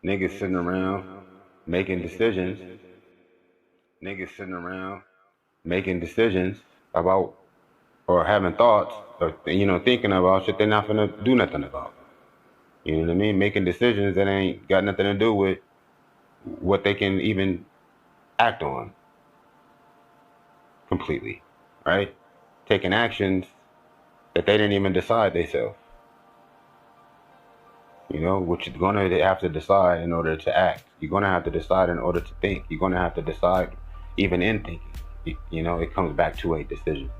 Niggas sitting around making decisions. Niggas sitting around making decisions about or having thoughts or thinking about shit they're not gonna do nothing about. You know what I mean? Making decisions that ain't got nothing to do with what they can even act on completely, right? Taking actions that they didn't even decide themselves. Which you're gonna have to decide in order to act. You're gonna have to decide in order to think. You're gonna have to decide even in thinking. It comes back to a decision.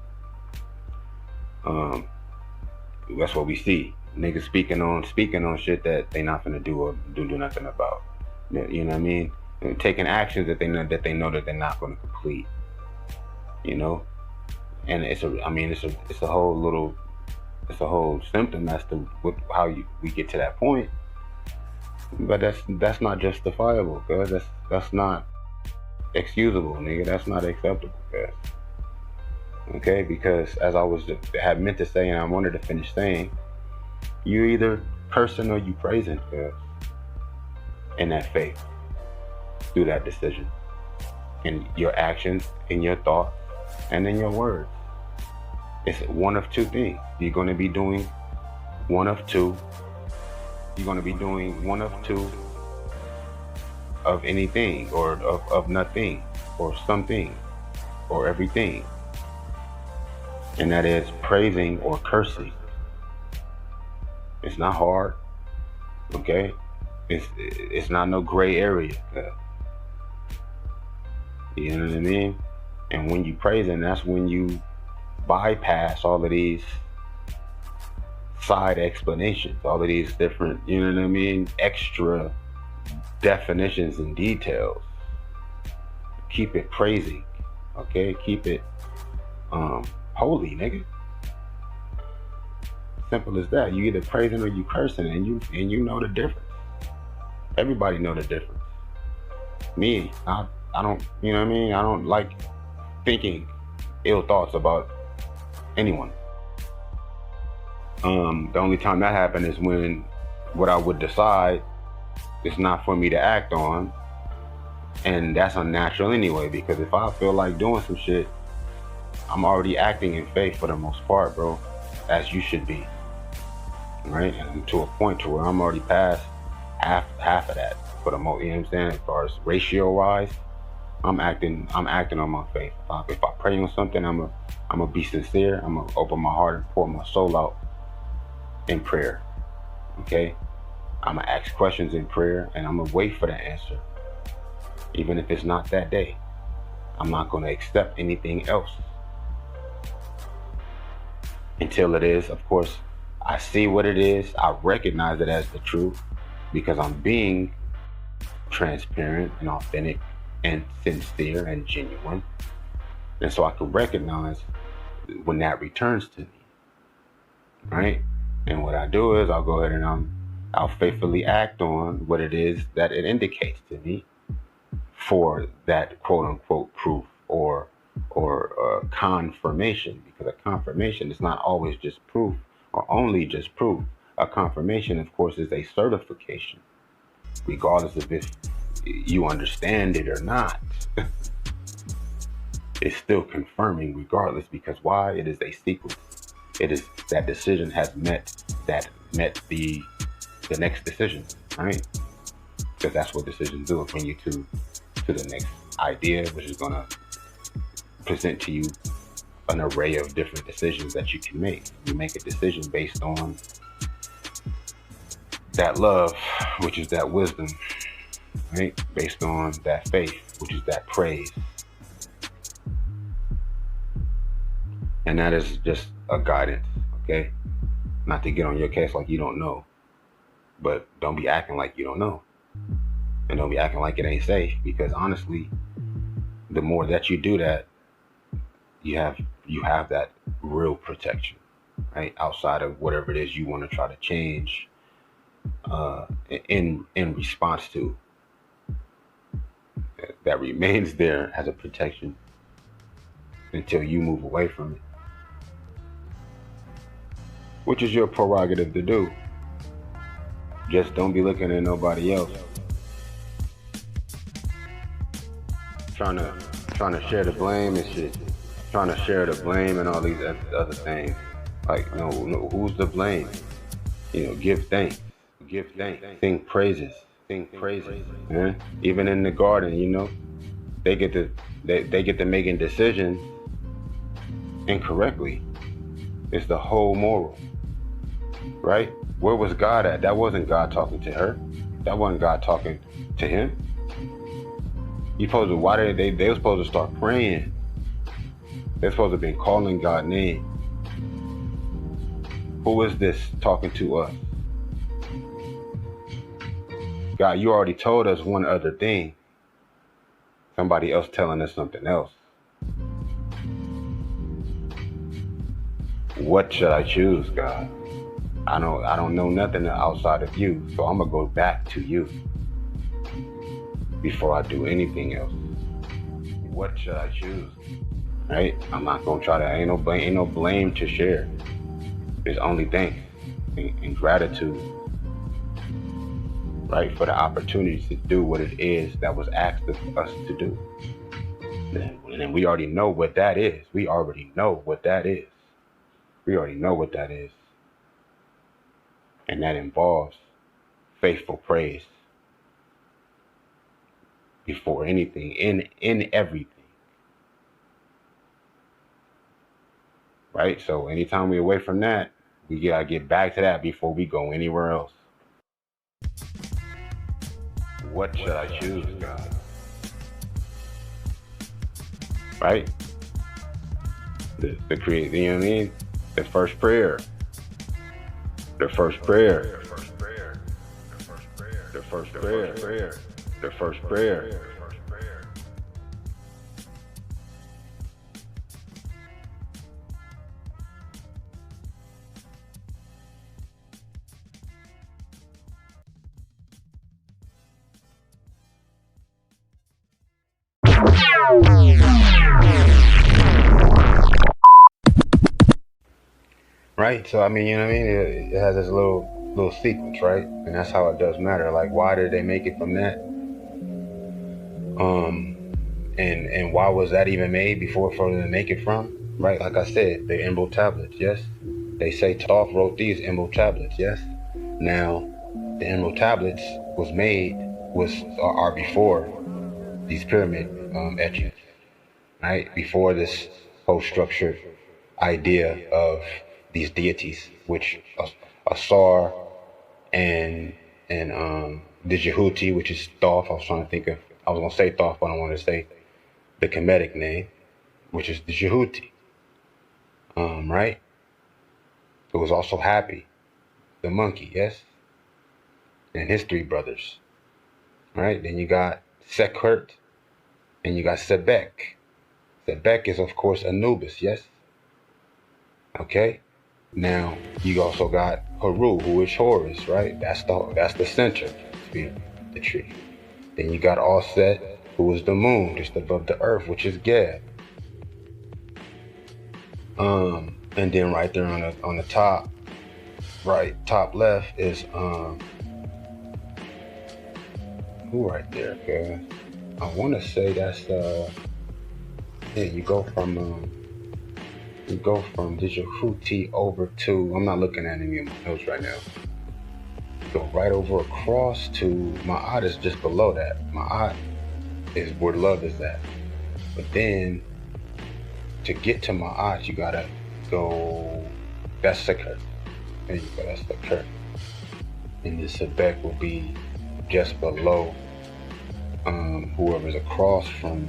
Um, that's what we see. Niggas speaking on shit that they not gonna do or do nothing about. You know what I mean? And taking actions that they know that they're not gonna complete. And it's a whole symptom as to how we get to that point. But that's not justifiable, cuz that's not excusable, nigga. That's not acceptable, cuz. Okay, because as I had meant to say and I wanted to finish saying, you either cursing or you praising, cuz, in that faith, through that decision, in your actions, in your thoughts, and in your words. It's one of two things. You're going to be doing one of two. You're going to be doing one of two of anything, or of nothing, or something, or everything. And that is praising or cursing. It's not hard, okay? It's not no gray area. You know what I mean? And when you praising, that's when you bypass all of these side explanations, all of these different, extra definitions and details. Keep it praising, okay? Keep it holy, nigga. Simple as that. You either praising or you cursing, and you know the difference. Everybody know the difference. Me, I don't, you know what I mean? I don't like thinking ill thoughts about anyone. The only time that happened is when what I would decide is not for me to act on, and that's unnatural anyway, because if I feel like doing some shit, I'm already acting in faith for the most part, bro, as you should be, right? And to a point to where I'm already past half of that for the most, you know what I'm saying? As far as ratio wise, I'm acting on my faith. If I pray on something, I'm gonna be sincere. I'm gonna open my heart and pour my soul out in prayer. Okay? I'm gonna ask questions in prayer, and I'm gonna wait for the answer. Even if it's not that day, I'm not gonna accept anything else until it is. Of course, I see what it is. I recognize it as the truth because I'm being transparent and authentic and sincere and genuine. And so I can recognize when that returns to me, right? And what I do is I'll go ahead and I'll faithfully act on what it is that it indicates to me for that quote unquote proof or confirmation, because a confirmation is not always just proof or only just proof. A confirmation, of course, is a certification, regardless of if you understand it or not. It's still confirming regardless, because why? It is a sequence. It is that decision has met the next decision, right? Because that's what decisions do. Bring you to the next idea, which is gonna present to you an array of different decisions that you can make. You make a decision based on that love, which is that wisdom, right? Based on that faith, which is that praise. And that is just a guidance, okay? Not to get on your case like you don't know, but don't be acting like you don't know. And don't be acting like it ain't safe, because honestly, the more that you do that, you have that real protection, right? Outside of whatever it is you want to try to change in response to, that remains there as a protection until you move away from it, which is your prerogative to do. Just don't be looking at nobody else trying to share the blame and shit, trying to share the blame and all these other things. Like, no, who's to blame? Give thanks, sing praises, man. Even in the garden, they get to making decisions incorrectly. It's the whole moral, right? Where was God at? That wasn't God talking to her. That wasn't God talking to him. Why did they were supposed to start praying. They're supposed to have been calling God's name. Who is this talking to us? God, you already told us one other thing. Somebody else telling us something else. What should I choose, God? I don't know nothing outside of you, so I'm gonna go back to you before I do anything else. What should I choose? Right? I'm not gonna try to. Ain't no blame to share. There's only thanks and gratitude, right, for the opportunity to do what it is that was asked of us to do. And then we already know what that is. We already know what that is. And that involves faithful praise before anything, in everything. Right? So anytime we're away from that, we gotta get back to that before we go anywhere else. What should I choose, God? Right? The create, you know what I mean? The first prayer. Right? So, I mean, you know what I mean? It has this little sequence, right? And that's how it does matter. Like, why did they make it from that? And why was that even made for them to make it from? Right? Like I said, the emerald tablets, yes? They say Toph wrote these emerald tablets, yes? Now, the emerald tablets are before these pyramid etchings, right? Before this whole structured idea of these deities, which Asar and the Jehuti, which is Thoth. I was gonna say Thoth, but I wanted to say the Kemetic name, which is the Jehuti. Right? It was also Happy, the monkey, yes? And his three brothers. Right? Then you got Sekhert, and you got Sebek. Sebek is, of course, Anubis, yes? Okay? Now, you also got Haru, who is Horus, right? That's the center of the tree. Then you got Offset, who is the moon, just above the earth, which is Geb. And then right there on the top, right, top left is who right there, guys? I want to say that's you go from Djibouti over to, I'm not looking at any of my notes right now. You go right over across to Ma'at is just below that. Ma'at is where love is at. But then to get to Ma'at, you gotta go, that's Sekhert. There you go, that's Sekhert. And the Sebek will be just below whoever's across from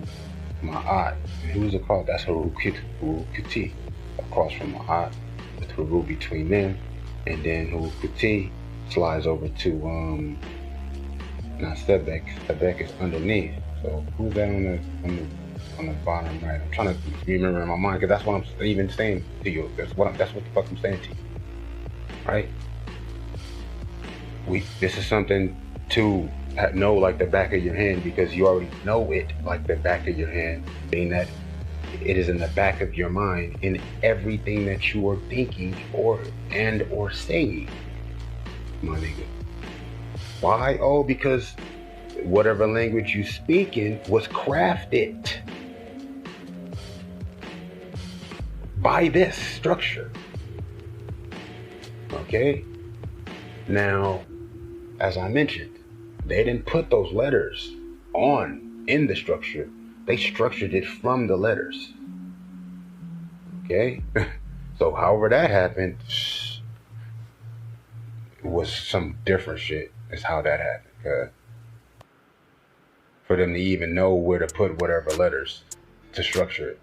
Ma'at. And who's across? That's Harukuti. Across from Ma'at, with Haru between them. And then Harukuti slides over to not Sebek. Sebek is underneath. So who's that on the bottom right? I'm trying to remember in my mind, because that's what I'm even saying to you. That's what the fuck I'm saying to you. Right? This is something to know like the back of your hand, because you already know it like the back of your hand, being that it is in the back of your mind in everything that you are thinking or saying, my nigga. Why? Oh, because whatever language you speak in was crafted by this structure. Okay? Now, as I mentioned, they didn't put those letters in the structure. They structured it from the letters. Okay? So however that happened was some different shit. Is how that happened. For them to even know where to put whatever letters to structure it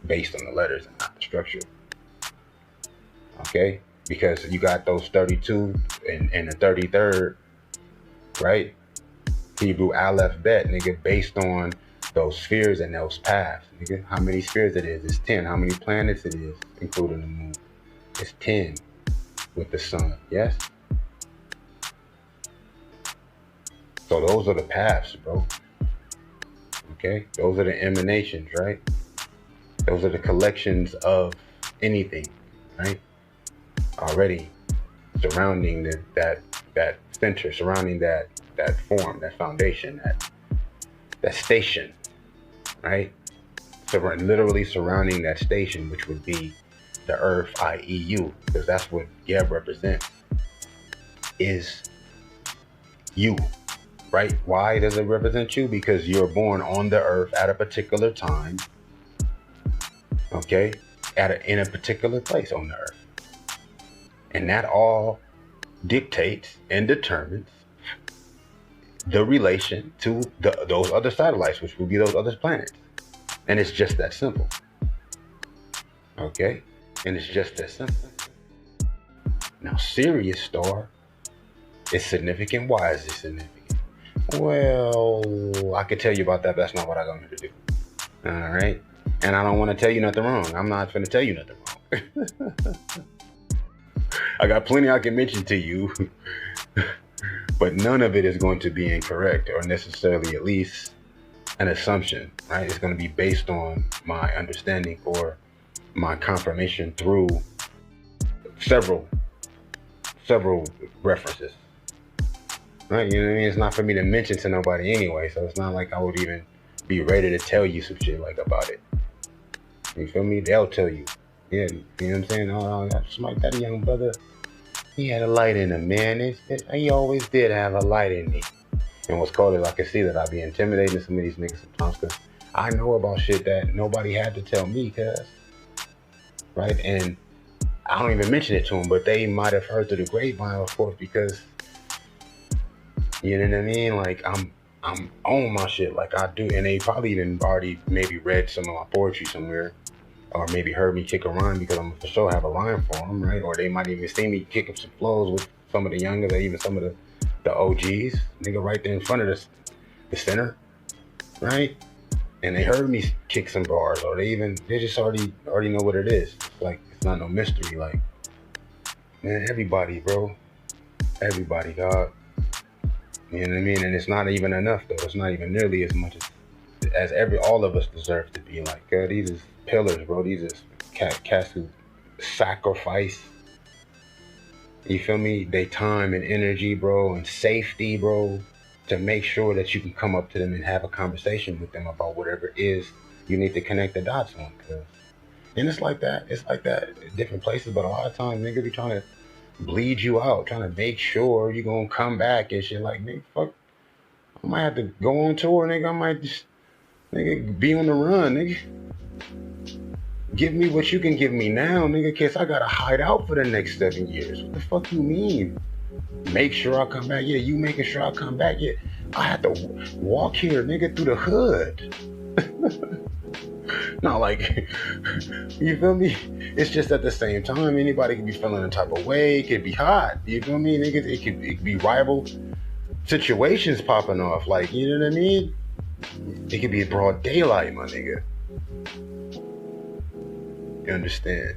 based on the letters and not the structure. Okay? Because you got those 32 and the 33rd, right? Hebrew Aleph Bet, nigga, based on those spheres and those paths, nigga. How many spheres it is? It's 10. How many planets it is, including the moon? It's 10 with the sun, yes? So those are the paths, bro. Okay? Those are the emanations, right? Those are the collections of anything, right? Already surrounding that center, surrounding that form, that foundation, that station, right? So we're literally surrounding that station, which would be the earth, i.e. you, because that's what Geb represents, is you, right? Why does it represent you? Because you're born on the earth at a particular time, okay? In a particular place on the earth. And that all dictates and determines the relation to those other satellites, which will be those other planets. And it's just that simple. Okay? And it's just that simple. Now, Sirius star is significant. Why is it significant? Well, I could tell you about that, but that's not what I'm going to do. All right? And I don't want to tell you nothing wrong. I'm not going to tell you nothing wrong. I got plenty I can mention to you, but none of it is going to be incorrect or necessarily at least an assumption, right? It's going to be based on my understanding or my confirmation through several references, right? You know what I mean? It's not for me to mention to nobody anyway, so it's not like I would even be ready to tell you some shit like about it. You feel me? They'll tell you. Yeah, you know what I'm saying? Oh, that's like that young brother. He had a light in him, man. He always did have a light in me. And what's called is I can see that I be intimidating some of these niggas sometimes because I know about shit that nobody had to tell me, cuz. Right? And I don't even mention it to them, but they might have heard through the grapevine, of course, because, you know what I mean? Like, I'm on my shit like I do. And they probably even already maybe read some of my poetry somewhere. Or maybe heard me kick a rhyme because I'm for sure have a line for them, right? Or they might even see me kick up some flows with some of the youngers or even some of the OGs, nigga, right there in front of the center, right? And they heard me kick some bars, or they just already know what it is. Like, it's not no mystery. Like, man, everybody, bro, everybody, dog. You know what I mean? And it's not even enough though. It's not even nearly as much as all of us deserve to be. Like, these is pillars, bro. These is cats who sacrifice, you feel me, they time and energy, bro, and safety, bro, to make sure that you can come up to them and have a conversation with them about whatever it is you need to connect the dots on. And it's like that at different places, but a lot of times niggas be trying to bleed you out, trying to make sure you're gonna come back and shit. Like, nigga, fuck, I might have to go on tour, nigga. I might just, nigga, be on the run, nigga. Give me what you can give me now, nigga, cause I gotta hide out for the next 7 years. What the fuck you mean? Make sure I come back? Yeah, you making sure I come back? Yeah, I had to walk here, nigga, through the hood. Not like, you feel me? It's just at the same time, anybody can be feeling a type of way. It could be hot, you feel me, nigga? It could be rival situations popping off, like, you know what I mean? It could be broad daylight, my nigga. You understand?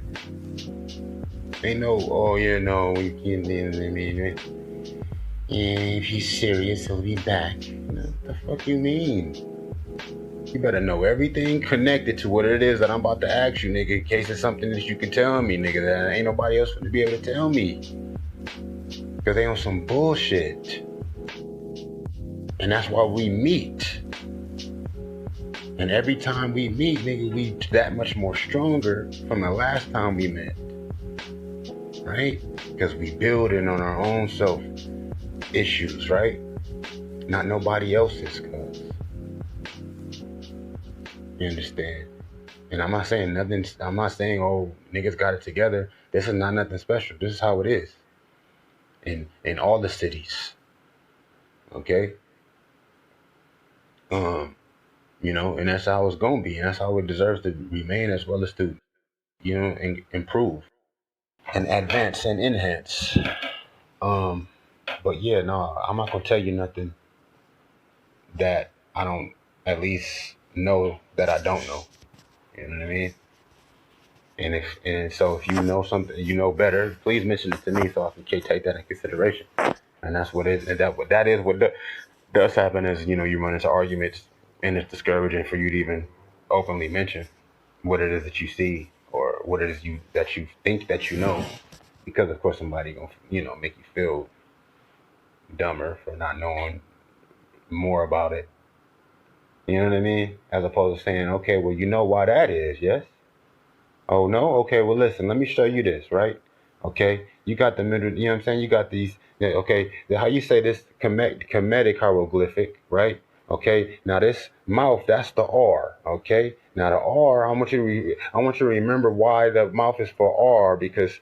Ain't no, oh yeah, no, we can't, you know what I mean? Yeah, if he's serious, he'll be back. What the fuck you mean? You better know everything connected to what it is that I'm about to ask you, nigga, in case it's something that you can tell me, nigga, that ain't nobody else gonna be able to tell me. Because they on some bullshit. And that's why we meet. And every time we meet, nigga, we that much more stronger from the last time we met. Right? Because we building on our own self issues, right? Not nobody else's, cuz. You understand? And I'm not saying nothing, I'm not saying, oh, niggas got it together. This is not nothing special. This is how it is. In all the cities. Okay? You know, and that's how it's gonna be, and that's how it deserves to remain, as well as to, you know, and improve and advance and enhance. But yeah, no, I'm not gonna tell you nothing that I don't at least know that I don't know. You know what I mean? And so if you know something, you know better, please mention it to me so I can take that in consideration. And that's what is, and that is what does happen, is, you know, you run into arguments, and it's discouraging for you to even openly mention what it is that you see, or what it is that you think that you know, because of course somebody gonna, you know, make you feel dumber for not knowing more about it. You know what I mean? As opposed to saying, okay, well, you know why that is, yes? Oh, no? Okay, well, listen, let me show you this, right? Okay, you got the middle, you know what I'm saying? You got these, okay, how you say this Kemetic hieroglyphic, right? Okay, now this mouth, that's the R, okay? Now the R, I want you to remember why the mouth is for R, because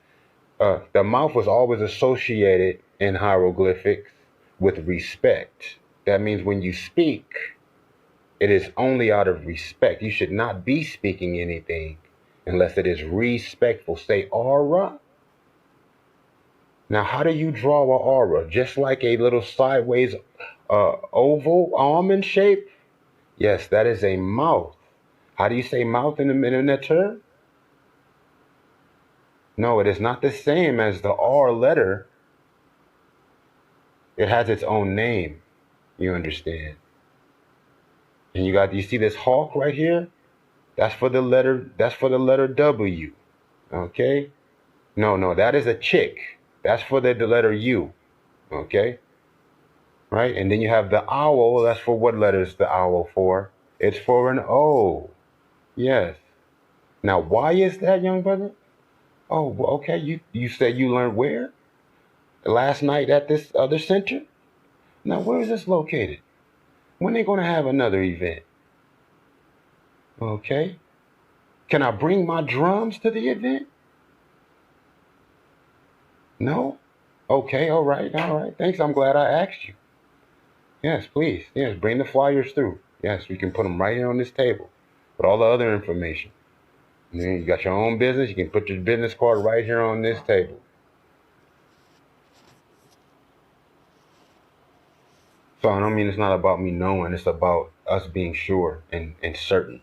the mouth was always associated in hieroglyphics with respect. That means when you speak, it is only out of respect. You should not be speaking anything unless it is respectful. Say aura. Now, how do you draw an aura? Just like a little sideways oval almond shape? Yes, that is a mouth. How do you say mouth in the term? No, it is not the same as the R letter. It has its own name. You understand? And you see this hawk right here? That's for the letter W. Okay? No, that is a chick. That's for the letter U. Okay? Right? And then you have the owl. That's for what letter is the owl for? It's for an O. Yes. Now, why is that, young brother? Oh, well, okay. You said you learned where? Last night at this other center? Now, where is this located? When are they going to have another event? Okay. Can I bring my drums to the event? No? Okay, all right. Thanks. I'm glad I asked you. Yes, please. Yes, bring the flyers through. Yes, we can put them right here on this table with all the other information. And then you got your own business. You can put your business card right here on this table. So I don't mean it's not about me knowing. It's about us being sure and certain.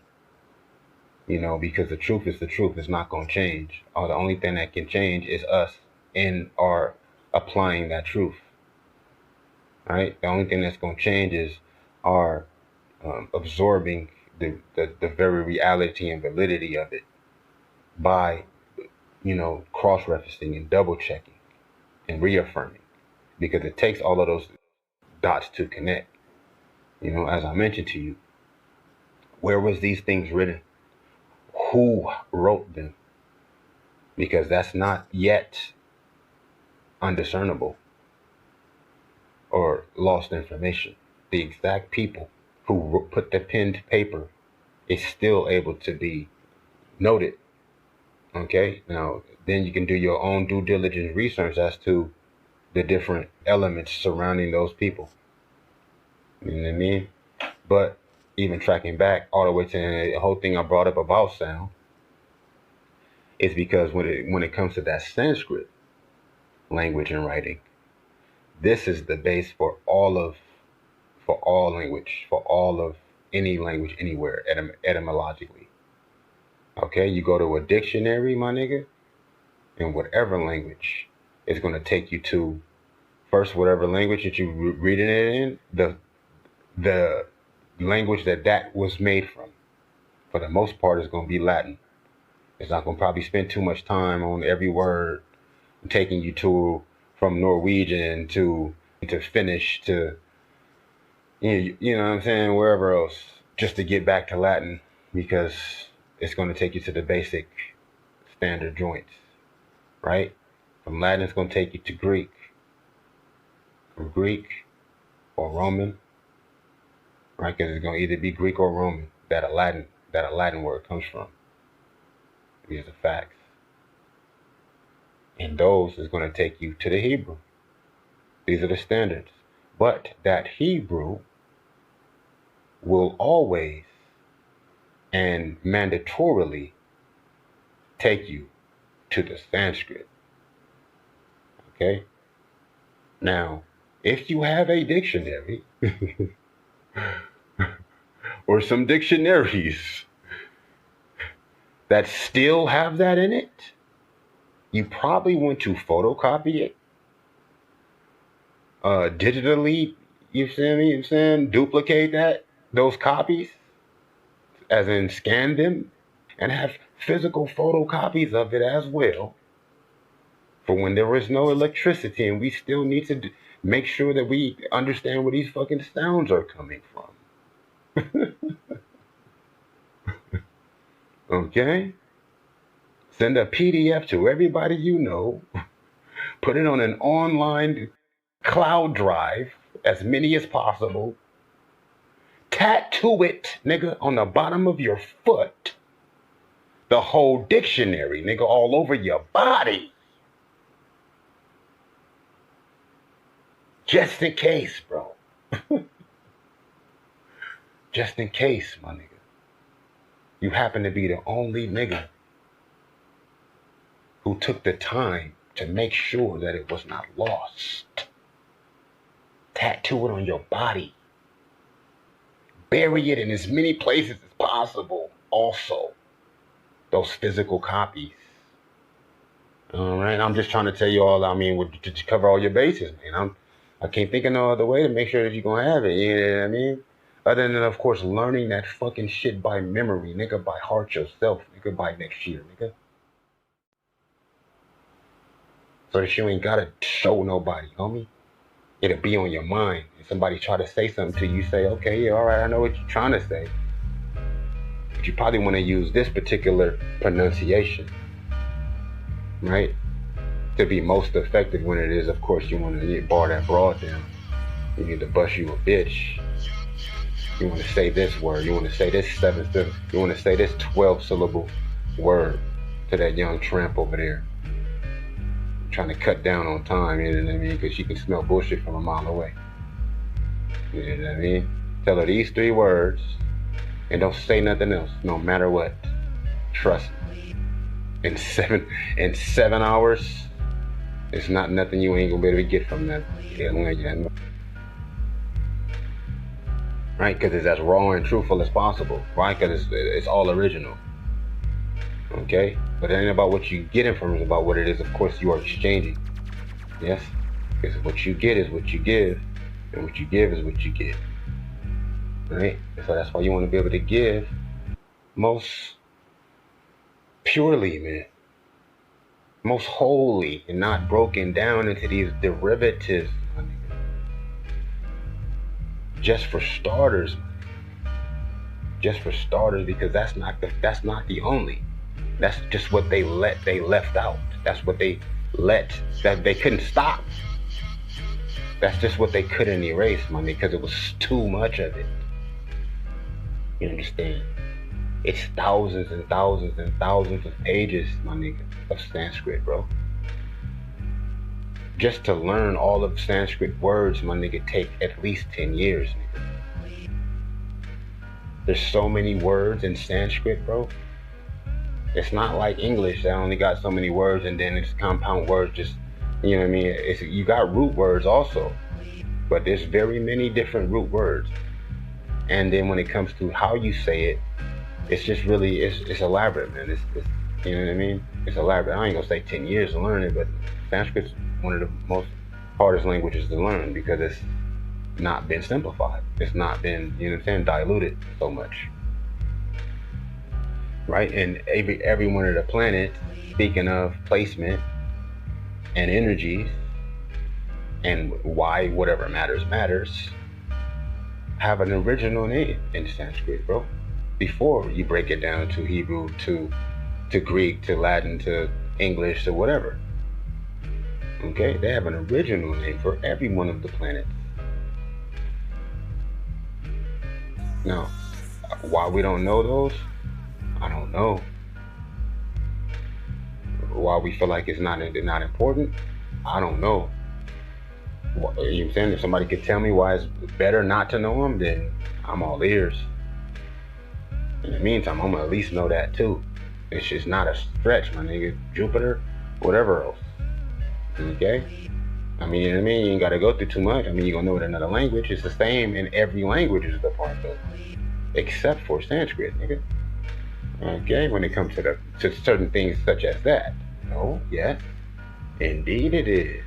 You know, because the truth is the truth. It's not going to change. The only thing that can change is us in our applying that truth. Right? The only thing that's going to change is our absorbing the very reality and validity of it by, you know, cross-referencing and double-checking and reaffirming, because it takes all of those dots to connect. You know, as I mentioned to you, where was these things written? Who wrote them? Because that's not yet undiscernible or lost information. The exact people who put the pen to paper is still able to be noted. Okay, now then you can do your own due diligence research as to the different elements surrounding those people. You know what I mean? But even tracking back all the way to the whole thing I brought up about sound is because when it comes to that Sanskrit language and writing, this is the base for all language, for all of any language anywhere, etymologically. Okay, you go to a dictionary, my nigga, in whatever language, it's going to take you to first whatever language that you reading it in, the language that was made from. For the most part, is going to be Latin. It's not going to probably spend too much time on every word, taking you to from Norwegian to Finnish to, you know what I'm saying, wherever else, just to get back to Latin, because it's going to take you to the basic standard joints, right? From Latin, it's going to take you to Greek. From Greek or Roman, right? Because it's going to either be Greek or Roman that a Latin word comes from. These are facts. And those is going to take you to the Hebrew. These are the standards. But that Hebrew will always and mandatorily take you to the Sanskrit. Okay? Now, if you have a dictionary or some dictionaries that still have that in it, you probably want to photocopy it, digitally, you see me? I'm saying, duplicate those copies, as in scan them, and have physical photocopies of it as well. For when there is no electricity and we still need to make sure that we understand where these fucking sounds are coming from. Okay? Send a PDF to everybody you know. Put it on an online cloud drive, as many as possible. Tattoo it, nigga, on the bottom of your foot. The whole dictionary, nigga, all over your body. Just in case, bro. Just in case, my nigga. You happen to be the only nigga who took the time to make sure that it was not lost. Tattoo it on your body. Bury it in as many places as possible. Also, those physical copies. All right, I'm just trying to tell you all, I mean, to cover all your bases, man. I can't think of no other way to make sure that you're going to have it, you know what I mean? Other than, of course, learning that fucking shit by memory, nigga, by heart yourself, nigga, by next year, nigga. So that you ain't got to show nobody, homie. It'll be on your mind. If somebody try to say something to you, say, okay, yeah, all right, I know what you're trying to say. But you probably want to use this particular pronunciation, right? To be most effective when it is, of course, you want to bar that broad down. You need to bust you a bitch. You want to say this word. You want to say this 7 syllable. You want to say this 12 syllable word to that young tramp over there. Trying to cut down on time, you know what I mean? Because she can smell bullshit from a mile away. You know what I mean? Tell her these 3 words and don't say nothing else, no matter what. Trust me. In 7 hours, it's not nothing you ain't gonna be able to get from that. Right? Because it's as raw and truthful as possible. Right? Because it's all original. Okay? But it ain't about what you get from it, it's about what it is, of course, you are exchanging. Yes? Because what you get is what you give, and what you give is what you get. Right? So that's why you want to be able to give most purely, man. Most wholly, and not broken down into these derivatives, my nigga. Just for starters, just for starters, because that's not the only. That's just what they left out. That's what they that they couldn't stop. That's just what they couldn't erase, my nigga, because it was too much of it. You understand? It's thousands and thousands and thousands of pages, my nigga, of Sanskrit, bro. Just to learn all of Sanskrit words, my nigga, take at least 10 years, nigga. There's so many words in Sanskrit, bro. It's not like English that only got so many words and then it's compound words, just, you know what I mean? You got root words also, but there's very many different root words. And then when it comes to how you say it, it's just really, it's elaborate, man. It's you know what I mean? It's elaborate. I ain't gonna say 10 years to learn it, but Sanskrit's one of the most hardest languages to learn because it's not been simplified. It's not been, you know what I'm saying, diluted so much. Right? And every one of the planets, speaking of placement and energies and why whatever matters, have an original name in Sanskrit, bro. Before you break it down to Hebrew, to Greek, to Latin, to English, to whatever. Okay, they have an original name for every one of the planets. Now, why we don't know those, I don't know. Why we feel like it's not important, I don't know. You know what I'm saying? If somebody could tell me why it's better not to know them, then I'm all ears. In the meantime, I'm gonna at least know that too. It's just not a stretch, my nigga. Jupiter, whatever else. Okay? I mean, you know what I mean? You ain't gotta go through too much. I mean, you're gonna know it in another language. It's the same in every language is the part of, except for Sanskrit, nigga. Okay? When it comes to certain things such as that. Oh, yes. Indeed it is.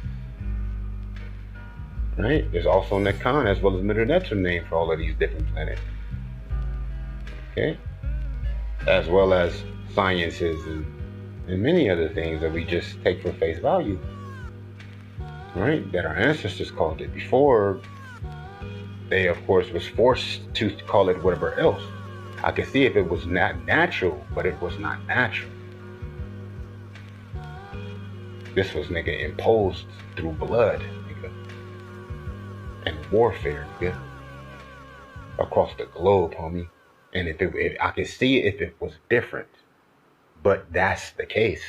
Right? There's also Nakan as well as Middle Neptune name for all of these different planets. Okay? As well as sciences and many other things that we just take for face value. Right? That our ancestors called it before they, of course, was forced to call it whatever else. I could see if it was not natural, but it was not natural. This was, nigga, imposed through blood, nigga, and warfare, nigga, across the globe, homie. And if I could see it if it was different, but that's the case.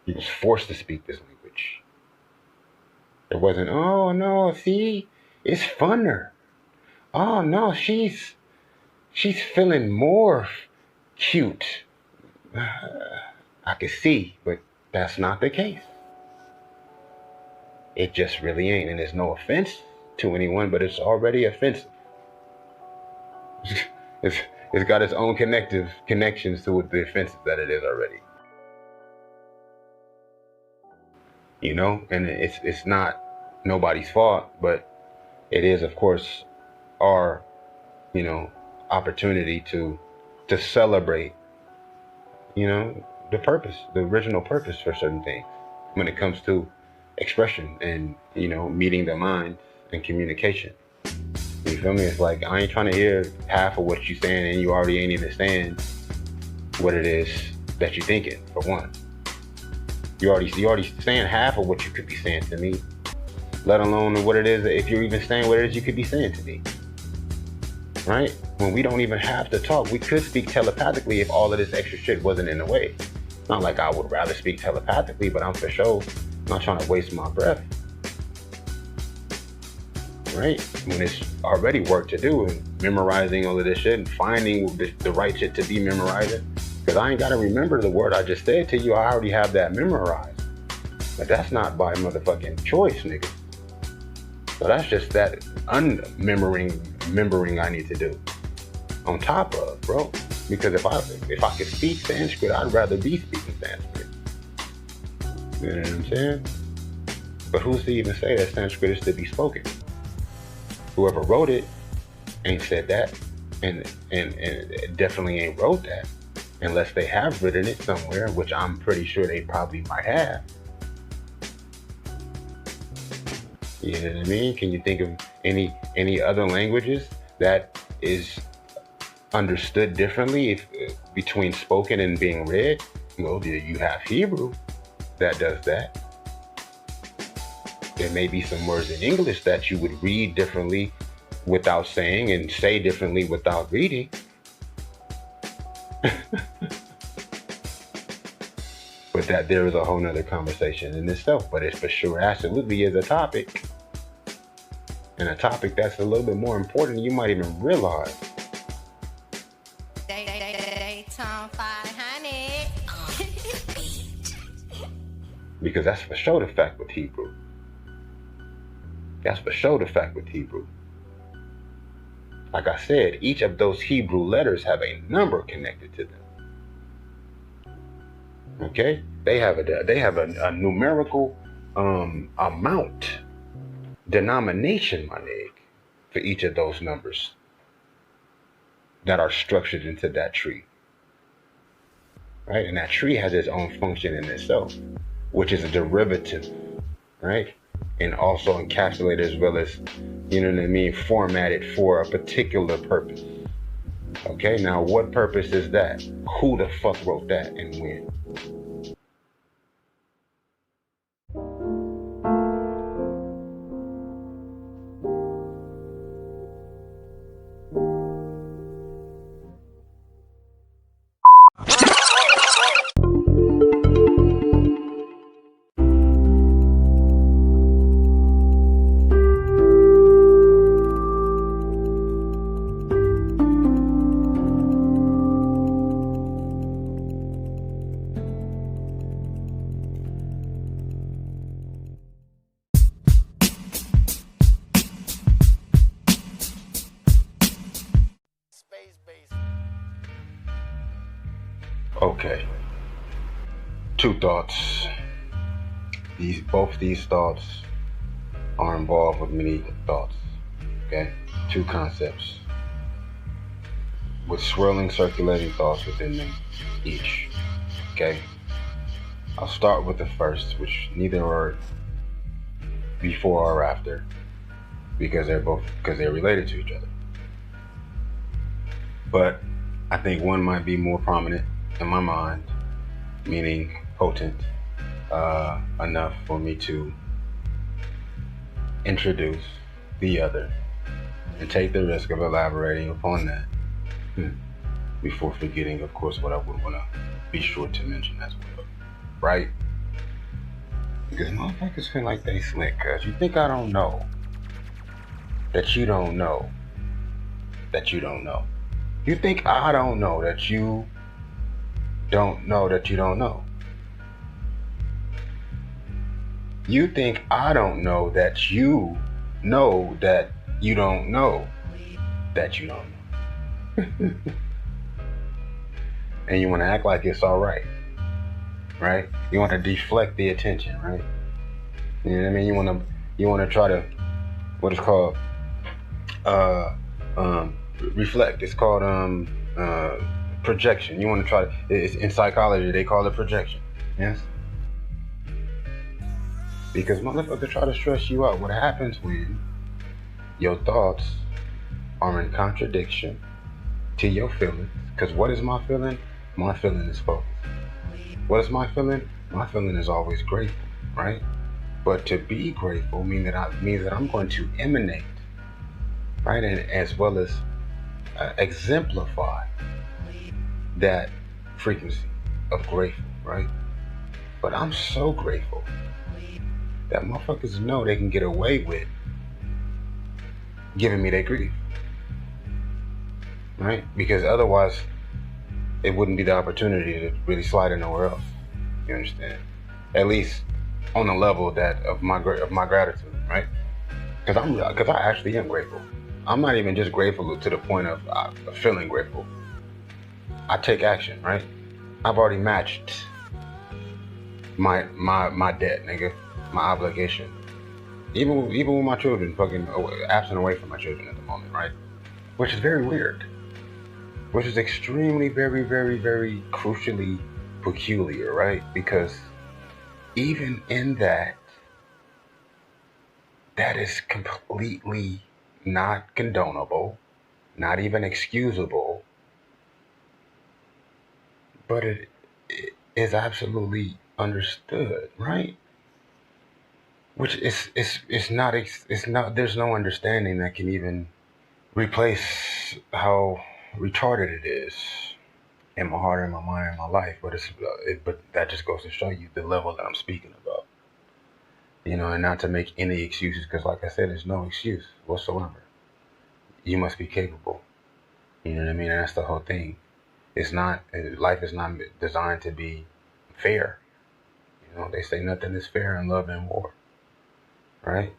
He was forced to speak this language. It wasn't, oh no, see, it's funner. Oh no, she's feeling more cute. I can see, but that's not the case. It just really ain't, and there's no offense to anyone, but it's already offensive. It's got its own connections to the offensive that it is already. You know, and it's not nobody's fault, but it is, of course, our, you know, opportunity to celebrate, you know, the purpose, the original purpose for certain things when it comes to expression and, you know, meeting the mind and communication. You feel me? It's like, I ain't trying to hear half of what you saying and you already ain't understand what it is that you're thinking, for one. You already saying half of what you could be saying to me, let alone what it is, if you're even saying what it is you could be saying to me. Right? When we don't even have to talk, we could speak telepathically if all of this extra shit wasn't in the way. Not like I would rather speak telepathically, but I'm for sure not trying to waste my breath. Right? When it's already work to do and memorizing all of this shit and finding the right shit to be memorizing. Because I ain't got to remember the word I just said to you. I already have that memorized. But that's not by motherfucking choice, nigga. So that's just that remembering I need to do. On top of, bro. Because if I could speak Sanskrit, I'd rather be speaking Sanskrit. You know what I'm saying? But who's to even say that Sanskrit is to be spoken? Whoever wrote it ain't said that, and definitely ain't wrote that, unless they have written it somewhere, which I'm pretty sure they probably might have. You know what I mean? Can you think of any other languages that is understood differently between spoken and being read? Well, you have Hebrew that does that. There may be some words in English that you would read differently without saying and say differently without reading. But that there is a whole nother conversation in itself. But it for sure absolutely is a topic. And a topic that's a little bit more important than you might even realize. Because that's for sure the fact with Hebrew. That's for sure the fact with Hebrew. Like I said, each of those Hebrew letters have a number connected to them. Okay? They have a numerical amount, denomination, my nigga, for each of those numbers that are structured into that tree. Right? And that tree has its own function in itself, which is a derivative, right? And also encapsulated as well as You know what I mean? Formatted for a particular purpose. Okay, now what purpose is that? Who the fuck wrote that and when? Okay, two thoughts. Both these thoughts are involved with many thoughts. Okay, two concepts with swirling, circulating thoughts within them each. Okay, I'll start with the first, which neither are before or after, because they're related to each other. But I think one might be more prominent in my mind, meaning potent enough for me to introduce the other and take the risk of elaborating upon that before forgetting, of course, what I would want to be sure to mention as well, right? Because motherfuckers feel like they slick, cause you think I don't know that you don't know that you don't know. You think I don't know that you don't know that you don't know. You think I don't know that you know that you don't know that you don't know. And you want to act like it's all right, right? You want to deflect the attention, right? You know what I mean? You want to try to what is called reflect. It's called projection. You want to try to. It's, in psychology, they call it projection. Yes. Because motherfuckers try to stress you out. What happens when your thoughts are in contradiction to your feelings? Because what is my feeling? My feeling is focused. What is my feeling? My feeling is always grateful, right? But to be grateful means that I'm going to emanate, right, and as well as exemplify that frequency of grateful, right? But I'm so grateful that motherfuckers know they can get away with giving me their grief, right? Because otherwise, it wouldn't be the opportunity to really slide in nowhere else. You understand? At least on the level of my gratitude, right? Because I actually am grateful. I'm not even just grateful to the point of feeling grateful. I take action, right? I've already matched my debt, nigga, my obligation. Even with my children, fucking absent away from my children at the moment, right? Which is very weird. Which is extremely, very, very, very crucially peculiar, right? Because even in that is completely not condonable, not even excusable, but it is absolutely understood, right? Which it's not there's no understanding that can even replace how retarded it is in my heart, in my mind, in my life. But but that just goes to show you the level that I'm speaking about. You know, and not to make any excuses, because like I said, there's no excuse whatsoever. You must be capable. You know what I mean? And that's the whole thing. Life is not designed to be fair. You know, they say nothing is fair in love and war, right?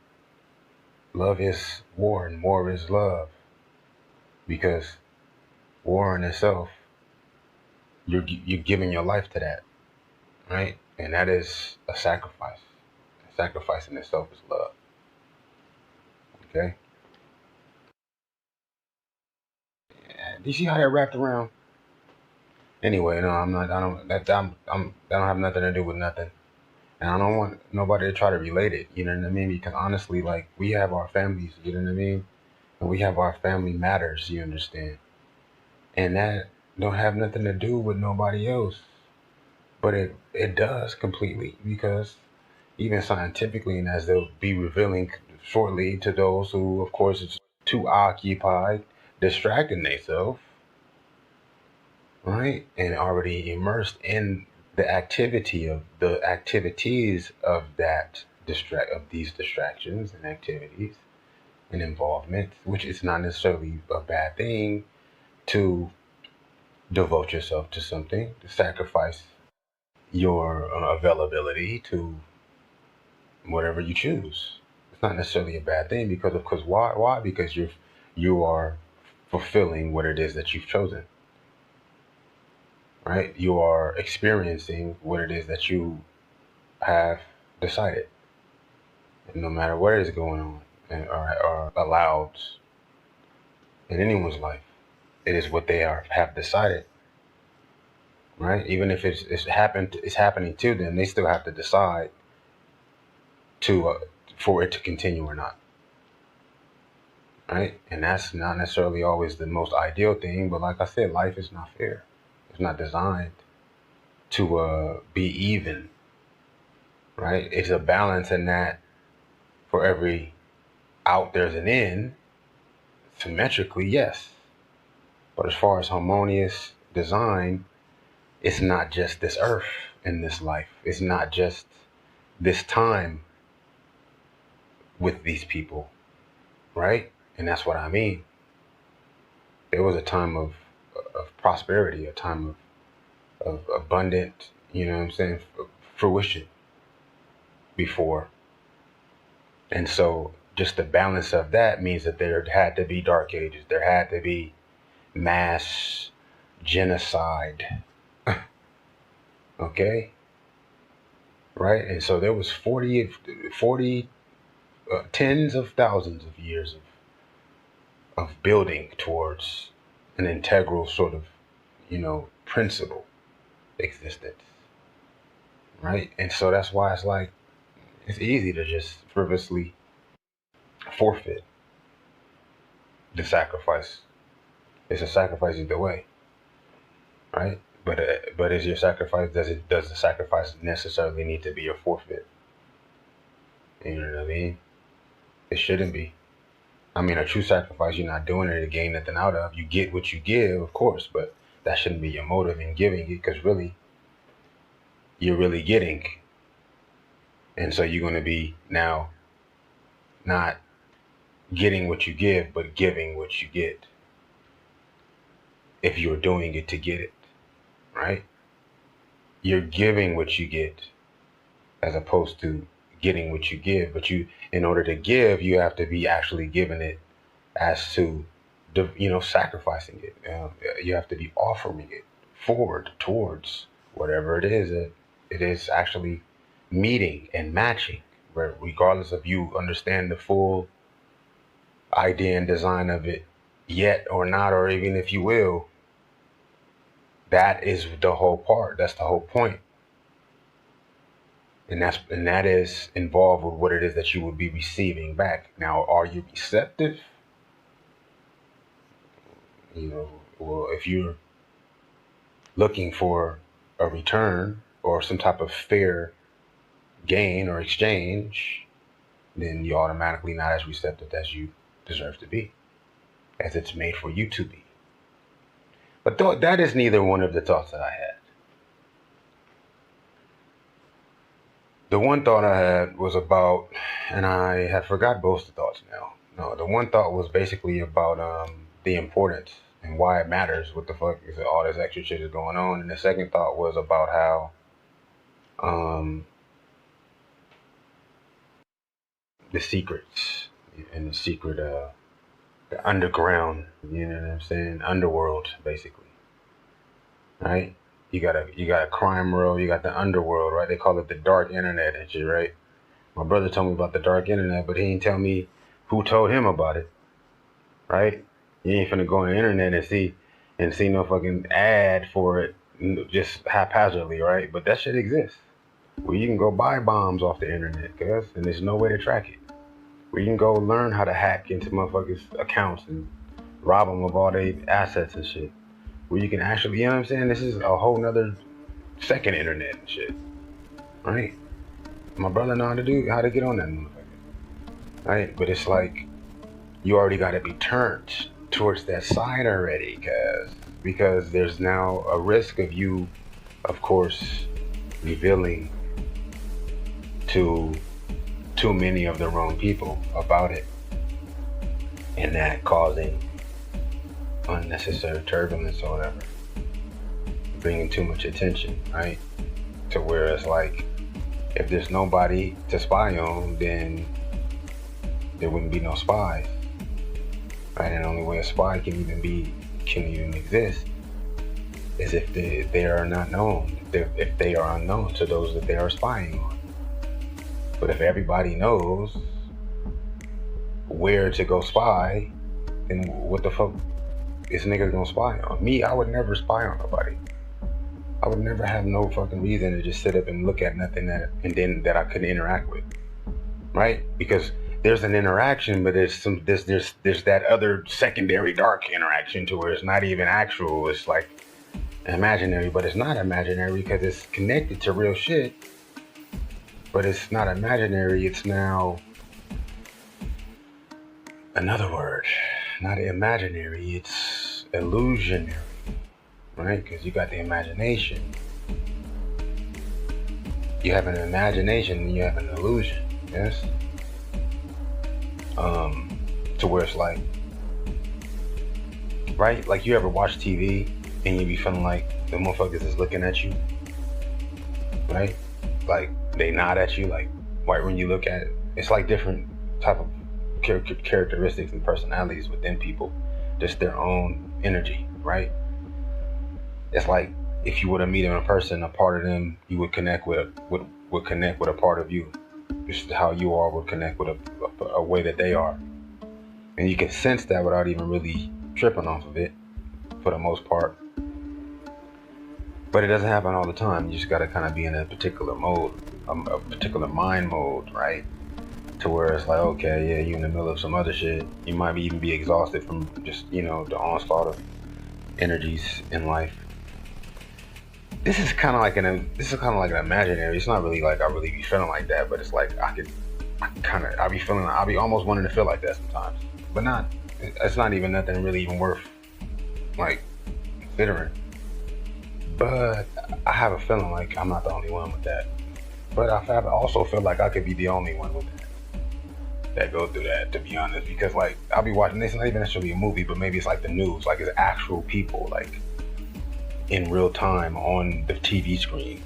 Love is war and war is love. Because war in itself, you're giving your life to that, right? And that is a sacrifice. Sacrifice in itself is love. Okay. Do you see how that wrapped around? Anyway, no, I'm not. I don't. That don't have nothing to do with nothing. And I don't want nobody to try to relate it, you know what I mean? Because honestly, like, we have our families, you know what I mean? And we have our family matters, you understand? And that don't have nothing to do with nobody else. But it does completely, because even scientifically, and as they'll be revealing shortly to those who, of course, is too occupied, distracting themselves, right? And already immersed in the activities of these distractions and activities and involvement, which is not necessarily a bad thing to devote yourself to something, to sacrifice your availability to whatever you choose. It's not necessarily a bad thing, because why? Because you are fulfilling what it is that you've chosen, right? You are experiencing what it is that you have decided, and no matter what is going on or allowed in anyone's life, it is what they have decided, right? Even if it's happening to them, they still have to decide to for it to continue or not, right? And that's not necessarily always the most ideal thing, but like I said, life is not fair. It's not designed to be even, right? It's a balance in that for every out there's an in, symmetrically, yes. But as far as harmonious design, it's not just this earth and this life. It's not just this time with these people, right? And that's what I mean. There was a time of prosperity, a time of abundant, you know what I'm saying, fruition before. And so just the balance of that means that there had to be dark ages. There had to be mass genocide, okay? Right? And so there was 40 tens of thousands of years of building towards an integral sort of, principle existence, right? And so that's why it's like, it's easy to just frivolously forfeit the sacrifice. It's a sacrifice either way, right? But is your sacrifice, does the sacrifice necessarily need to be a forfeit? You know what I mean? It shouldn't be. I mean, a true sacrifice, you're not doing it to gain nothing out of. You get what you give, of course, but that shouldn't be your motive in giving it, because really, you're really getting. And so you're going to be now not getting what you give, but giving what you get, if you're doing it to get it, right? You're giving what you get as opposed to getting what you give. But in order to give, you have to be actually giving it as to, sacrificing it. You have to be offering it forward towards whatever it is that it is actually meeting and matching, regardless of you understand the full idea and design of it yet or not, or even if you will. That is the whole part. That's the whole point. And that is involved with what it is that you will be receiving back. Now, are you receptive? Well, if you're looking for a return or some type of fair gain or exchange, then you're automatically not as receptive as you deserve to be, as it's made for you to be. But that is neither one of the thoughts that I had. The one thought I had was about, and I have forgot both the thoughts now. No, the one thought was basically about the importance and why it matters. What the fuck is all this extra shit is going on? And the second thought was about how the secrets and the underground, you know what I'm saying, underworld, basically, right? You got a crime world, you got the underworld, right? They call it the dark internet and shit, right? My brother told me about the dark internet, but he didn't tell me who told him about it, right? You ain't finna go on the internet and see no fucking ad for it just haphazardly, right? But that shit exists. where you can go buy bombs off the internet, cuz, and there's no way to track it. Where you can go learn how to hack into motherfuckers' accounts and rob them of all their assets and shit. Where you can actually, you know what I'm saying? This is a whole nother second internet and shit, right? My brother know how to get on that motherfucker, right? But it's like you already got to be turned towards that side already, because there's now a risk of you, of course, revealing to too many of the wrong people about it, and that causing unnecessary turbulence or whatever, bringing too much attention, right? To where it's like, if there's nobody to spy on, then there wouldn't be no spies, right? And the only way a spy can even exist is if they are not known, if they are unknown to those that they are spying on. But if everybody knows where to go spy, then what the fuck is niggas gonna spy on? Me, I would never spy on nobody. I would never have no fucking reason to just sit up and look at nothing that I couldn't interact with, right? Because there's an interaction, but there's that other secondary dark interaction to where it's not even actual. It's like imaginary, but it's not imaginary because it's connected to real shit. But it's not imaginary. It's now another word, not imaginary. It's illusionary, right? Because you got the imagination. You have an imagination and you have an illusion, yes? To where it's like, right? Like you ever watch TV and you be feeling like the motherfuckers is looking at you, right? Like they nod at you, like right when you look at it. It's like different type of characteristics and personalities within people, just their own energy, right? It's like if you were to meet them in person, a part of them you would connect with a part of you. Just how you are would connect with a way that they are. And you can sense that without even really tripping off of it, for the most part. But it doesn't happen all the time. You just gotta kind of be in a particular mode, a particular mind mode, right? To where it's like, okay, yeah, you're in the middle of some other shit. You might even be exhausted from just, the onslaught of energies in life. This is kind of like an imaginary. It's not really like I really be feeling like that, but it's like I be almost wanting to feel like that sometimes, but not. It's not even nothing really even worth like considering. But I have a feeling like I'm not the only one with that. But I also feel like I could be the only one with that go through that, to be honest, because like I'll be watching this, not even necessarily a movie, but maybe it's like the news, like it's actual people like in real time on the TV screen.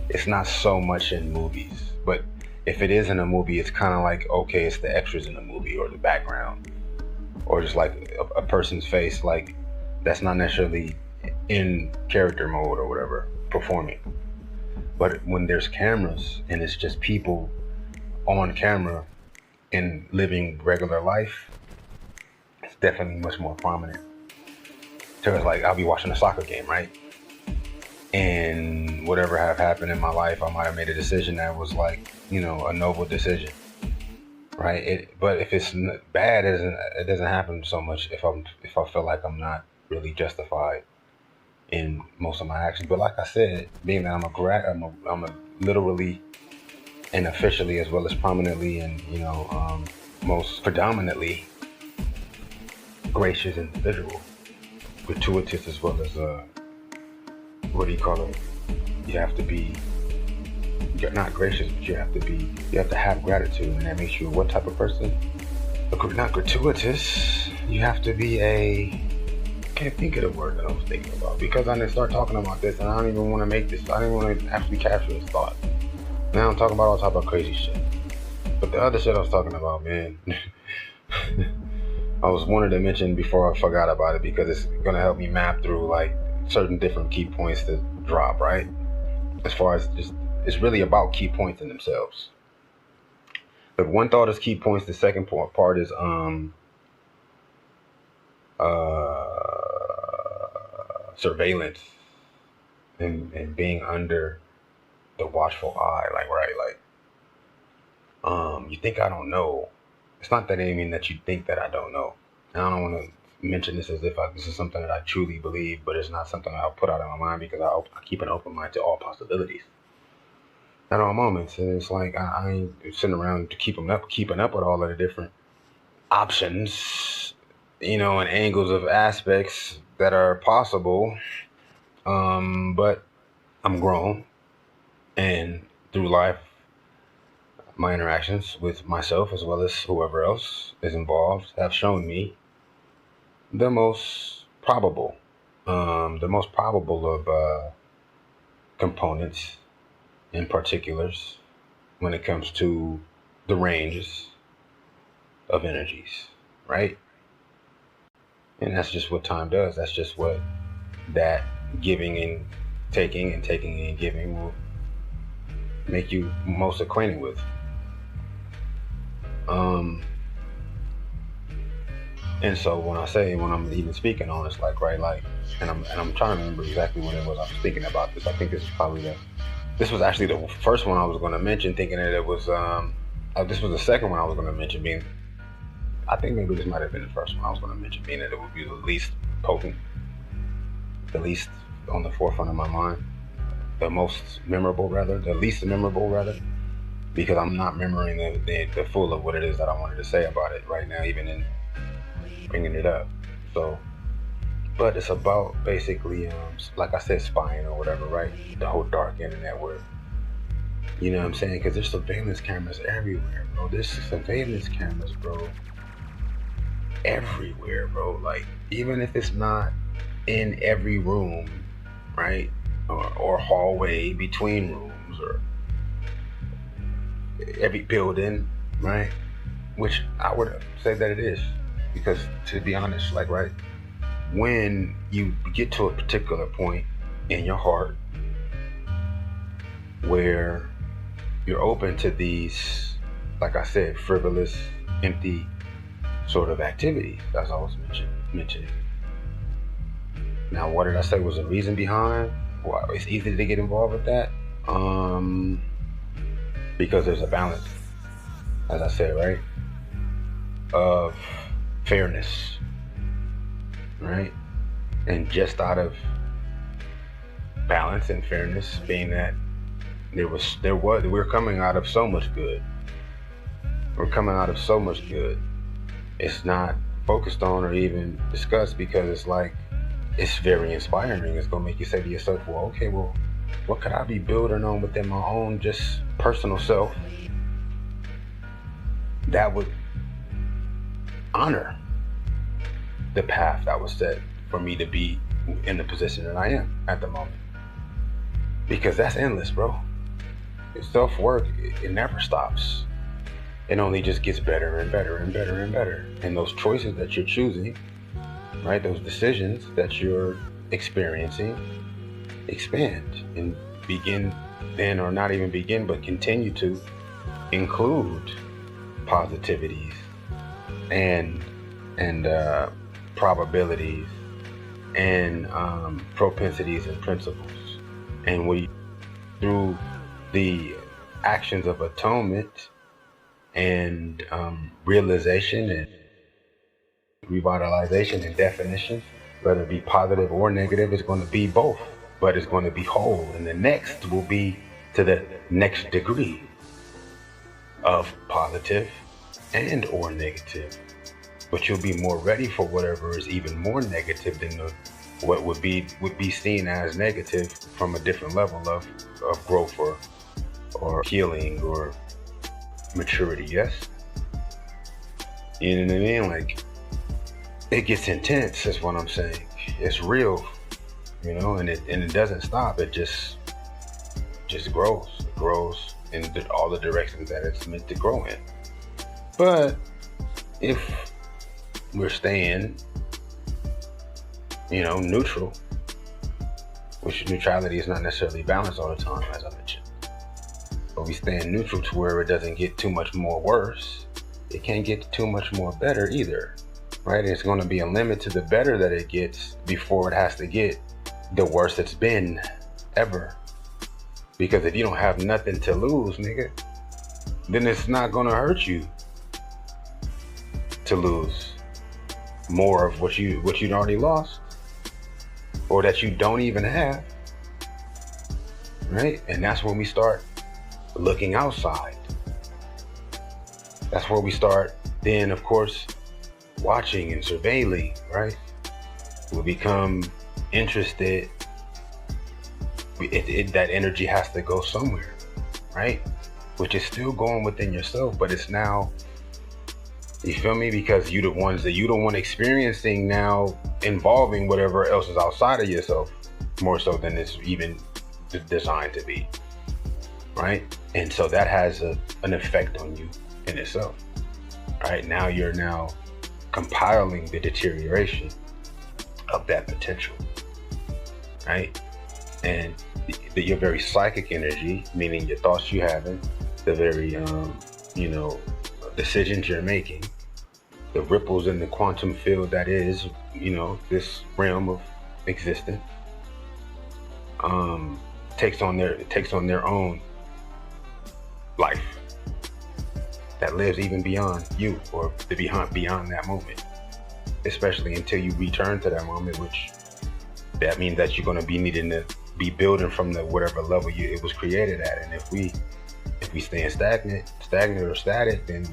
It's not so much in movies, but if it is in a movie, it's kind of like, okay, it's the extras in the movie or the background, or just like a person's face, like that's not necessarily in character mode or whatever, performing. But when there's cameras and it's just people on camera and living regular life, it's definitely much more prominent. So it's like I'll be watching a soccer game, right? And whatever have happened in my life, I might have made a decision that was like, a noble decision, right? But if it's bad, it doesn't happen so much if I feel like I'm not really justified in most of my actions. But like I said, being that I'm a literally and officially, as well as prominently and most predominantly gracious individual, gratuitous, as well as what do you call it? You have to be not gracious, but you have to have gratitude, and that makes you what type of person? Not gratuitous. You have to be I can't think of the word that I was thinking about, because I didn't start talking about this, and I don't even want to make this. I didn't want to actually capture this thought. Now I'm talking about all type of crazy shit. But the other shit I was talking about, man, I was wanted to mention before I forgot about it, because it's gonna help me map through like certain different key points to drop, right? As far as it's really about key points in themselves. But one thought is key points. The second part is surveillance and being under the watchful eye, like, right, like, you think I don't know. It's not that I mean that you think that I don't know. And I don't want to mention this as if this is something that I truly believe, but it's not something I'll put out of my mind because I keep an open mind to all possibilities at all moments. And it's like I ain't sitting around to keeping up with all of the different options, you know, and angles of aspects that are possible. But I'm grown, and through life, my interactions with myself as well as whoever else is involved have shown me the most probable, of components in particulars when it comes to the ranges of energies, right? And that's just what time does. That's just what that giving and taking and giving will make you most acquainted with. And so when I'm even speaking on, it's like, right, like, and I'm trying to remember exactly when it was I was thinking about this. I think this was actually the first one I was going to mention, thinking that it was, this was the second one I was going to mention, being, I think maybe this might have been the first one I was going to mention, being that it would be the least potent, the least on the forefront of my mind, the least memorable rather, because I'm not remembering the full of what it is that I wanted to say about it right now, even in bringing it up. So, but it's about basically, like I said, spying or whatever, right? The whole dark internet where, you know what I'm saying? Because there's surveillance cameras everywhere, bro. There's surveillance cameras, bro, everywhere, bro. Like, even if it's not in every room, right? Or hallway between rooms, or every building, right? Which I would say that it is. Because to be honest, like, right, when you get to a particular point in your heart where you're open to these, like I said, frivolous, empty sort of activities, as I was mentioning. Now, what did I say was the reason behind? Well, it's easy to get involved with that. Because there's a balance, as I said, right, of fairness, right? And just out of balance and fairness, being that we're coming out of so much good. We're coming out of so much good. It's not focused on or even discussed because it's like, it's very inspiring. It's gonna make you say to yourself, well, okay, well, what could I be building on within my own just personal self that would honor the path that was set for me to be in the position that I am at the moment? Because that's endless, bro. Self-work, it never stops. It only just gets better and better and better and better. And those choices that you're choosing, right, those decisions that you're experiencing, expand and begin then, or not even begin, but continue to include positivities and probabilities and propensities and principles. And through the actions of atonement and realization and revitalization and definition, whether it be positive or negative, it's going to be both, but it's going to be whole. And the next will be to the next degree of positive and or negative. But you'll be more ready for whatever is even more negative than what would be seen as negative from a different level of growth or healing or maturity. Yes, you know what I mean? Like, it gets intense, is what I'm saying. It's real, you know, and it doesn't stop. It just grows. It grows in all the directions that it's meant to grow in. But if we're staying, you know, neutral, which neutrality is not necessarily balanced all the time, as I mentioned, but we staying neutral to where it doesn't get too much more worse, it can't get too much more better either, right? It's going to be a limit to the better that it gets before it has to get the worst it's been ever, Because if you don't have nothing to lose, nigga, then it's not gonna hurt you to lose more of what you'd already lost, or that you don't even have, right? And that's when we start looking outside. That's where we start then, of course, watching and surveilling, right? We'll become interested. That energy has to go somewhere, right? Which is still going within yourself, but it's now, you feel me? Because you the ones that you don't want experiencing now involving whatever else is outside of yourself, more so than it's even designed to be, right? And so that has an effect on you in itself, right? Now you're compiling the deterioration of that potential, right? And your very psychic energy, meaning your thoughts you having, the very, decisions you're making, the ripples in the quantum field that is, this realm of existence, takes on their own life that lives even beyond you, or beyond that moment, especially until you return to that moment, which that means that you're going to be needing to be building from the whatever level it was created at. And if we stay stagnant or static, then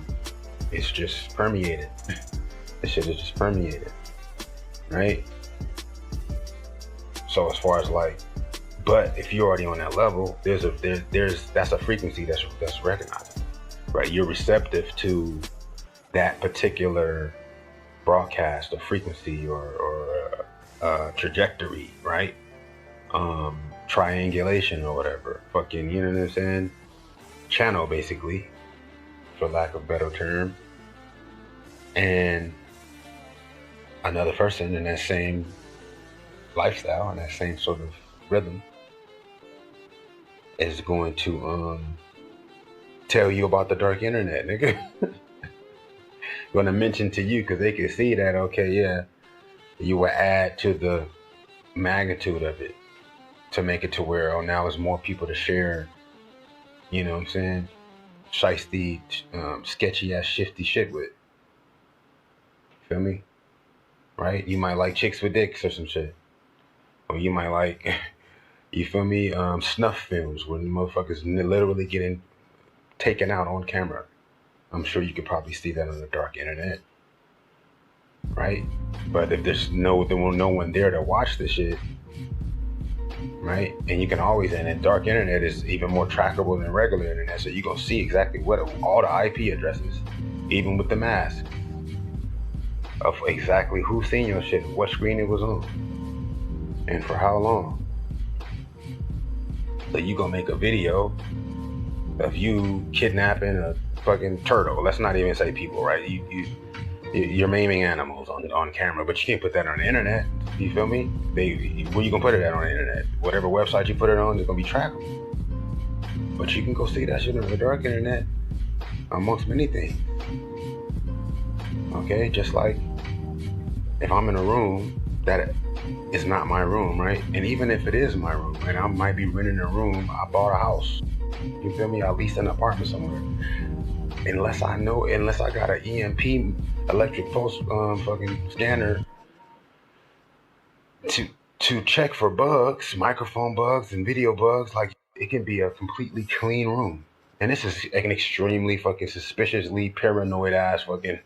it's just permeated. This shit is just permeated, right? So as far as but if you're already on that level, that's a frequency that's recognized, right? You're receptive to that particular broadcast or frequency or trajectory, right? Triangulation or whatever, fucking, you know what I'm saying? Channel, basically, for lack of a better term. And another person in that same lifestyle and that same sort of rhythm is going to tell you about the dark internet, nigga. Going to mention to you, because they can see that, okay, yeah, you will add to the magnitude of it to make it to where, now there's more people to share, you know what I'm saying, shiesty, sketchy ass shifty shit with. Feel me? Right? You might like chicks with dicks or some shit. Or you might like, you feel me, snuff films where the motherfuckers literally getting taken out on camera. I'm sure you could probably see that on the dark internet, right? But if there's no one there to watch the shit, right? And you can always, and the dark internet is even more trackable than regular internet, so you gonna see exactly what all the IP addresses, even with the mask, of exactly who's seen your shit, what screen it was on, and for how long. So you gonna make a video of you kidnapping a fucking turtle. Let's not even say people, right? You're maiming animals on camera, but you can't put that on the internet. You feel me? Where you gonna put it at on the internet? Whatever website you put it on is gonna be trackable. But you can go see that shit on the dark internet, amongst many things. Okay, just like if I'm in a room that is not my room, right? And even if it is my room, and I might be renting a room, I bought a house. You feel me? I leased an apartment somewhere. Unless I got an EMP, electric pulse fucking scanner to check for bugs, microphone bugs and video bugs, like, it can be a completely clean room. And this is an extremely fucking suspiciously paranoid ass fucking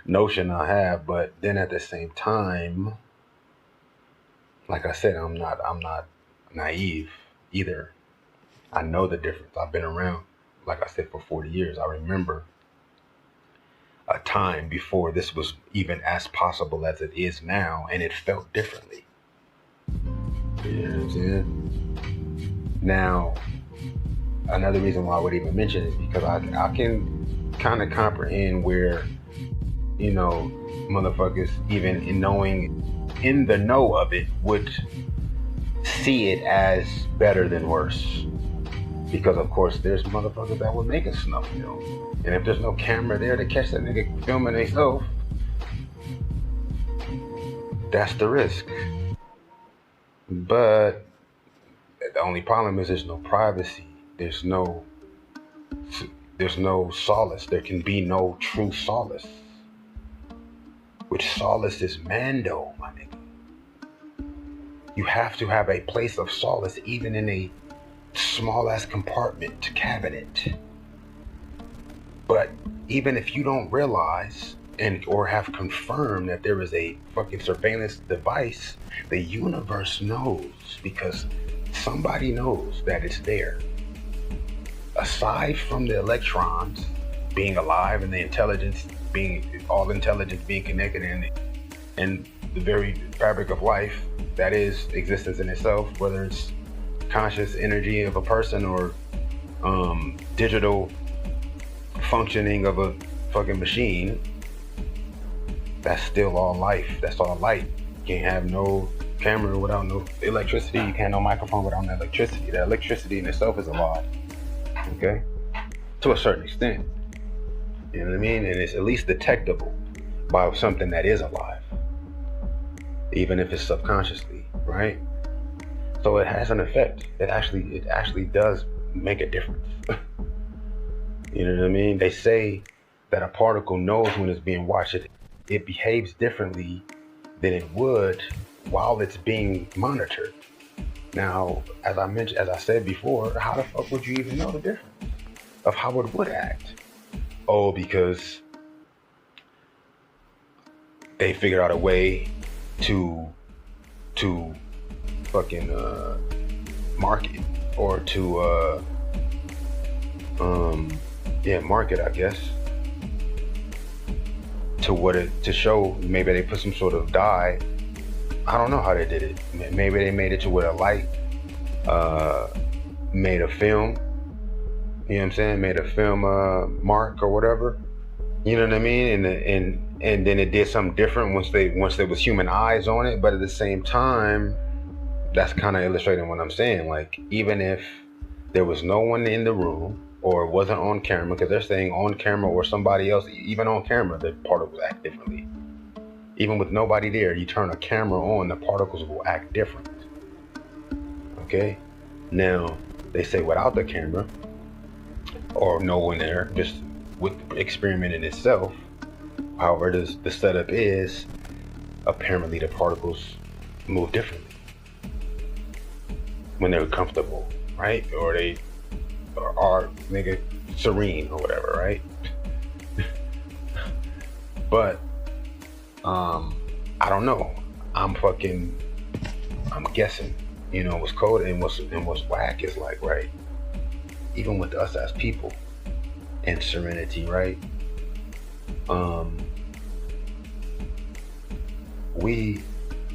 notion I have. But then at the same time, like I said, I'm not naive either. I know the difference. I've been around, like I said, for 40 years. I remember a time before this was even as possible as it is now, and it felt differently. You know what I'm saying? Now, another reason why I would even mention it, because I can kind of comprehend where, motherfuckers, even in the know of it, would see it as better than worse. Because, of course, there's motherfuckers that would make a snuff film. And if there's no camera there to catch that nigga filming himself, that's the risk. But The only problem is there's no privacy. There's no solace. There can be no true solace. Which solace is Mando, my nigga. You have to have a place of solace, even in a small ass compartment cabinet. But even if you don't realize or have confirmed that there is a fucking surveillance device, the universe knows, because somebody knows that it's there. Aside from the electrons being alive and the intelligence being, all intelligence being connected in the very fabric of life, that is existence in itself, whether it's conscious energy of a person or digital functioning of a fucking machine, that's still all life. That's all light. You can't have no camera without no electricity. You can't have no microphone without no electricity. That electricity in itself is alive. Okay? To a certain extent. You know what I mean? And it's at least detectable by something that is alive. Even if it's subconsciously, right? So it has an effect. It actually does make a difference. You know what I mean? They say that a particle knows when it's being watched. It behaves differently than it would while it's being monitored. Now, as I said before, how the fuck would you even know the difference of how it would act? Oh, because they figured out a way to fucking market, or to market, I guess, to show. Maybe they put some sort of dye. I don't know how they did it. Maybe they made it to where a light made a film. You know what I'm saying? Made a film mark or whatever. You know what I mean? And then it did something different once there was human eyes on it. But at the same time, that's kind of illustrating what I'm saying. Like, even if there was no one in the room, or it wasn't on camera, because they're saying on camera or somebody else, even on camera, the particles act differently. Even with nobody there, you turn a camera on, the particles will act different. Okay? Now, they say without the camera, or no one there, just with the experiment in itself, however the setup is, apparently the particles move differently when they're comfortable, right? Or they are nigga serene or whatever, right? But I don't know. I'm guessing. You know, what's cold and what's whack is like, right? Even with us as people and serenity, right? We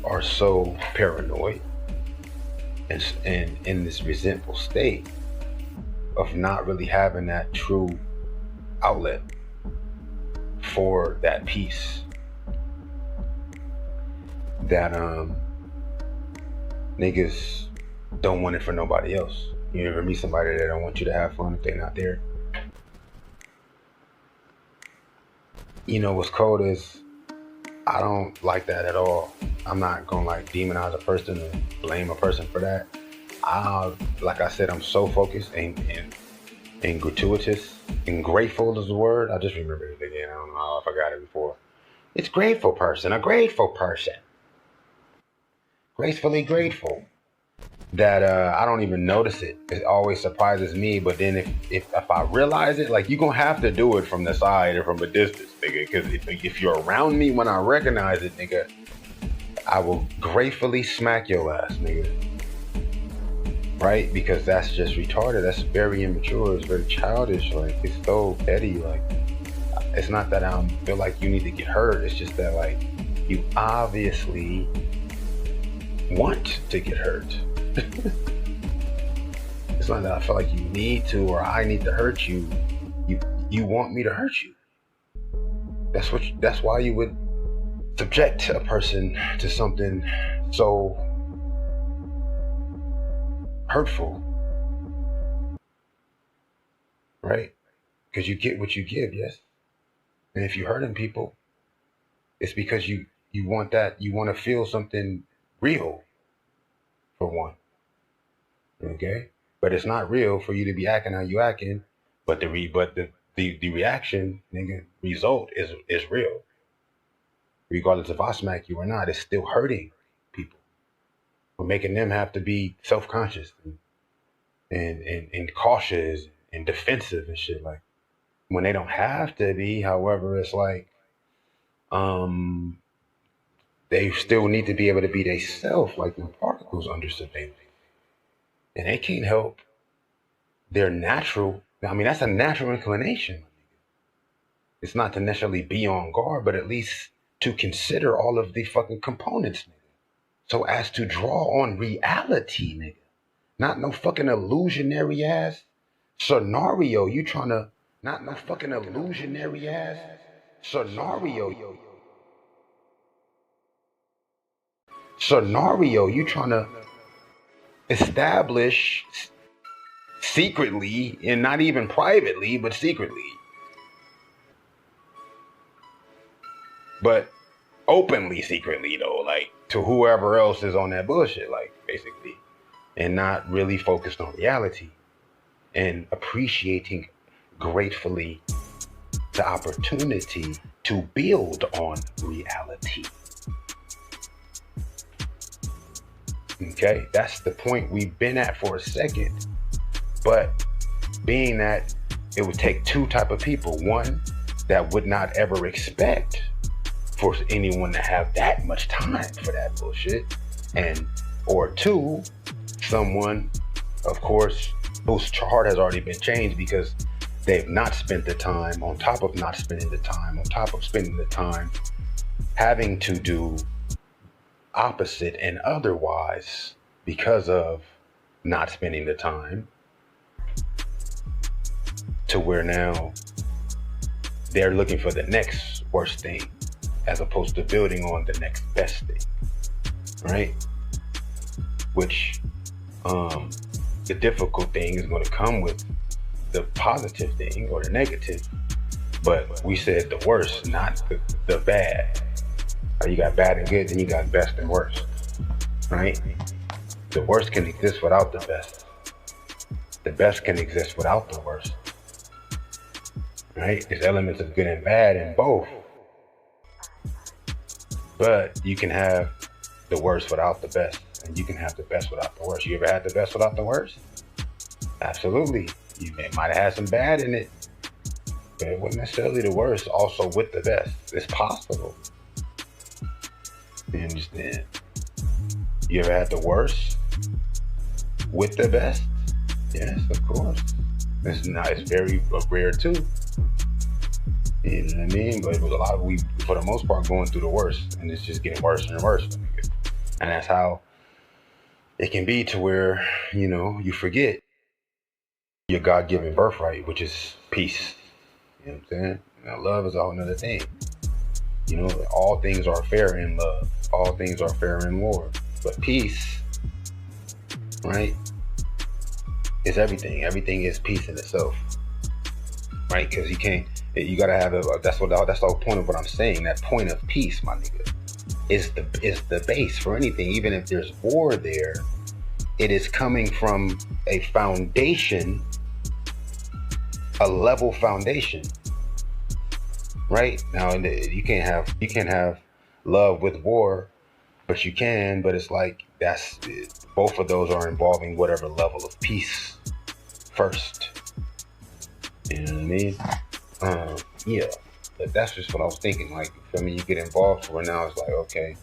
are so paranoid and in this resentful state of not really having that true outlet for that peace, that niggas don't want it for nobody else. You ever meet somebody that don't want you to have fun if they're not there? You know what's cold is, I don't like that at all. I'm not gonna like demonize a person or blame a person for that. Like I said, I'm so focused and gratuitous and grateful is the word. I just remembered it again. I don't know if I got it before. It's grateful person, a grateful person. Gracefully grateful. That I don't even notice it. It always surprises me. But then if I realize it, like, you're gonna have to do it from the side or from a distance, nigga. Because if you're around me when I recognize it, nigga, I will gratefully smack your ass, nigga. Right? Because that's just retarded. That's very immature. It's very childish. Like, it's so petty. Like, it's not that I feel like you need to get hurt. It's just that, like, you obviously want to get hurt. It's not that I feel like you need to, or I need to hurt you. You want me to hurt you. That's why you would subject a person to something so hurtful, right? Because you get what you give, yes. And if you're hurting people, it's because you want that. You want to feel something real, for one. Okay, but it's not real for you to be acting how you acting. But the reaction, nigga, result is real. Regardless if I smack you or not, it's still hurting people. We're making them have to be self-conscious and cautious and defensive and shit, like when they don't have to be. However, it's like um they still need to be able to be themselves, like the particles under surveillance, and they can't help their natural. I mean, that's a natural inclination. It's not to necessarily be on guard, but at least to consider all of the fucking components, nigga, so as to draw on reality, nigga. Not no fucking illusionary ass scenario. You trying to, not no fucking illusionary ass scenario. Scenario. You trying to establish secretly, and not even privately, but secretly, but openly secretly though, like to whoever else is on that bullshit, like basically, and not really focused on reality and appreciating gratefully the opportunity to build on reality. Okay, that's the point we've been at for a second. But being that it would take two type of people, one that would not ever expect for anyone to have that much time for that bullshit, and or two, someone, of course, whose heart has already been changed because they've not spent the time, on top of not spending the time, on top of spending the time having to do opposite and otherwise because of not spending the time, to where now they're looking for the next worst thing as opposed to building on the next best thing, right? Which the difficult thing is going to come with the positive thing or the negative, but we said the worst, not the bad. You got bad and good, then you got best and worst, right? The worst can exist without the best. The best can exist without the worst, right? There's elements of good and bad in both, but you can have the worst without the best, and you can have the best without the worst. You ever had the best without the worst? Absolutely. You might have had some bad in it, but it wasn't necessarily the worst also with the best. It's possible. You understand? You ever had the worst with the best? Yes, of course. It's very rare too. You know what I mean? But with a lot of we, for the most part, going through the worst, and it's just getting worse and worse. And that's how it can be, to where, you know, you forget your God-given birthright, which is peace. You know what I'm saying? Now, love is a whole nother thing. You know, all things are fair in love. All things are fair in war. But peace, right, is everything. Everything is peace in itself, right? Because you gotta have that's the whole point of what I'm saying. That point of peace, my nigga, is the base for anything. Even if there's war there, it is coming from a foundation, a level foundation, right? Now you can't have love with war, but you can. But it's like both of those are involving whatever level of peace first. You know what I mean? Yeah. But that's just what I was thinking. Like, I mean, you get involved for it now. It's like, okay,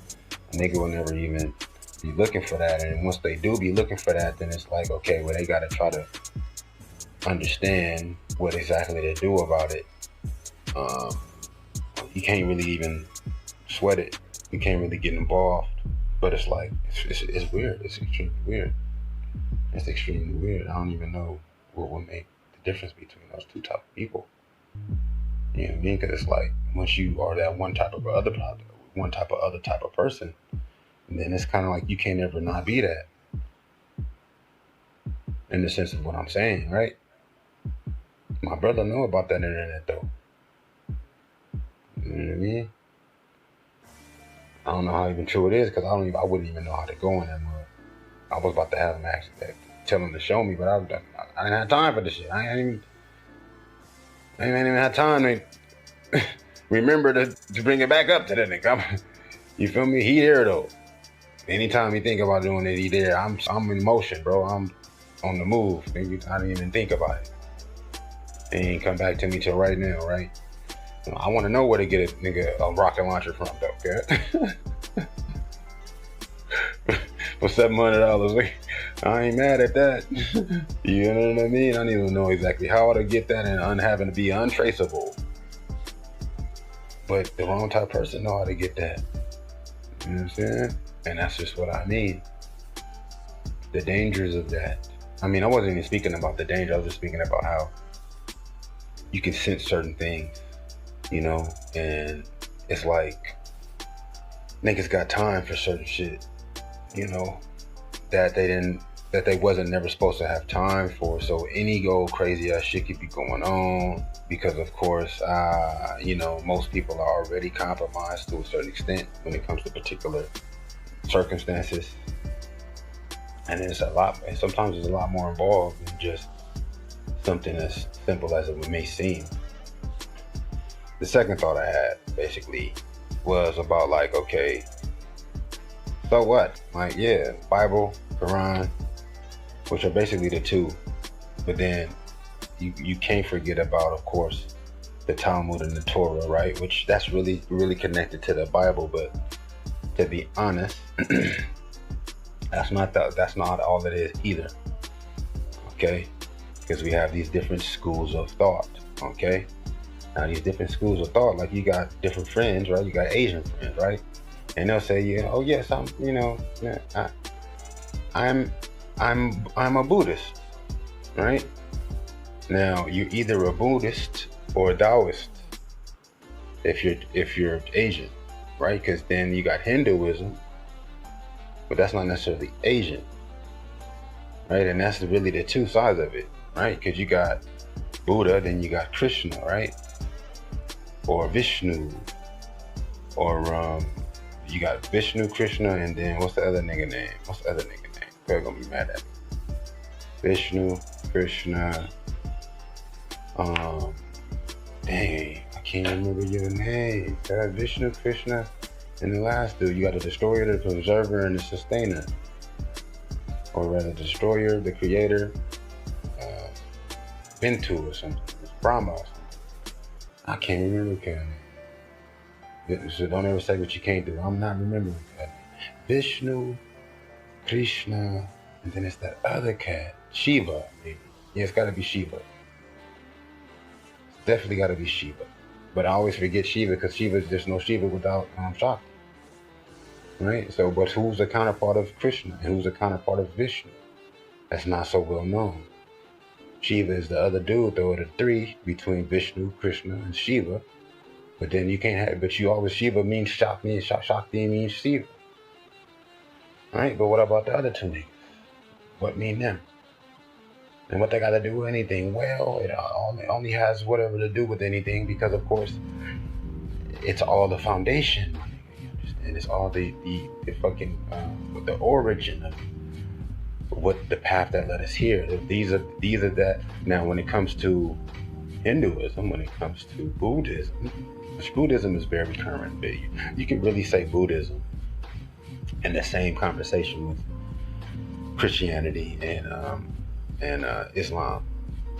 a nigga will never even be looking for that, and once they do be looking for that, then it's like, okay, well, they got to try to understand what exactly to do about it. You can't really even sweat it. You can't really get involved. But it's like, it's weird. It's extremely weird. It's extremely weird. I don't even know what would make the difference between those two type of people. You know what I mean? Because it's like, once you are that one type of other type of person, then it's kind of like you can't ever not be that. In the sense of what I'm saying, right? My brother know about that internet though. You know what I mean? I don't know how even true it is, because I wouldn't even know how to go in that mud. I was about to have him actually tell him to show me, but I didn't have time for this shit. I ain't even have time to remember to bring it back up to that nigga. You feel me? He there though. Anytime he think about doing it, he there. I'm in motion, bro. I'm on the move. Nigga, I didn't even think about it. He ain't come back to me till right now, right? I want to know where to get a rocket launcher from, though, okay? For $700, I ain't mad at that. You know what I mean? I don't even know exactly how to get that and having to be untraceable. But the wrong type of person know how to get that. You know what I'm saying? And that's just what I mean. The dangers of that. I mean, I wasn't even speaking about the danger. I was just speaking about how you can sense certain things, you know? And it's like niggas got time for certain shit, you know, that they wasn't never supposed to have time for. So any old crazy ass shit could be going on because, of course, you know, most people are already compromised to a certain extent when it comes to particular circumstances. And it's a lot, and sometimes there's a lot more involved than just something as simple as it may seem. The second thought I had basically was about like, okay, so what? Like, yeah, Bible, Quran, which are basically the two, but then you can't forget about, of course, the Talmud and the Torah, right? Which that's really connected to the Bible, but to be honest, that's not all it is either. Okay, because we have these different schools of thought. Okay, now these different schools of thought, like you got different friends, right? You got Asian friends, right? And they'll say, yeah, oh yes, I'm a Buddhist, right? Now you're either a Buddhist or a Taoist if you're Asian, right? Because then you got Hinduism, but that's not necessarily Asian, right? And that's really the two sides of it, right? Because you got Buddha, then you got Krishna, right? Or Vishnu, or you got Vishnu, Krishna, and then what's the other nigga name? They're gonna be mad at me. Vishnu, Krishna, dang, I can't remember your name. Vishnu, Krishna, and the last dude, you got the destroyer, the preserver, and the sustainer. Or rather, the destroyer, the creator, Bintu or something, it's Brahma or something. I can't remember that name. So don't ever say what you can't do. I'm not remembering that. Vishnu, Krishna, and then it's that other cat, Shiva, maybe. Yeah, it's gotta be Shiva. It's definitely gotta be Shiva. But I always forget Shiva because there's no Shiva without Shakti. Right? So, but who's the counterpart of Krishna? And who's the counterpart of Vishnu? That's not so well known. Shiva is the other dude, though, the three between Vishnu, Krishna, and Shiva. But then you can't have, but you always, Shiva means Shakti, and Shakti means Shiva. Right? But what about the other two niggas? What mean them? And what they got to do with anything? Well, it only has whatever to do with anything because, of course, it's all the foundation. And it's all the fucking the origin of what the path that led us here. These are that. Now, when it comes to Hinduism, when it comes to Buddhism, which Buddhism is very current. You can really say Buddhism in the same conversation with Christianity and Islam,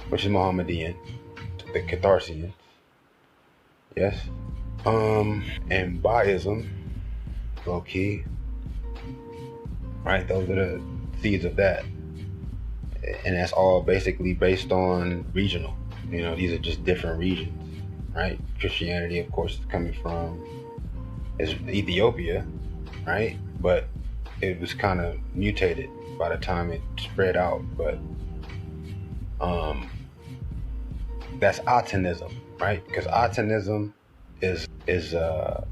which is Mohammedan, the Catharsians, yes, and Bahaism. Low key, right? Those are the seeds of that, and that's all basically based on regional. You know, these are just different regions, right? Christianity, of course, is coming from Ethiopia, right? But it was kind of mutated by the time it spread out. But that's Atanism, right? Because Atanism is the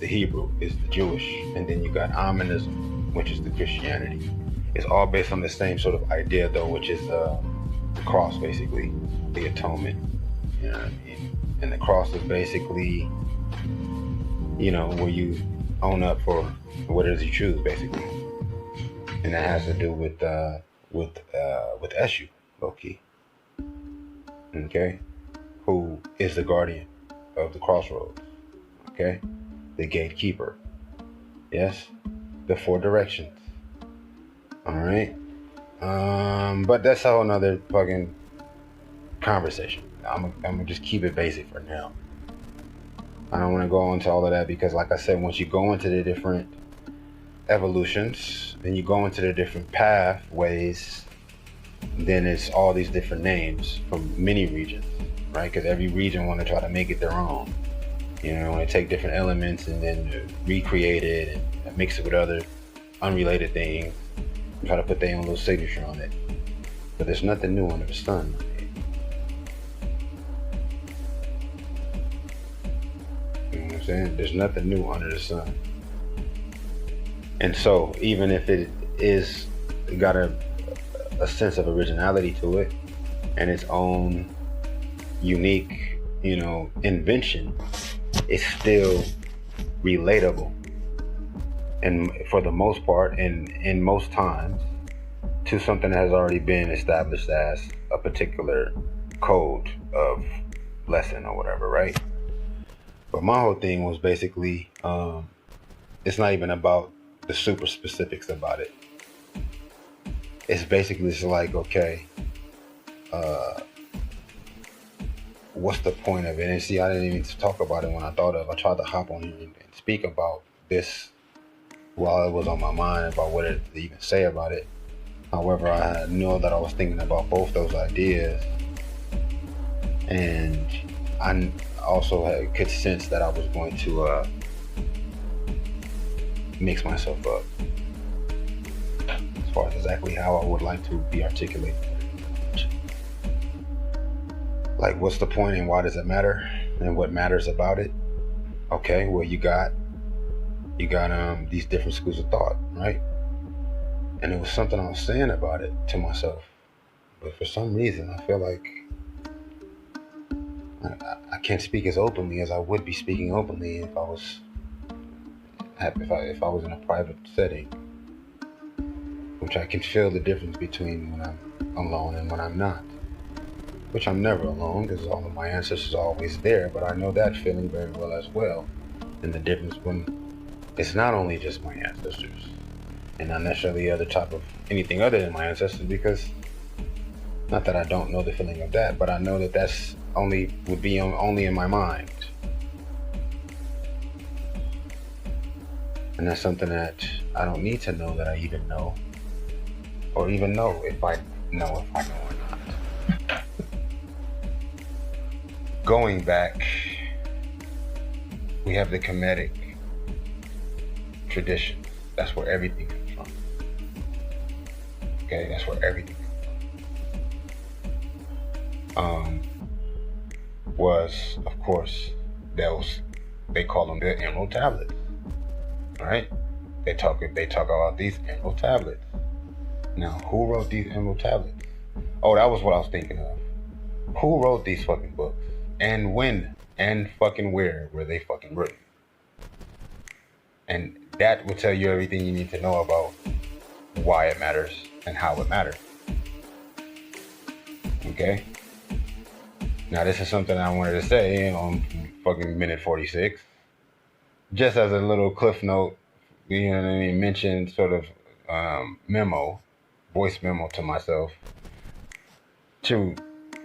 Hebrew, is the Jewish, and then you got Aminism, which is the Christianity. It's all based on the same sort of idea, though, which is the cross, basically, the atonement. You know what I mean? And the cross is basically, you know, where you own up for what it is you choose, basically. And that has to do with with Eshu, low key. Okay, who is the guardian of the crossroads? Okay, the gatekeeper. Yes, the four directions. All right. But that's a whole nother fucking conversation. I'm gonna just keep it basic for now. I don't want to go into all of that because, like I said, once you go into the different evolutions, then you go into the different pathways, then it's all these different names from many regions, right? Because every region want to try to make it their own. You know, want to take different elements and then recreate it and mix it with other unrelated things, and try to put their own little signature on it. But there's nothing new under the sun. You know what I'm saying? There's nothing new under the sun. And so, even if it is got a sense of originality to it and its own unique, invention, it's still relatable. And for the most part, and in most times, to something that has already been established as a particular code of lesson or whatever, right? But my whole thing was basically, it's not even about the super specifics about it. It's basically just like, okay, what's the point of it? And see, I didn't even talk about it when I tried to hop on here and speak about this while it was on my mind about what to even say about it. However, I know that I was thinking about both those ideas, and I also could sense that I was going to mix myself up as far as exactly how I would like to be articulated. Like, what's the point and why does it matter and what matters about it? Okay, well, you got these different schools of thought, right? And it was something I was saying about it to myself, but for some reason I feel like I can't speak as openly as I would be speaking openly if I was in a private setting, which I can feel the difference between when I'm alone and when I'm not. Which I'm never alone because all of my ancestors are always there, but I know that feeling very well as well. And the difference when it's not only just my ancestors and not necessarily other type of anything other than my ancestors, because not that I don't know the feeling of that, but I know that that's would be only in my mind. And that's something that I don't need to know that I even know, or even know if I know or not. Going back, we have the Kemetic tradition. That's where everything comes from. Okay, that's where everything comes from. Was, of course, they call them the Emerald Tablets, right? They talk about these Emerald Tablets. Now, who wrote these Emerald Tablets? Oh, that was what I was thinking of. Who wrote these fucking books? And when and fucking where were they fucking written? And that will tell you everything you need to know about why it matters and how it matters. Okay? Now, this is something I wanted to say on fucking minute 46. Just as a little cliff note, mentioned sort of voice memo to myself to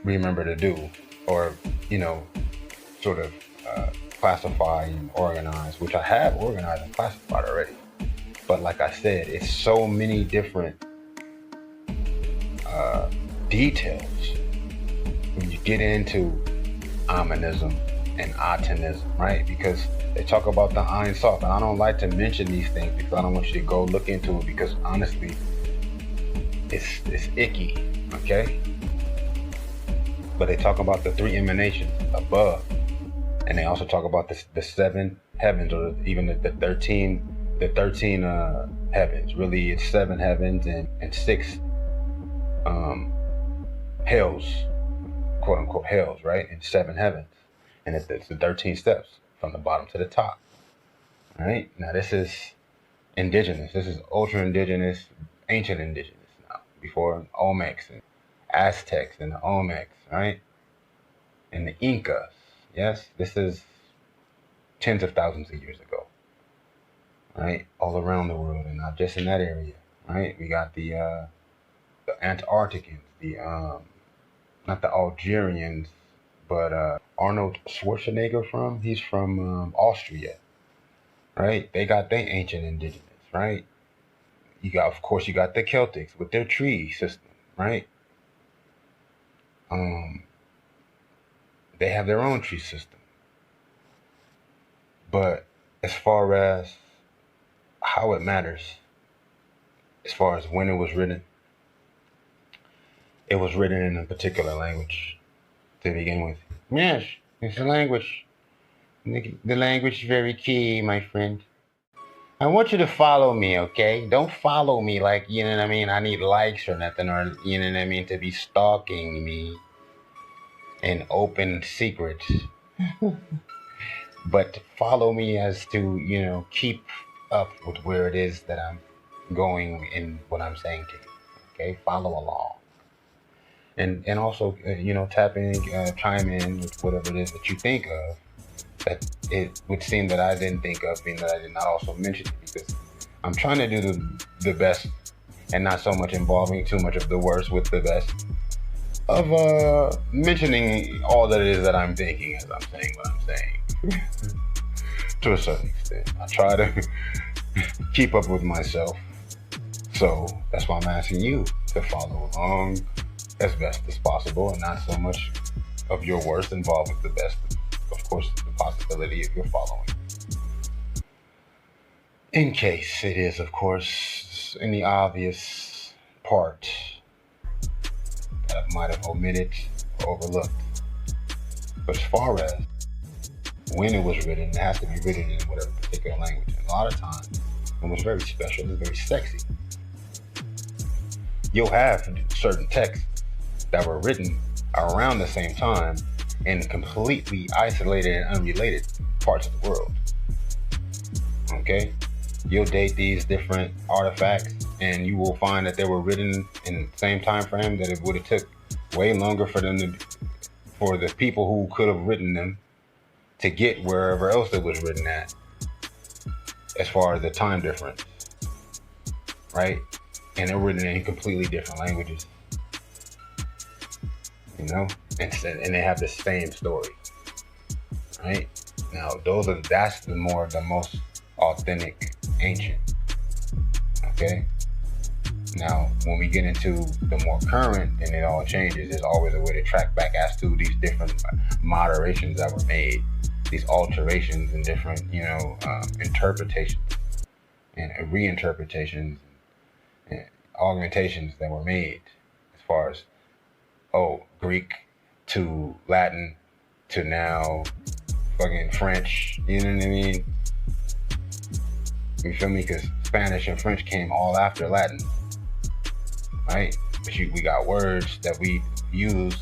remember to do, or, sort of classify and organize, which I have organized and classified already. But like I said, it's so many different details when you get into Aminism and Atenism, right? Because they talk about the Ein Sof, and I don't like to mention these things because I don't want you to go look into it, because honestly, it's icky, okay? But they talk about the three emanations above, and they also talk about the seven heavens, or even the 13 heavens. Really, it's 7 heavens and 6 hells, quote unquote hells, right? And 7 heavens, and it's the 13 steps from the bottom to the top. All right. Now this is indigenous. This is ultra indigenous, ancient indigenous now, before Olmecs and Aztecs and the Olmecs, right? And the Incas. Yes, this is tens of thousands of years ago, right? All around the world, and not just in that area, right? We got the Antarcticans, the not the Algerians, but Arnold Schwarzenegger he's from Austria, right? They got their ancient indigenous, right? You got, of course, you got the Celtics with their tree system, right? They have their own tree system. But as far as how it matters, as far as when it was written in a particular language to begin with. Yes, it's a language. The language is very key, my friend. I want you to follow me, okay? Don't follow me like, you know what I mean, I need likes or nothing, or, you know what I mean, to be stalking me in open secret. But follow me as to, you know, keep up with where it is that I'm going in what I'm saying to you, okay? Follow along. And also, you know, tap in, chime in with whatever it is that you think of that it would seem that I didn't think of, being that I did not also mention it, because I'm trying to do the best and not so much involving too much of the worst with the best of mentioning all that it is that I'm thinking as I'm saying what I'm saying. To a certain extent, I try to keep up with myself, so that's why I'm asking you to follow along as best as possible, and not so much of your worst involved with the best. Of course, the possibility of your following, in case it is, of course, any obvious part that I might have omitted or overlooked. But as far as when it was written, it has to be written in whatever particular language. And a lot of times, it was very special, it's very sexy. You'll have certain texts that were written around the same time in completely isolated and unrelated parts of the world. Okay? You'll date these different artifacts and you will find that they were written in the same time frame, that it would have took way longer for the people who could have written them to get wherever else it was written at, as far as the time difference, right? And they're written in completely different languages, you know, and they have the same story, right? Now, that's the most authentic, ancient, okay? Now, when we get into the more current, then it all changes. There's always a way to track back as to these different moderations that were made, these alterations and different, you know, interpretations and reinterpretations and augmentations that were made, as far as, Greek to Latin to now fucking French, you know what I mean? You feel me? Because Spanish and French came all after Latin, right? But we got words that we use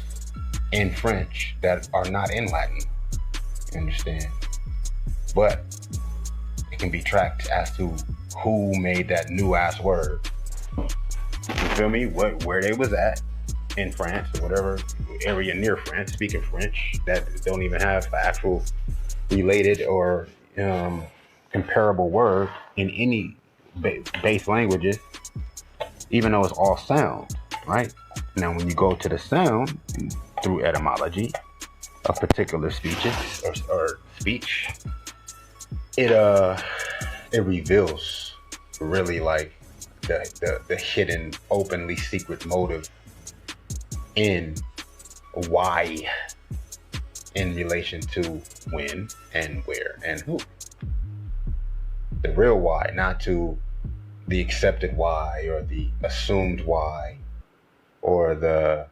in French that are not in Latin, you understand? But it can be tracked as to who made that new ass word. You feel me? Where they was at in France, or whatever area near France, speaking French, that don't even have the actual related or comparable word in any base languages, even though it's all sound, right? Now, when you go to the sound through etymology of particular speeches or speech, it reveals really like the hidden, openly secret motive in why, in relation to when and where and who. The real why, not to the accepted why or the assumed why or the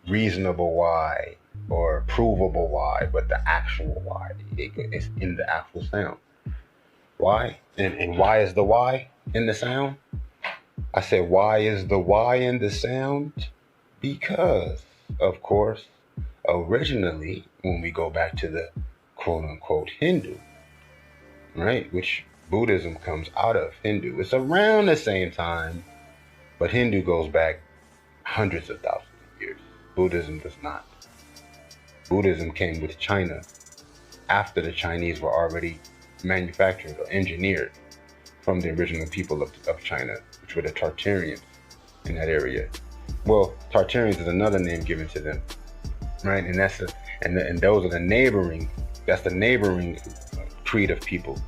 reasonable why or provable why, but the actual why. It's in the actual sound. Why? And why is the why in the sound? I said, why is the why in the sound? Because, of course, originally, when we go back to the quote-unquote Hindu, right, which Buddhism comes out of Hindu. It's around the same time, but Hindu goes back hundreds of thousands of years. Buddhism does not. Buddhism came with China after the Chinese were already manufactured or engineered from the original people of China, which were the Tartarians in that area. Well, Tartarians is another name given to them, right? And and those are the neighboring. That's the neighboring creed of people,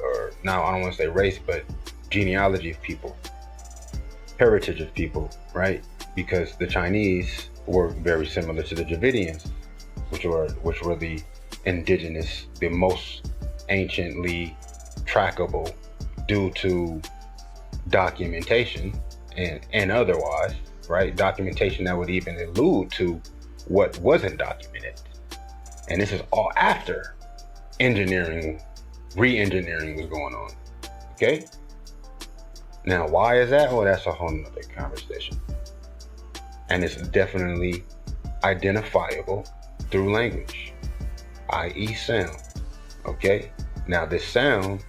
or now I don't want to say race, but genealogy of people, heritage of people, right? Because the Chinese were very similar to the Dravidians, which were the indigenous, the most anciently trackable due to documentation and otherwise, right? Documentation that would even allude to what wasn't documented. And this is all after engineering, re-engineering was going on. Okay? Now, why is that? Well, that's a whole nother conversation. And it's definitely identifiable through language, i.e. sound. Okay? Now, this sound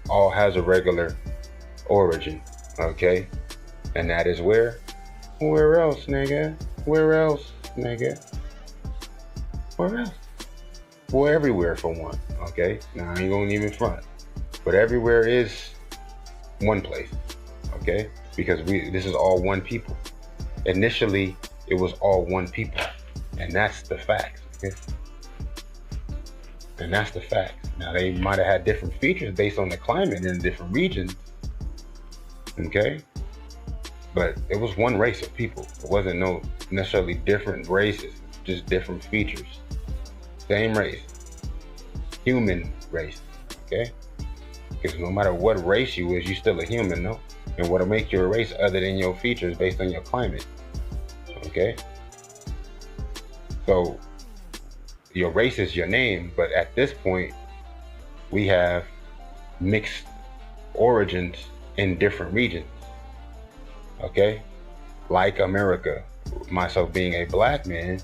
all has a regular origin. Okay? And that is where? Where else, nigga? Where else, nigga? Where else? Well, everywhere for one. Okay? Now, I ain't gonna even front. But everywhere is one place. Okay? Because this is all one people. Initially, it was all one people. And that's the fact. Okay? And that's the fact. Now, they might have had different features based on the climate in different regions. Okay? But it was one race of people. It wasn't no necessarily different races, just different features. Same race. Human race. Okay? Because no matter what race you is, you're still a human, no? And what'll make you a race other than your features based on your climate. Okay? So your race is your name, but at this point, we have mixed origins in different regions. Okay? Like America, myself being a black man,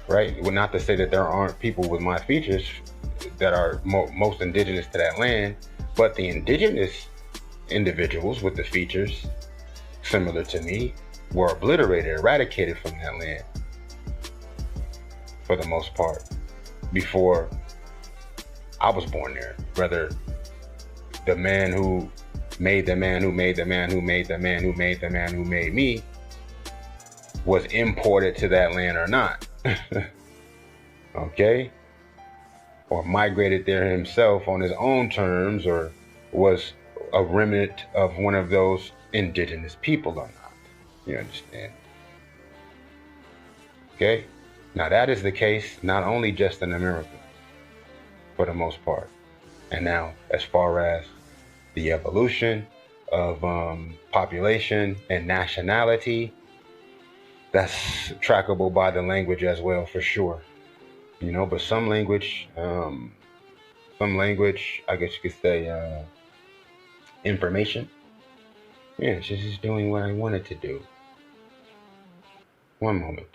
right? Well, not to say that there aren't people with my features that are most indigenous to that land, but the indigenous individuals with the features similar to me were obliterated, eradicated from that land for the most part before I was born there. Whether the man who made the man who made the man who made the man who made the man who made me was imported to that land or not. Okay? Or migrated there himself on his own terms, or was a remnant of one of those indigenous people or not. You understand? Okay? Now that is the case not only just in America, for the most part. And now as far as the evolution of population and nationality, that's trackable by the language as well, for sure. You know, but some language, I guess you could say, information. Yeah, it's just doing what I wanted to do. One moment.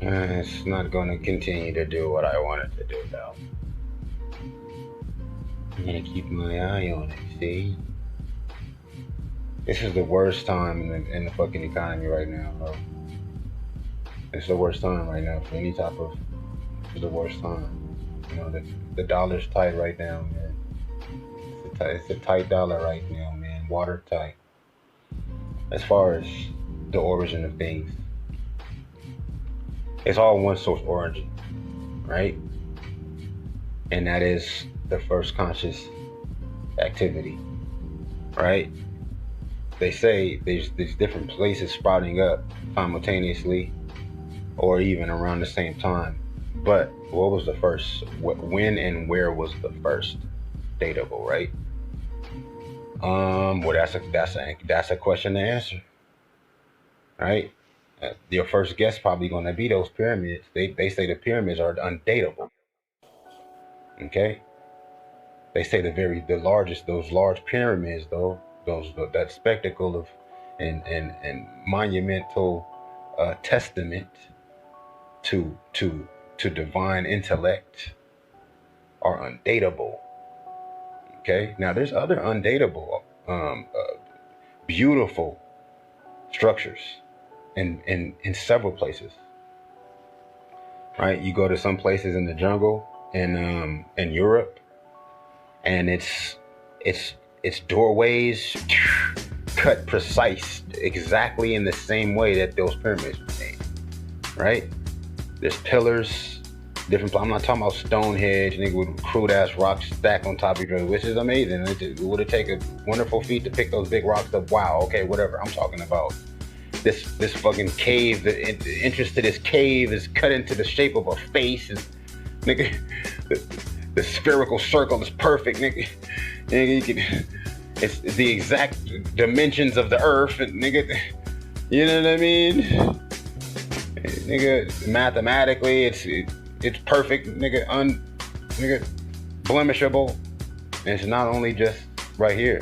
It's not going to continue to do what I wanted to do, though. I'm going to keep my eye on it, see? This is the worst time in the fucking economy right now, bro. It's the worst time right now for any type of... It's the worst time. You know, the dollar's tight right now, man. It's a tight dollar right now, man. Watertight. As far as the origin of things, it's all one source origin, right? And that is the first conscious activity, right? They say there's different places sprouting up simultaneously or even around the same time. But what was the first? When and where was the first datable, right? Well, that's a question to answer, right? Your first guess probably going to be those pyramids. They say the pyramids are undateable. Okay, they say the largest, those large pyramids, though, that spectacle of and monumental testament to divine intellect are undateable. Okay, now there's other undateable, beautiful structures in several places. Right, you go to some places in the jungle in Europe, and it's doorways cut precise, exactly in the same way that those pyramids were made. Right, there's pillars, different. I'm not talking about Stonehenge, nigga, with crude ass rocks stacked on top of each other, which is amazing. It would have taken a wonderful feat to pick those big rocks up. Wow, okay, whatever. I'm talking about this fucking cave. The entrance to this cave is cut into the shape of a face, and nigga, the spherical circle is perfect, nigga. You can, it's the exact dimensions of the earth, and nigga, you know what I mean? Nigga, mathematically, it's perfect, nigga, nigga, blemishable. And it's not only just right here,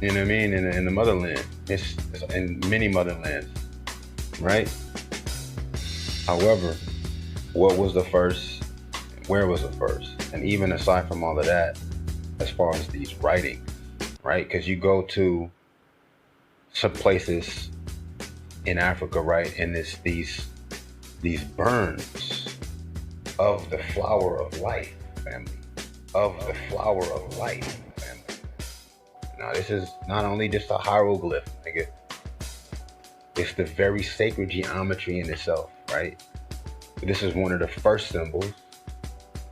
you know what I mean, in the motherland. It's in many motherlands, right? However, what was the first? Where was the first? And even aside from all of that, as far as these writings, right? Because you go to some places in Africa, right, and it's these burns of the flower of life, family, of the flower of life, family. Now, this is not only just a hieroglyph, nigga. It's the very sacred geometry in itself, right? This is one of the first symbols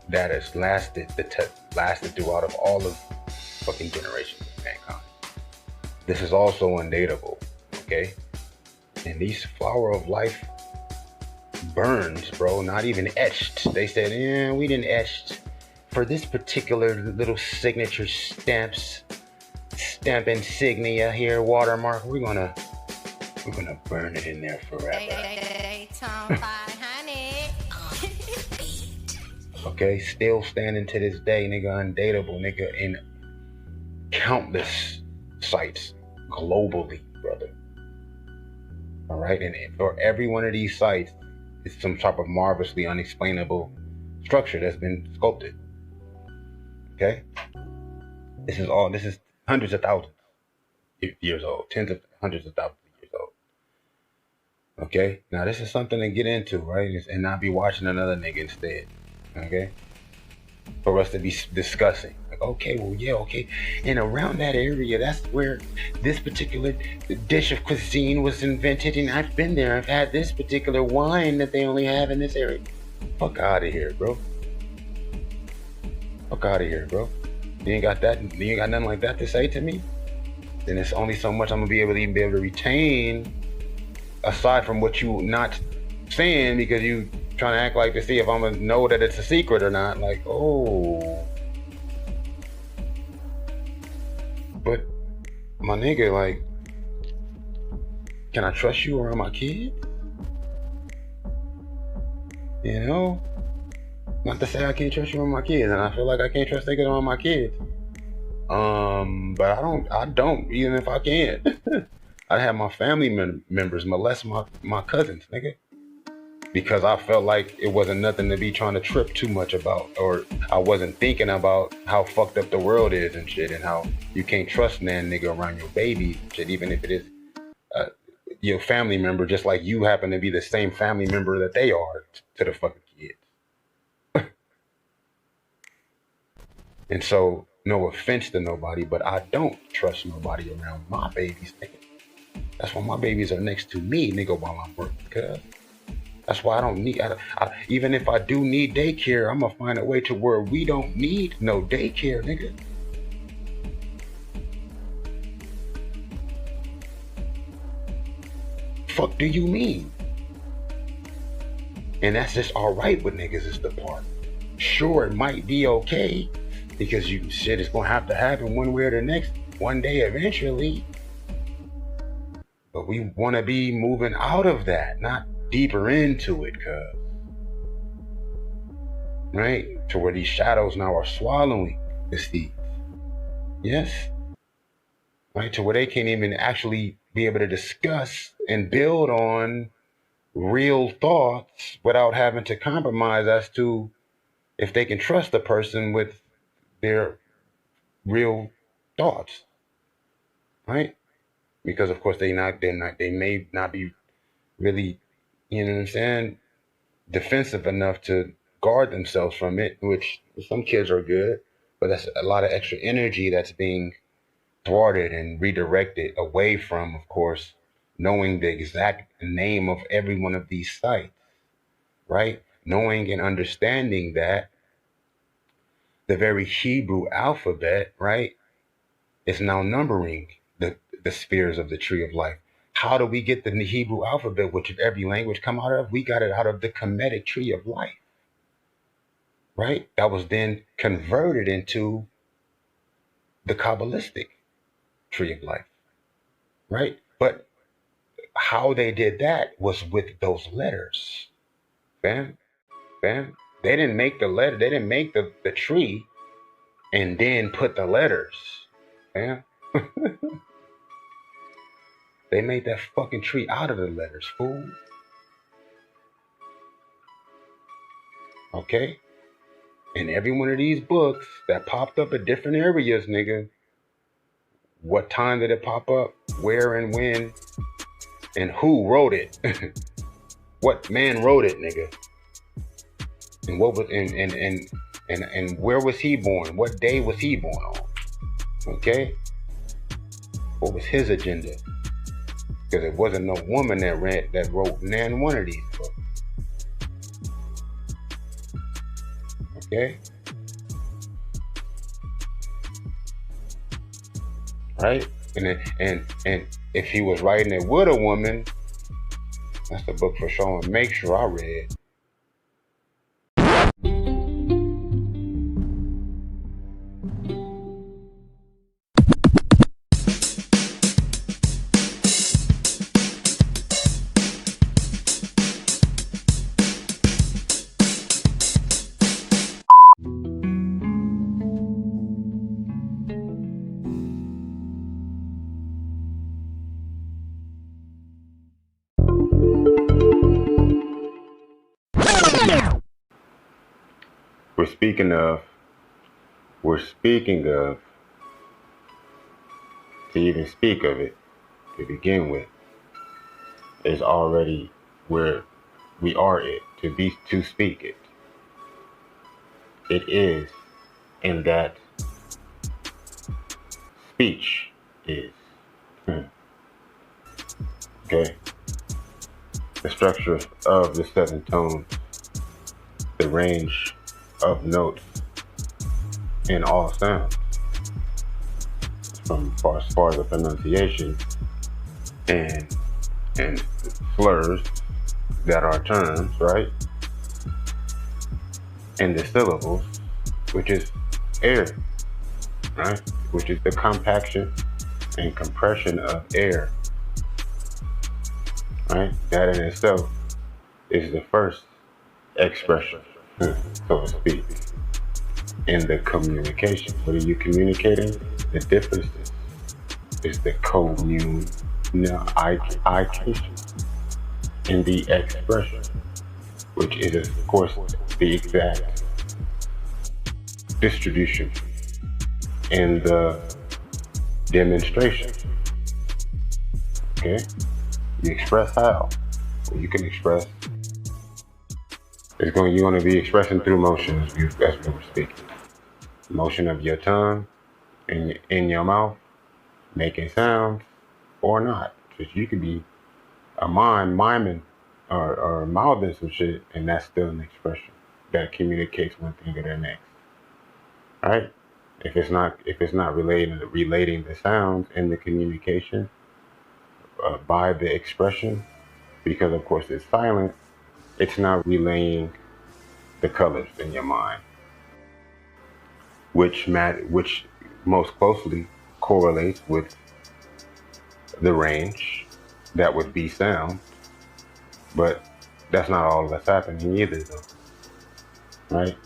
that has lasted throughout of all of fucking generations of mankind. This is also undateable, okay? And these flower of life burns, bro, not even etched. They said, yeah, we didn't etch for this particular little signature stamp insignia here, watermark. We're gonna burn it in there forever. Okay, still standing to this day, nigga, undateable, nigga, in countless sites globally, brother. All right, and for every one of these sites, it's some type of marvelously unexplainable structure that's been sculpted. Okay, this is hundreds of thousands years old, hundreds of thousands of years old. Okay, now this is something to get into, right, and not be watching another nigga instead. Okay, for us to be discussing, like, okay, well, yeah, okay, and around that area, that's where this particular dish of cuisine was invented, and I've been there. I've had this particular wine that they only have in this area. Fuck out of here, bro. Fuck out of here, bro. You ain't got nothing like that to say to me. Then it's only so much I'm gonna be able to retain, aside from what you not saying, because you trying to act like to see if I'm gonna know that it's a secret or not. Like, oh, but my nigga, like, can I trust you around my kids? You know, not to say I can't trust you around my kids, and I feel like I can't trust niggas around my kids. But I don't, even if I can. I have my family members molest my cousins, nigga. Because I felt like it wasn't nothing to be trying to trip too much about, or I wasn't thinking about how fucked up the world is and shit, and how you can't trust that nigga around your babies and shit, even if it is your family member, just like you happen to be the same family member that they are to the fucking kids. And so, no offense to nobody, but I don't trust nobody around my babies, nigga. That's why my babies are next to me, nigga, while I'm working, cuz. That's why I don't need, even if I do need daycare, I'm gonna find a way to where we don't need no daycare, nigga. Fuck do you mean? And that's just all right with niggas is the part. Sure, it might be okay, because shit is gonna have to happen one way or the next, one day eventually. But we wanna be moving out of that, not deeper into it, cuz. Right? To where these shadows now are swallowing the seeds. Yes? Right? To where they can't even actually be able to discuss and build on real thoughts without having to compromise as to if they can trust the person with their real thoughts, right? Because of course they may not be really, you know what I'm saying, defensive enough to guard themselves from it, which some kids are good, but that's a lot of extra energy that's being thwarted and redirected away from, of course, knowing the exact name of every one of these sites, right? Knowing and understanding that the very Hebrew alphabet, right, is now numbering the spheres of the tree of life. How do we get the Hebrew alphabet, which every language come out of? We got it out of the Kemetic tree of life, right? That was then converted into the Kabbalistic tree of life, right? But how they did that was with those letters, fam, fam. They didn't make the letter, they didn't make the tree and then put the letters, fam. They made that fucking tree out of the letters, fool. Okay? And every one of these books that popped up at different areas, nigga, what time did it pop up? Where and when? And who wrote it? What man wrote it, nigga? And what was and where was he born? What day was he born on? Okay? What was his agenda? Because it wasn't no woman that wrote nan one of these books. Okay? Right? And if he was writing it with a woman, that's the book for sure and make sure I read. We're speaking of, to even speak of it, to begin with, is already where we are it, to speak it. It is in that speech is. Okay? The structure of the seven tones, the range of notes in all sounds, from as far as the pronunciation and slurs that are terms, right? And the syllables, which is air, right? Which is the compaction and compression of air, right? That in itself is the first expression, so to speak, in the communication. What are you communicating? The difference is the communication in the expression, which is, of course, the exact distribution in the demonstration. Okay? You express how? Well, you can express. You're going to be expressing through motion as we were speaking. Motion of your tongue in your mouth, making sounds or not. Because you could be a miming or mouthing some shit, and that's still an expression that communicates one thing to the next. Right? If it's not relating the sounds in the communication by the expression, because of course it's silent, it's not relaying the colors in your mind, which most closely correlates with the range that would be sound. But that's not all that's happening either, though. Right?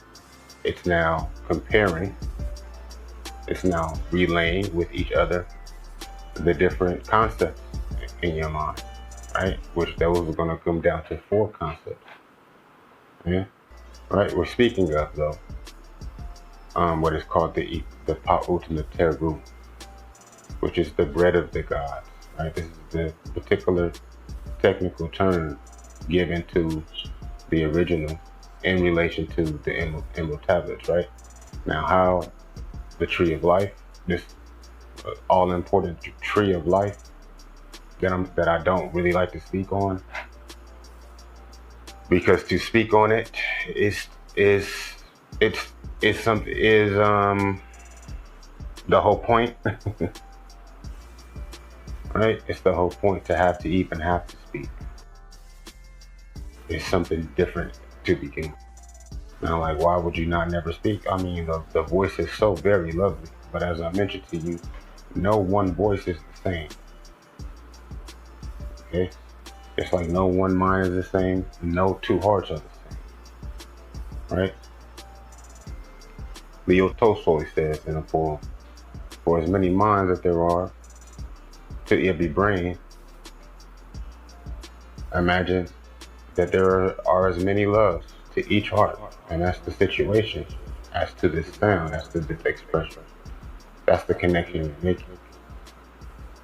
It's now comparing. It's now relaying with each other the different concepts in your mind, right? Which those are going to come down to 4 concepts. Yeah, right. We're speaking of, though, what is called the Pa'utnateru, which is the bread of the gods. Right. This is the particular technical term given to the original in relation to the emerald tablets. Right. Now, how the tree of life, this all important tree of life that I don't really like to speak on, because to speak on it is it's something is the whole point. Right? It's the whole point to have to even have to speak. It's something different to begin. Now, like, why would you not never speak? I mean, the voice is so very lovely, but as I mentioned to you, no one voice is the same. Okay? It's like no one mind is the same, no two hearts are the same. Right? Leo Tolstoy says in a poem, for as many minds that there are to every brain, imagine that there are as many loves to each heart. And that's the situation as to this sound, as to this expression. That's the connection you're making.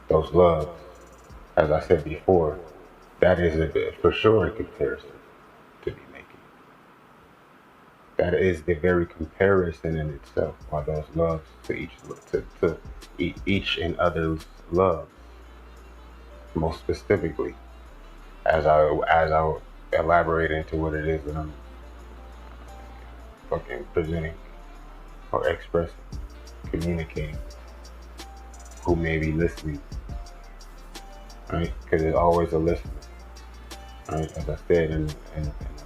Those loves, as I said before, that is for sure a comparison to be making. That is the very comparison in itself, are those loves to each and other's loves. Most specifically, as I elaborate into what it is that I'm fucking presenting or expressing, communicating, who may be listening, right? Because there's always a listener, right? As I said in the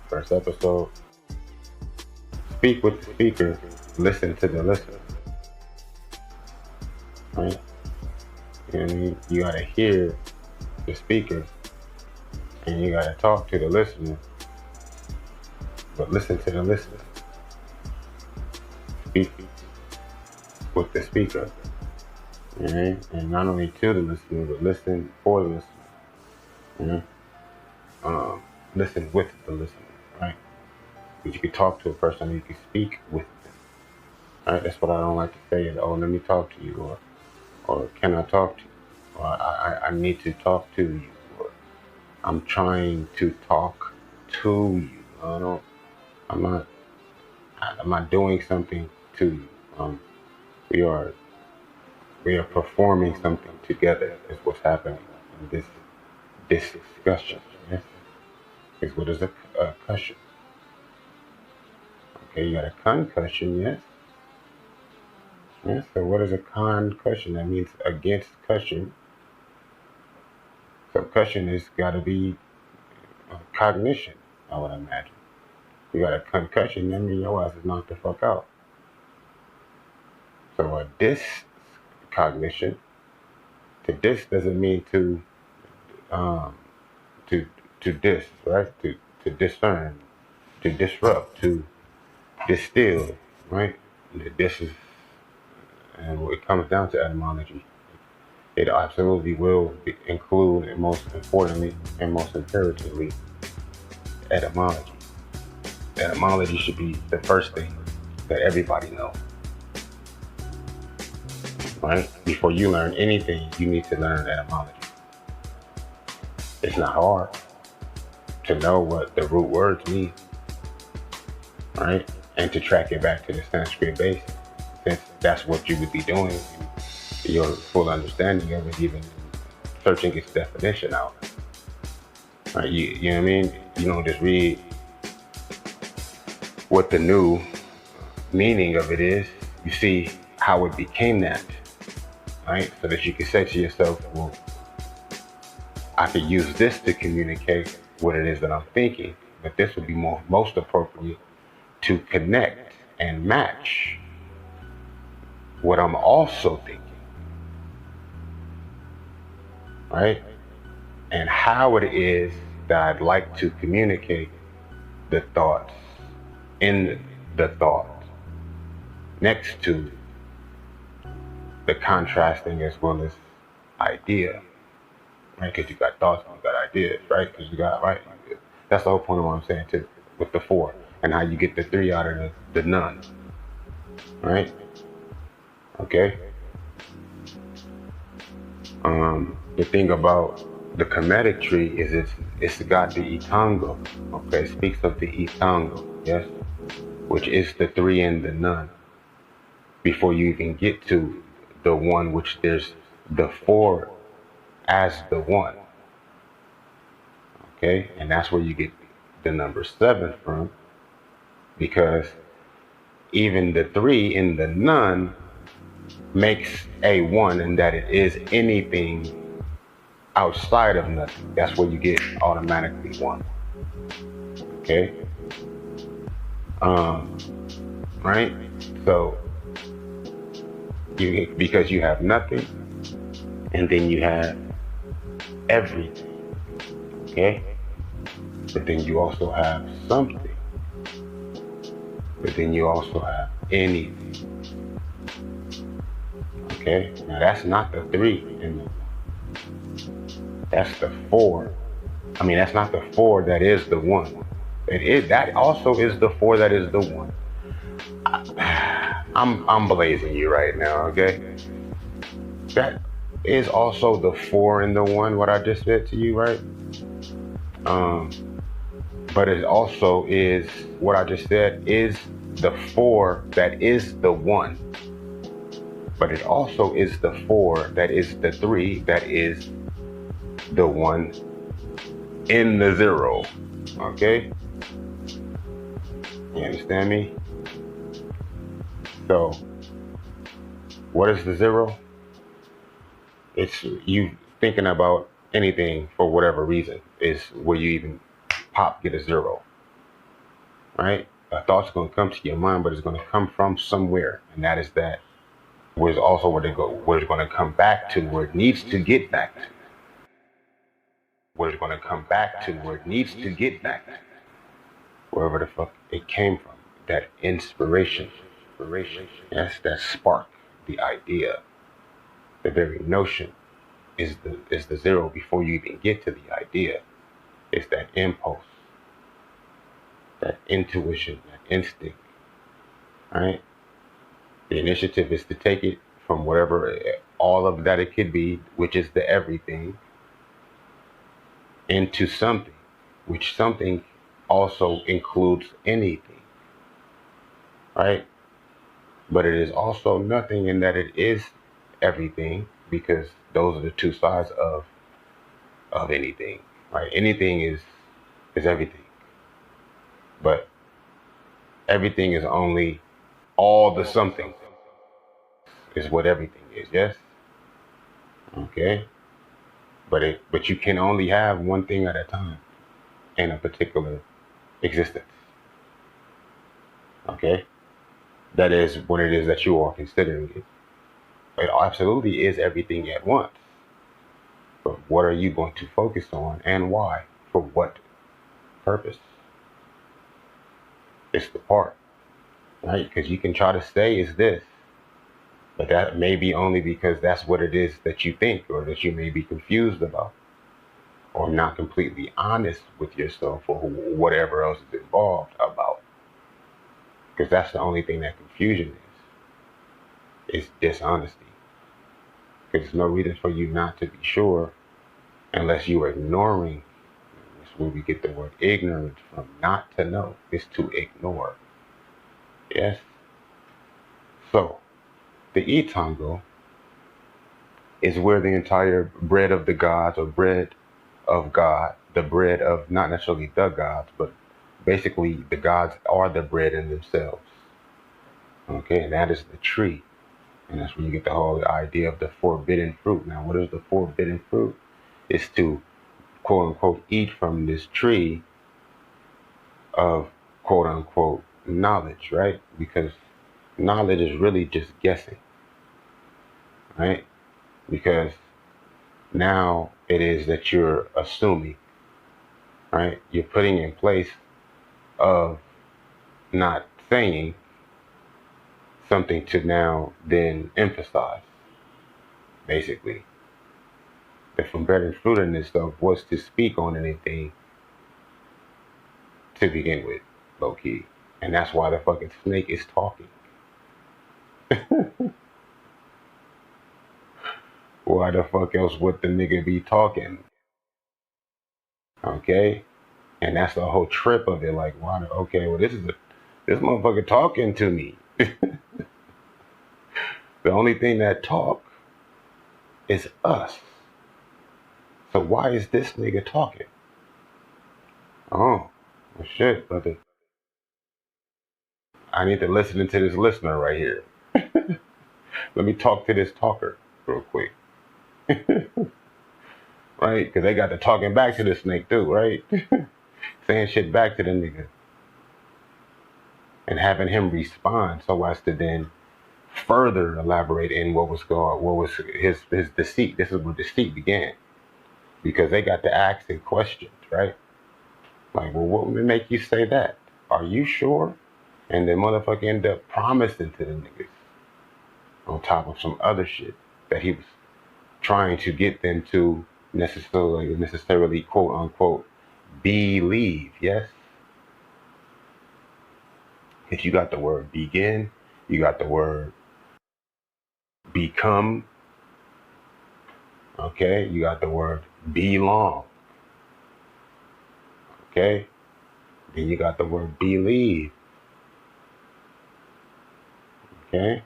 first episode, speak with the speaker, listen to the listener, right? You know what I mean? You gotta hear the speaker, and you gotta talk to the listener, but listen to the listener. Speak with the speaker, right? And not only to the listener, but listen for the listener. Listen with the listener, right? Because you can talk to a person, you can speak with them, right? That's what I don't like to say. Oh, let me talk to you, or can I talk to you? Or I need to talk to you, or I'm trying to talk to you. I'm not doing something to you. We are performing something together. Is what's happening in this discussion. Yes, is what is a cushion. Okay, you got a concussion. Yes. Yes. So what is a concussion? That means against cushion. So cushion is got to be cognition, I would imagine. You got a concussion, that means your ass is knocked the fuck out. So a discognition, to dis doesn't mean to dis, right? To discern, to disrupt, to distill, right? This is, and when it comes down to etymology, it absolutely will include, and most importantly and most imperatively, etymology. Etymology should be the first thing that everybody knows, right? Before you learn anything, you need to learn etymology. It's not hard to know what the root words mean, right? And to track it back to the Sanskrit base, since that's what you would be doing, your full understanding of it, even searching its definition out. Right? You know what I mean? You don't just read what the new meaning of it is. You see how it became that, right? So that you can say to yourself, well, I could use this to communicate what it is that I'm thinking, but this would be most appropriate to connect and match what I'm also thinking, right? And how it is that I'd like to communicate the thoughts in the thought next to the contrasting as well as idea, right? Because you got thoughts and you got ideas, right? Because you got, right? That's the whole point of what I'm saying too, with the four, and how you get the three out of the none. right? Okay. The thing about the Kemetic tree is it's got the Itango. Okay, it speaks of the Itango, yes, which is the three and the none. Before you even get to the one, which there's the four as the one. Okay, and that's where you get the number seven from, because even the three in the none makes a one, and that it is anything outside of nothing. That's where you get automatically one. Okay. Um, right? So you, because you have nothing, and then you have everything. Okay. But then you also have something. But then you also have anything. Okay. Now that's not the three in the one. That's the four. I mean, that's not the four that is the one. It is, that also is the four that is the one. I'm blazing you right now, okay? That is also the four and the one, what I just said to you, right? Um, but it also is what I just said is the four that is the one. But it also is the four that is the three that is the one in the zero. Okay? You understand me? So, what is the zero? It's you thinking about anything for whatever reason is where you even get a zero, right? A thought's going to come to your mind, but it's going to come from somewhere, and that is that. Where's also where they go, where it's going to come back to, where it needs to get back to, where it's going to come back to, where it needs to get back to, wherever the fuck it came from. That inspiration, that's that spark, the idea, the very notion is the zero before you even get to the idea. It's that impulse, that intuition, that instinct, right? The initiative is to take it from whatever, all of that it could be, which is the everything, into something, which something also includes anything, right? But it is also nothing in that it is everything, because those are the two sides of anything, right? Anything is everything, but everything is only all the something is what everything is. Yes. Okay. But you can only have one thing at a time in a particular existence. Okay. That is what it is that you are considering it. It absolutely is everything at once. But what are you going to focus on and why? For what purpose? It's the part, right? Because you can try to say is this, but that may be only because that's what it is that you think, or that you may be confused about, or not completely honest with yourself, or whatever else is involved about. Because that's the only thing that confusion is dishonesty. Because there's no reason for you not to be sure unless you are ignoring. That's where we get the word ignorance from. Not to know is to ignore. Yes? So, the Itango is where the entire bread of the gods, or bread of God, the bread of not necessarily the gods, but basically the gods are the bread in themselves. Okay, and that is the tree. And that's where you get the whole idea of the forbidden fruit. Now, what is the forbidden fruit? It's to, quote unquote, eat from this tree of, quote unquote, knowledge, right? Because knowledge is really just guessing, right? Because now it is that you're assuming, right? You're putting in place of not saying something to now then emphasize, basically. The forbidden fruit in this stuff was to speak on anything to begin with, low key. And that's why the fucking snake is talking. Why the fuck else would the nigga be talking? Okay? And that's the whole trip of it. Like, why? Okay, well, this motherfucker talking to me. The only thing that talk is us. So why is this nigga talking? Oh, well, shit, brother. I need to listen to this listener right here. Let me talk to this talker real quick. Right? Because they got to talking back to the snake too, right? Saying shit back to the nigga. And having him respond so as to then further elaborate in what was his deceit. This is where deceit began. Because they got to asking questions, right? Like, well, what would make you say that? Are you sure? And the motherfucker ended up promising to the niggas on top of some other shit that he was trying to get them to necessarily quote unquote believe. Yes, if you got the word begin, you got the word become. Okay, you got the word belong. Okay, then you got the word believe. Okay,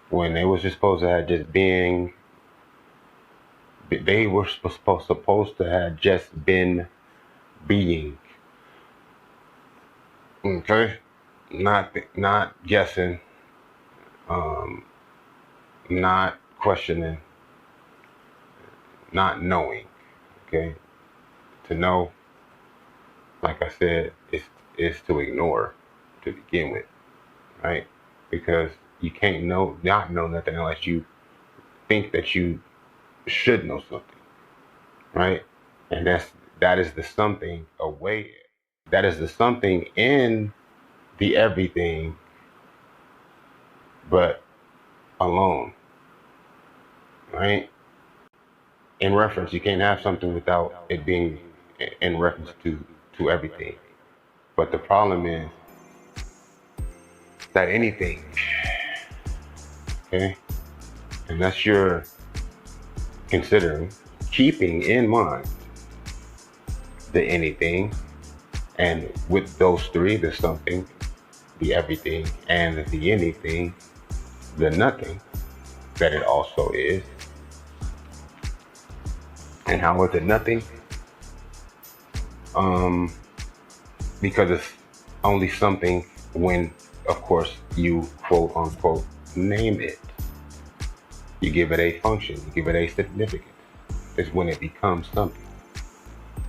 when they was just supposed to have just being, they were supposed to have just been being. Okay, not guessing, um, not questioning, not knowing. Okay, to know, like I said, is to ignore to begin with, right? Because you can't not know nothing unless you think that you should know something, right? And that is the something away. That is the something in the everything, but alone, right? In reference, you can't have something without it being in reference to everything. But the problem is that anything, okay, unless you're considering keeping in mind the anything, and with those three, the something, the everything, and the anything, the nothing that it also is. And how is it nothing? Because it's only something when, of course, you quote unquote name it. You give it a function, you give it a significance. It's when it becomes something.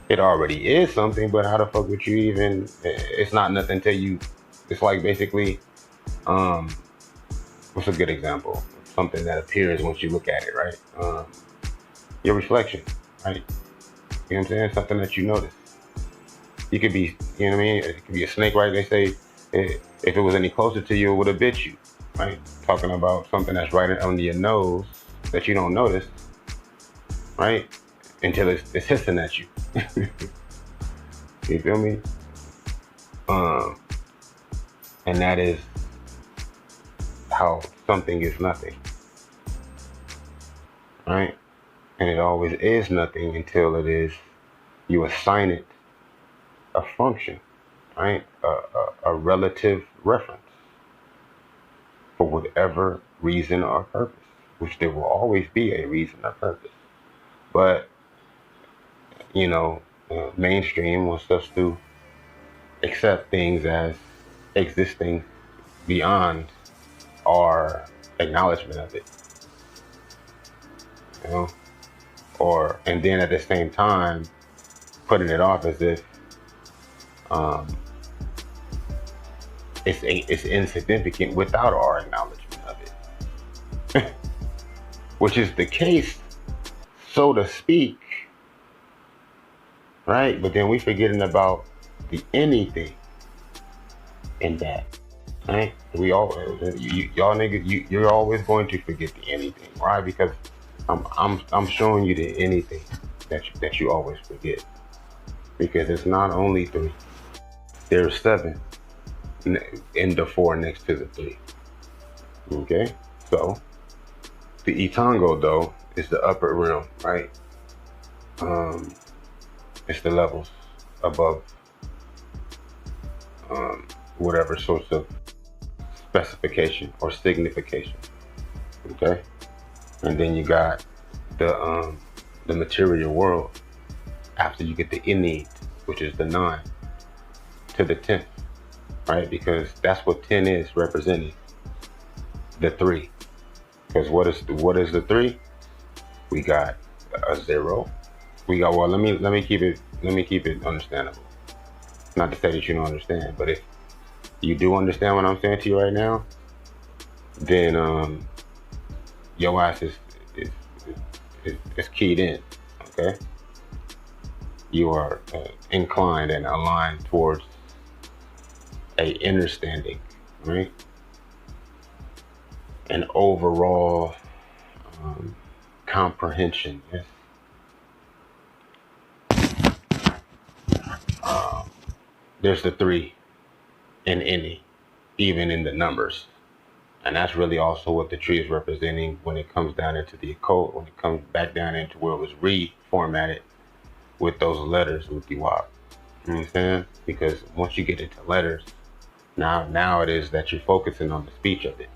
It already is something, but how the fuck would you even? It's not nothing till you. It's like basically, what's a good example? Something that appears once you look at it, right? Your reflection, right? You know what I'm saying? Something that you notice. You could be, you know what I mean? It could be a snake, right? They say if it was any closer to you, it would have bit you, right? Talking about something that's right under your nose that you don't notice, right? Until it's hissing at you. You feel me? And that is how something is nothing, right? And it always is nothing until it is, you assign it a function, right? A relative reference for whatever reason or purpose, which there will always be a reason or purpose. But, you know, mainstream wants us to accept things as existing beyond our acknowledgement of it, you know? And then at the same time, putting it off as if it's insignificant without our acknowledgement of it, which is the case, so to speak, right? But then we forgetting about the anything in that, right? Y'all niggas, you're always going to forget the anything, right? Because I'm showing you the anything that you always forget, because it's not only three, there's seven in the four next to the three. Okay, so the Itango though is the upper realm, right? Um, it's the levels above whatever sorts of specification or signification. Okay, and then you got the material world after you get the innate, which is the 9 to the 10th, right? Because that's what 10 is representing, the 3. Because what is the 3? We got a 0. We got, well, let me keep it understandable. Not to say that you don't understand, but if you do understand what I'm saying to you right now, then your ass is, is keyed in. Okay, you are inclined and aligned towards a understanding, right? An overall comprehension. Yes. There's the 3 in any, even in the numbers. And that's really also what the tree is representing when it comes down into the occult, when it comes back down into where it was reformatted with those letters with the WAP. You know what I'm saying? Because once you get into letters, now it is that you're focusing on the speech of it.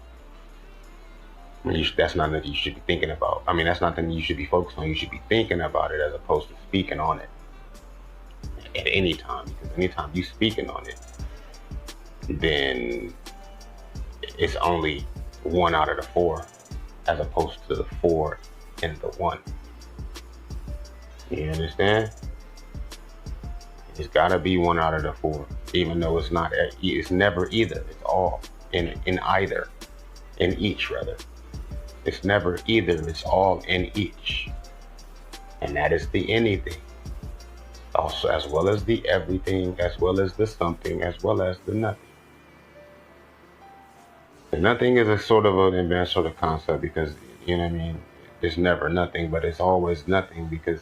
That's not nothing you should be thinking about. I mean, that's not something you should be focused on. You should be thinking about it as opposed to speaking on it at any time. Because anytime you speaking on it, then it's only 1 out of the 4, as opposed to the 4 and the 1. You understand? It's gotta be 1 out of the 4, even though it's not. It's never either. It's all in either, in each rather. It's never either. It's all in each, and that is the anything. Also, as well as the everything, as well as the something, as well as the nothing. The nothing is a sort of an advanced sort of concept because, you know what I mean, there's never nothing, but it's always nothing because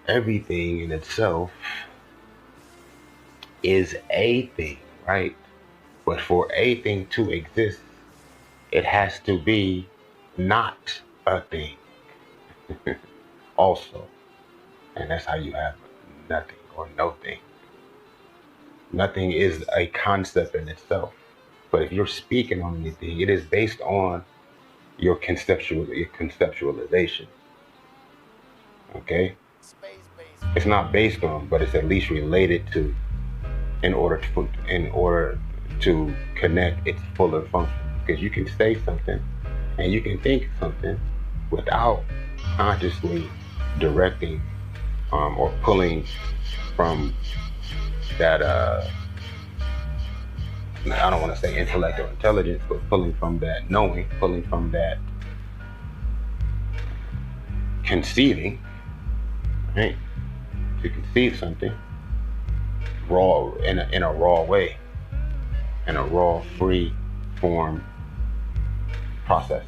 everything in itself is a thing, right? But for a thing to exist, it has to be not a thing also. And that's how you have nothing or no thing. Nothing is a concept in itself. But if you're speaking on anything, it is based on your conceptualization. Okay? It's not based on, but it's at least related to in order to connect its fuller function. Because you can say something and you can think something without consciously directing or pulling from that I don't want to say intellect or intelligence, but pulling from that knowing, pulling from that conceiving, right? To conceive something raw in a raw way, in a raw, free form process,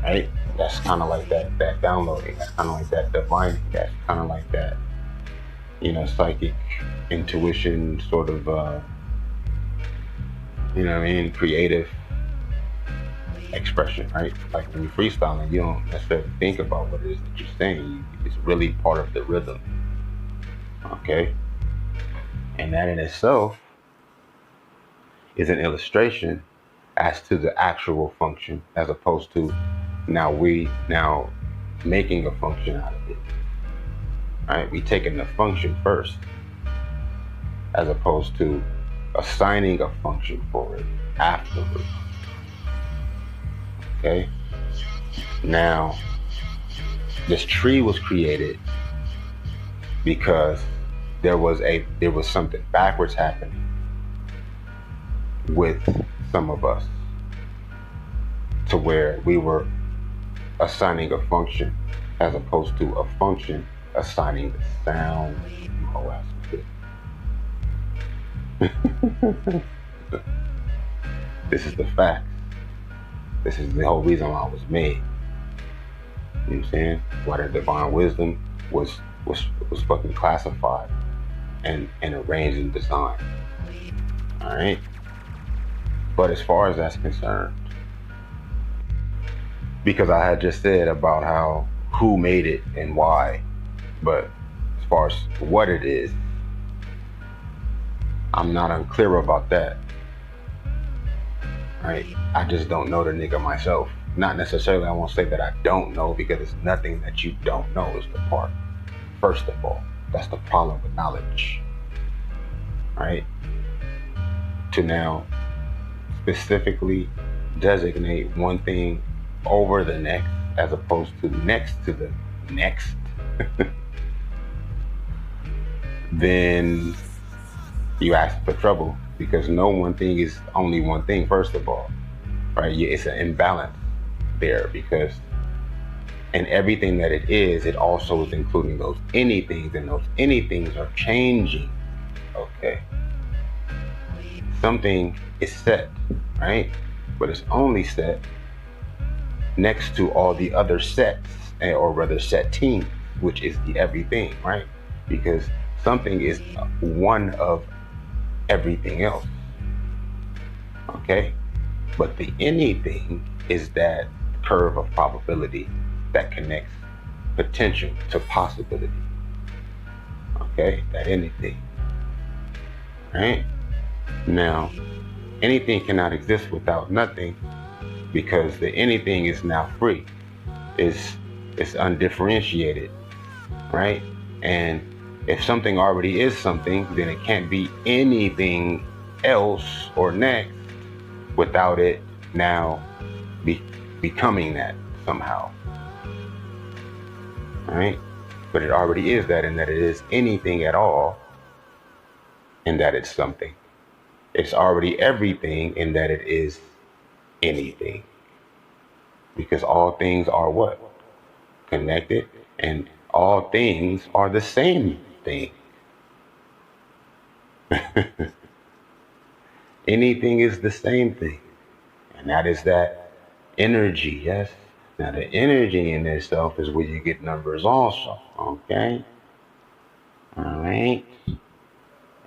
right? That's kind of like that downloading. That's kind of like that divining. That's kind of like that, psychic intuition sort of, creative expression, right? Like when you're freestyling, you don't necessarily think about what it is that you're saying. It's really part of the rhythm, okay? And that in itself is an illustration as to the actual function, as opposed to now making a function out of it. Right? We taking the function first, as opposed to assigning a function for it afterwards. Okay? Now, this tree was created because there was something backwards happening with some of us, to where we were assigning a function as opposed to a function assigning the sound. Oh, this is the fact. This is the whole reason why I was made. You know what I'm saying? Why the divine wisdom was fucking classified and arranged and designed. All right. But as far as that's concerned, because I had just said about how who made it and why, but as far as what it is, I'm not unclear about that. Right? I just don't know the nigga myself. Not necessarily I won't say that I don't know, because it's nothing that you don't know is the part. First of all, that's the problem with knowledge. Right? To now specifically designate one thing over the next as opposed to next to the next, then you ask for trouble, because no one thing is only one thing, first of all. Right? It's an imbalance there, because in everything that it is, it also is including those anythings, and those anythings are changing. Okay. Something is set, right? But it's only set next to all the other sets, or rather setting, which is the everything, right? Because something is one of everything else. Okay? But the anything is that curve of probability that connects potential to possibility. Okay? That anything. Right? Now, anything cannot exist without nothing, because the anything is now free. It's undifferentiated, right? And if something already is something, then it can't be anything else or next without it now becoming that somehow, right? But it already is that, in that it is anything at all, in that it's something. It's already everything, in that it is anything. Because all things are what? Connected, and all things are the same thing. Anything is the same thing. And that is that energy, yes? Now the energy in itself is where you get numbers also, okay? All right?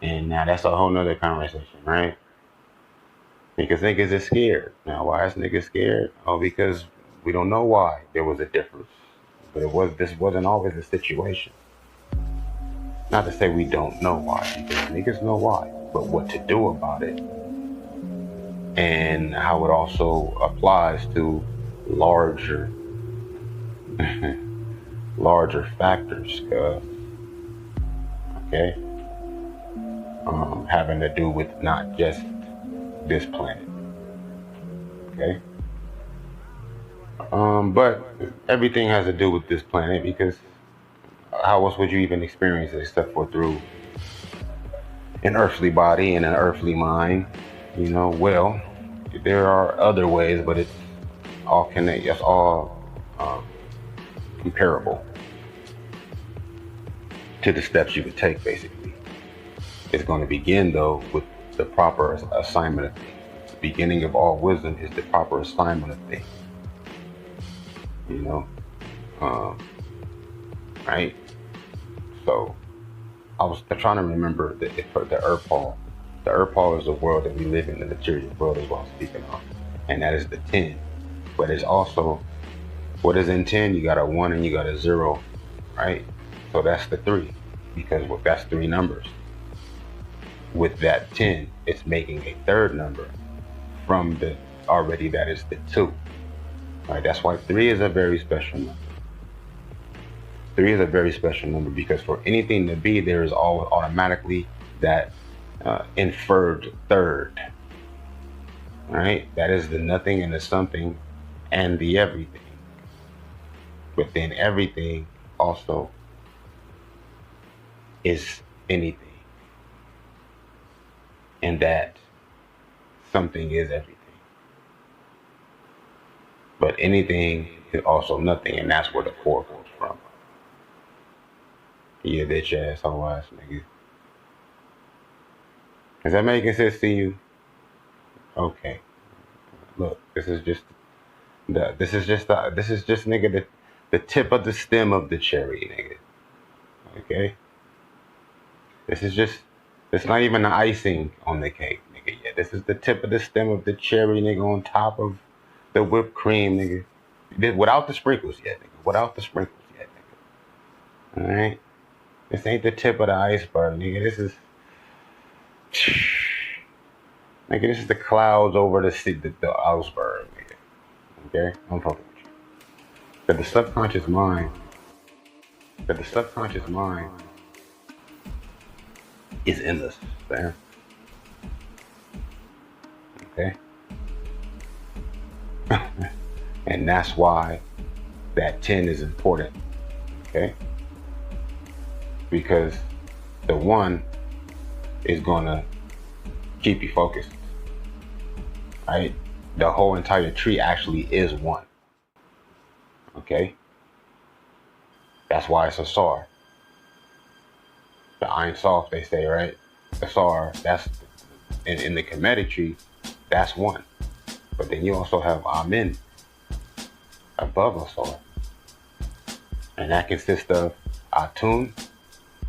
And now that's a whole nother conversation, right? Because niggas is scared. Now why is niggas scared? Oh, because we don't know why there was a difference. But this wasn't always the situation. Not to say we don't know why, because niggas know why, but what to do about it, and how it also applies to larger, larger factors, okay, having to do with not just this planet, okay, but everything has to do with this planet, because how else would you even experience it except for through an earthly body and an earthly mind, well, there are other ways, but it's all connect. It's all comparable to the steps you would take. Basically, it's going to begin though with the proper assignment of things. The beginning of all wisdom is the proper assignment of things. Right? So I was trying to remember the Urpal. The Urpal is the world that we live in, the material world, is what I'm speaking of, and that is the 10. But it's also, what is in 10? You got a 1 and you got a 0, right? So that's the 3, because that's 3 numbers. With that 10, it's making a third number from the already that is the 2. Right? That's why 3 is a very special number. 3 is a very special number, because for anything to be, there is always automatically that inferred third. Right? That is the nothing and the something and the everything. But then everything also is anything. And that something is everything. But anything is also nothing, and that's where the 4 comes from. Yeah, bitch ass, whole ass nigga. Is that making sense to you? Okay. Look, this is just nigga the tip of the stem of the cherry, nigga. Okay? It's not even the icing on the cake, nigga. This is the tip of the stem of the cherry, nigga, on top of the whipped cream, nigga. Without the sprinkles yet, nigga. Without the sprinkles yet, nigga. All right. This ain't the tip of the iceberg, nigga. Nigga, this is the clouds over the iceberg, nigga. Okay? I'm fucking with you. But the subconscious mind is endless, man. Okay? And that's why that 10 is important. Okay? Because the 1 is gonna keep you focused. Right? The whole entire tree actually is 1. Okay? That's why it's a SAR. The Ein Sof, they say, right? The SAR, that's in the Kemetic tree, that's 1. But then you also have Amen above a SAR. And that consists of Atun,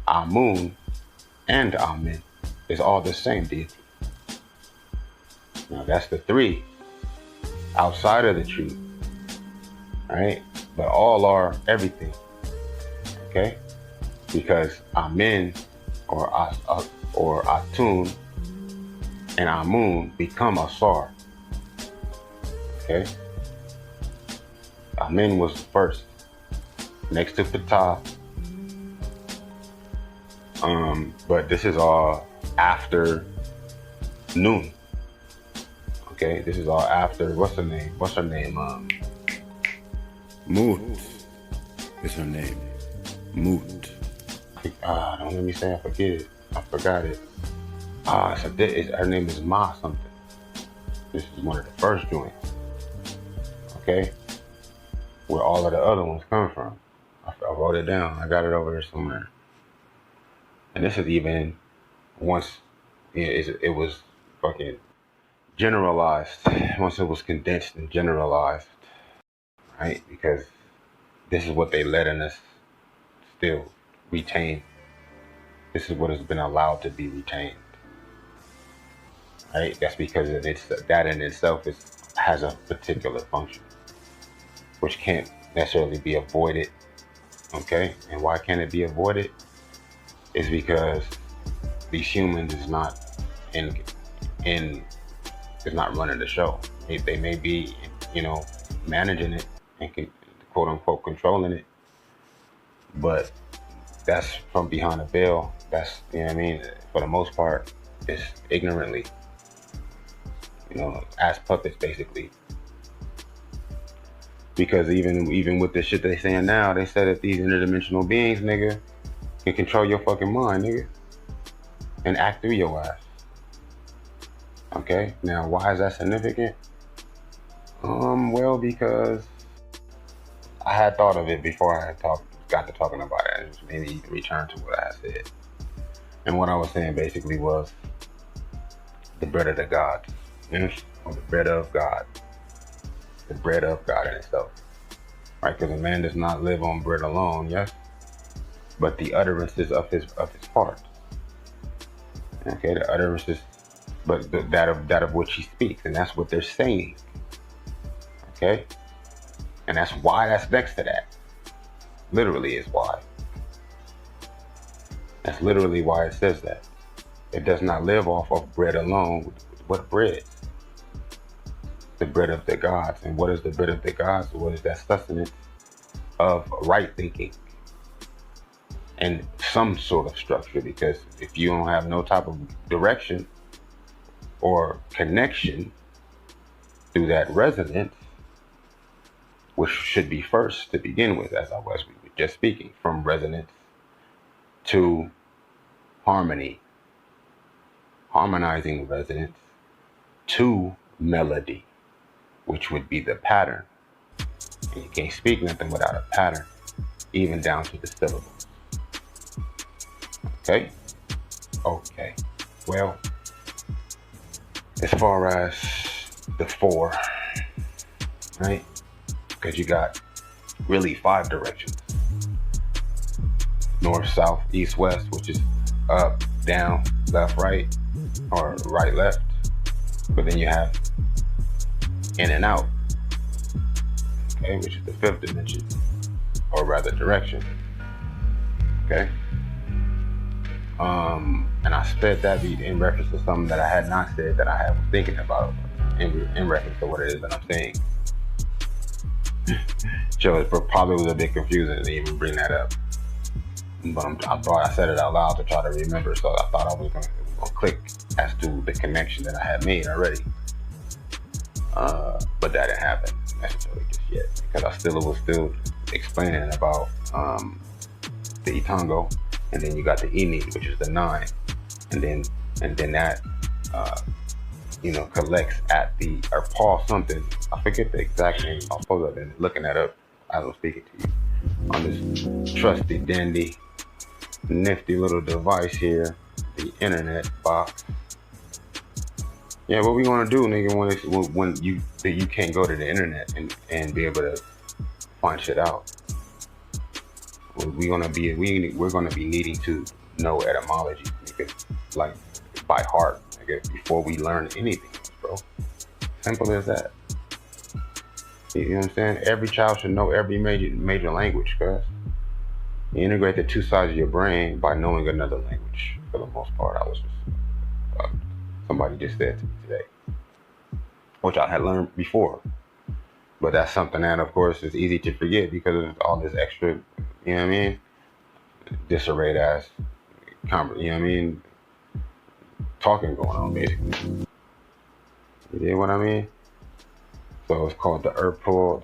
Amun, and Amen. It's all the same deity. Now that's the 3 outside of the tree. Right? But all are everything. Okay? Because Amen or Atun and Amun become Asar. Okay? Amen was first, next to Ptah. But this is all after Nun. Okay, this is all after, what's her name? Moot is her name. Moot. Don't let me say I forget it. I forgot it. Her name is Ma something. This is one of the first joints. Okay? Where all of the other ones come from. I wrote it down. I got it over there somewhere. And this is even once it was fucking generalized. Once it was condensed and generalized. Right? Because this is what they letting us still retain. This is what has been allowed to be retained. Right? That's because that in itself has a particular function, which can't necessarily be avoided. Okay? And why can't it be avoided? Is because these humans is not running the show. They may be, managing it and quote unquote controlling it, but that's from behind a veil. That's, for the most part, it's ignorantly, as puppets basically. Because even with the shit they saying now, they said that these interdimensional beings, nigga, can control your fucking mind, nigga, and act through your ass. Okay, now why is that significant? Well, because I had thought of it before I got to talking about it, and maybe return to what I said. And what I was saying basically was the bread of the gods, or the bread of God, the bread of God in itself, right? Because a man does not live on bread alone, yes, but the utterances of his parts. Okay, the utterances, but that of which he speaks, and that's what they're saying. Okay, and that's why that's next to that. Literally is why. That's literally why it says that. It does not live off of bread alone. What bread? The bread of the gods. And what is the bread of the gods? What is that sustenance of right thinking and some sort of structure? Because if you don't have no type of direction or connection through that resonance, which should be first to begin with, as we were just speaking, from resonance to harmony, harmonizing resonance to melody, which would be the pattern. And you can't speak nothing without a pattern, even down to the syllables. Okay? Okay. Well, as far as the 4, right? Because you got really 5 directions. North, south, east, west, which is up, down, left, right, or right, left. But then you have in and out, okay, which is the fifth dimension, or rather direction. Okay. And I said that in reference to something that I had not said that I was thinking about in reference to what it is that I'm saying. So it probably was a bit confusing to even bring that up. But I said it out loud to try to remember, so I thought I was going to click as to the connection that I had made already. But that didn't happen necessarily just yet, because I was still explaining about the Itango, and then you got the Ini, which is the 9, and then that collects at the, or Paul something. I forget the exact name. I'll pull up and looking that up as I'm speaking to you on this trusty, dandy, nifty little device here, the internet box. Yeah, what we gonna do, nigga, when you can't go to the internet and be able to find shit out? We're gonna be needing to know etymology, nigga, like by heart, nigga, before we learn anything, bro. Simple as that. You know what I'm saying? Every child should know every major language, cuz you integrate the two sides of your brain by knowing another language. For the most part, somebody just said to me today, which I had learned before. But that's something that, of course, is easy to forget because of all this extra, you know what I mean, disarrayed ass, you know what I mean, talking going on, basically. You know what I mean? So it's called the Urpal,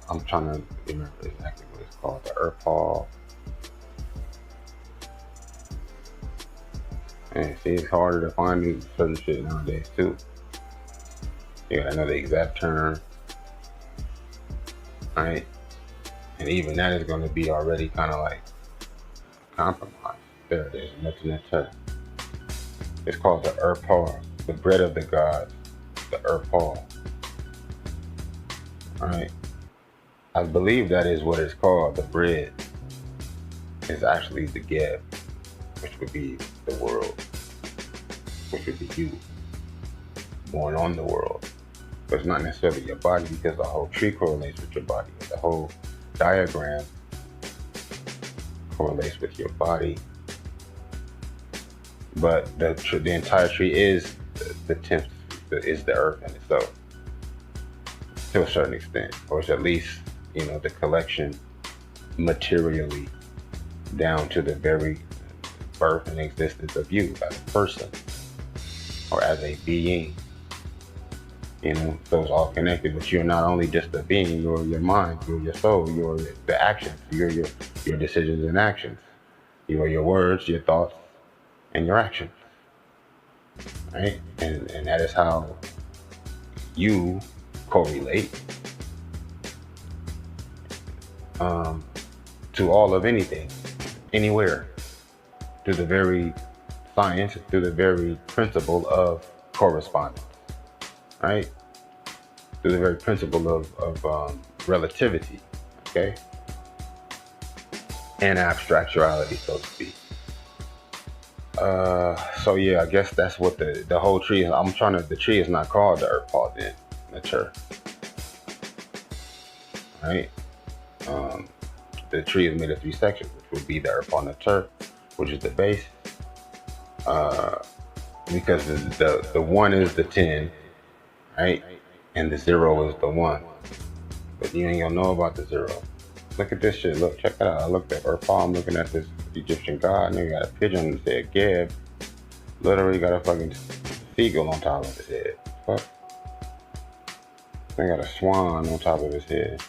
I'm trying to remember exactly what it's called, the Urpal. And see, it's harder to find certain shit nowadays, too. You gotta know the exact term, right? And even that is gonna be already kind of like compromised. There it is, mention that term. It's called the Urpal, the bread of the gods, the Urpal. Right? I believe that is what it's called. The bread is actually the Geb, which would be the world, which would be you, born on the world. But it's not necessarily your body, because the whole tree correlates with your body. The whole diagram correlates with your body. But the entire tree is the 10th, is the earth in itself, to a certain extent, or it's at least, the collection materially down to the very birth and existence of you as a person or as a being. So it's all connected, but you're not only just a being, you're your mind, you're your soul, you're the actions, you're your decisions and actions, you are your words, your thoughts, and your actions, right? And that is how you correlate to all of anything, anywhere, through the very science, through the very principle of correspondence, right? Through the very principle of relativity, okay? And abstractuality, so to speak. So yeah, I guess that's what the whole tree is. The tree is not called the Urpal then, Nature. Right? The tree is made of 3 sections, which would be the Urpal Nature, which is the base. Because the 1 is the 10, right? And the 0 is the 1. But you ain't gonna know about the 0. Look at this shit. Look, check that out. I looked at Urpal. I'm looking at this Egyptian god. Nigga got a pigeon that said Geb. Literally got a fucking seagull on top of his head. Fuck. They got a swan on top of his head.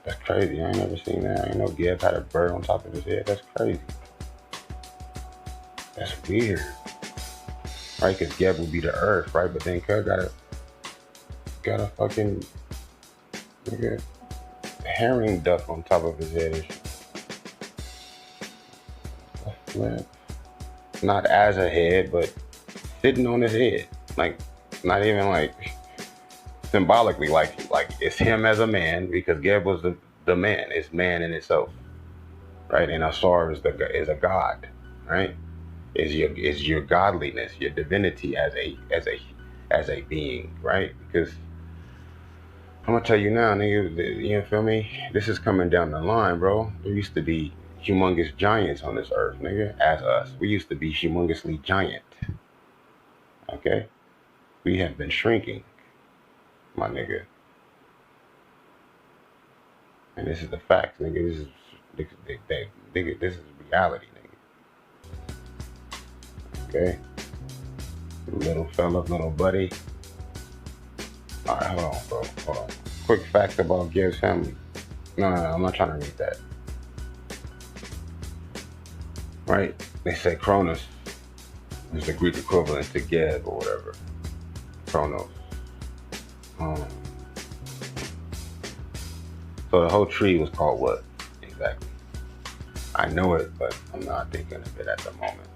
That's crazy. I ain't never seen that. I ain't know Geb had a bird on top of his head. That's crazy. That's weird. Right? Because Geb would be the earth, right? But then Cub got a fucking nigga herring duck on top of his head. Not as a head, but sitting on his head. Like, not even like symbolically, like it's him as a man, because Geb was the man. It's man in itself, right? And Asar is a god, right? is your godliness, your divinity as a being, right? Because I'm gonna tell you now, nigga, you feel me? This is coming down the line, bro. There used to be humongous giants on this earth, nigga. As us, we used to be humongously giant. Okay, we have been shrinking, my nigga. And this is the facts, nigga. This is reality, nigga. Okay, little fella, little buddy. All right, hold on, bro. Hold on. Quick fact about Gev's family. No, I'm not trying to read that. Right? They say Cronus is the Greek equivalent to Gev or whatever. Chronos. So the whole tree was called what? Exactly. I know it, but I'm not thinking of it at the moment.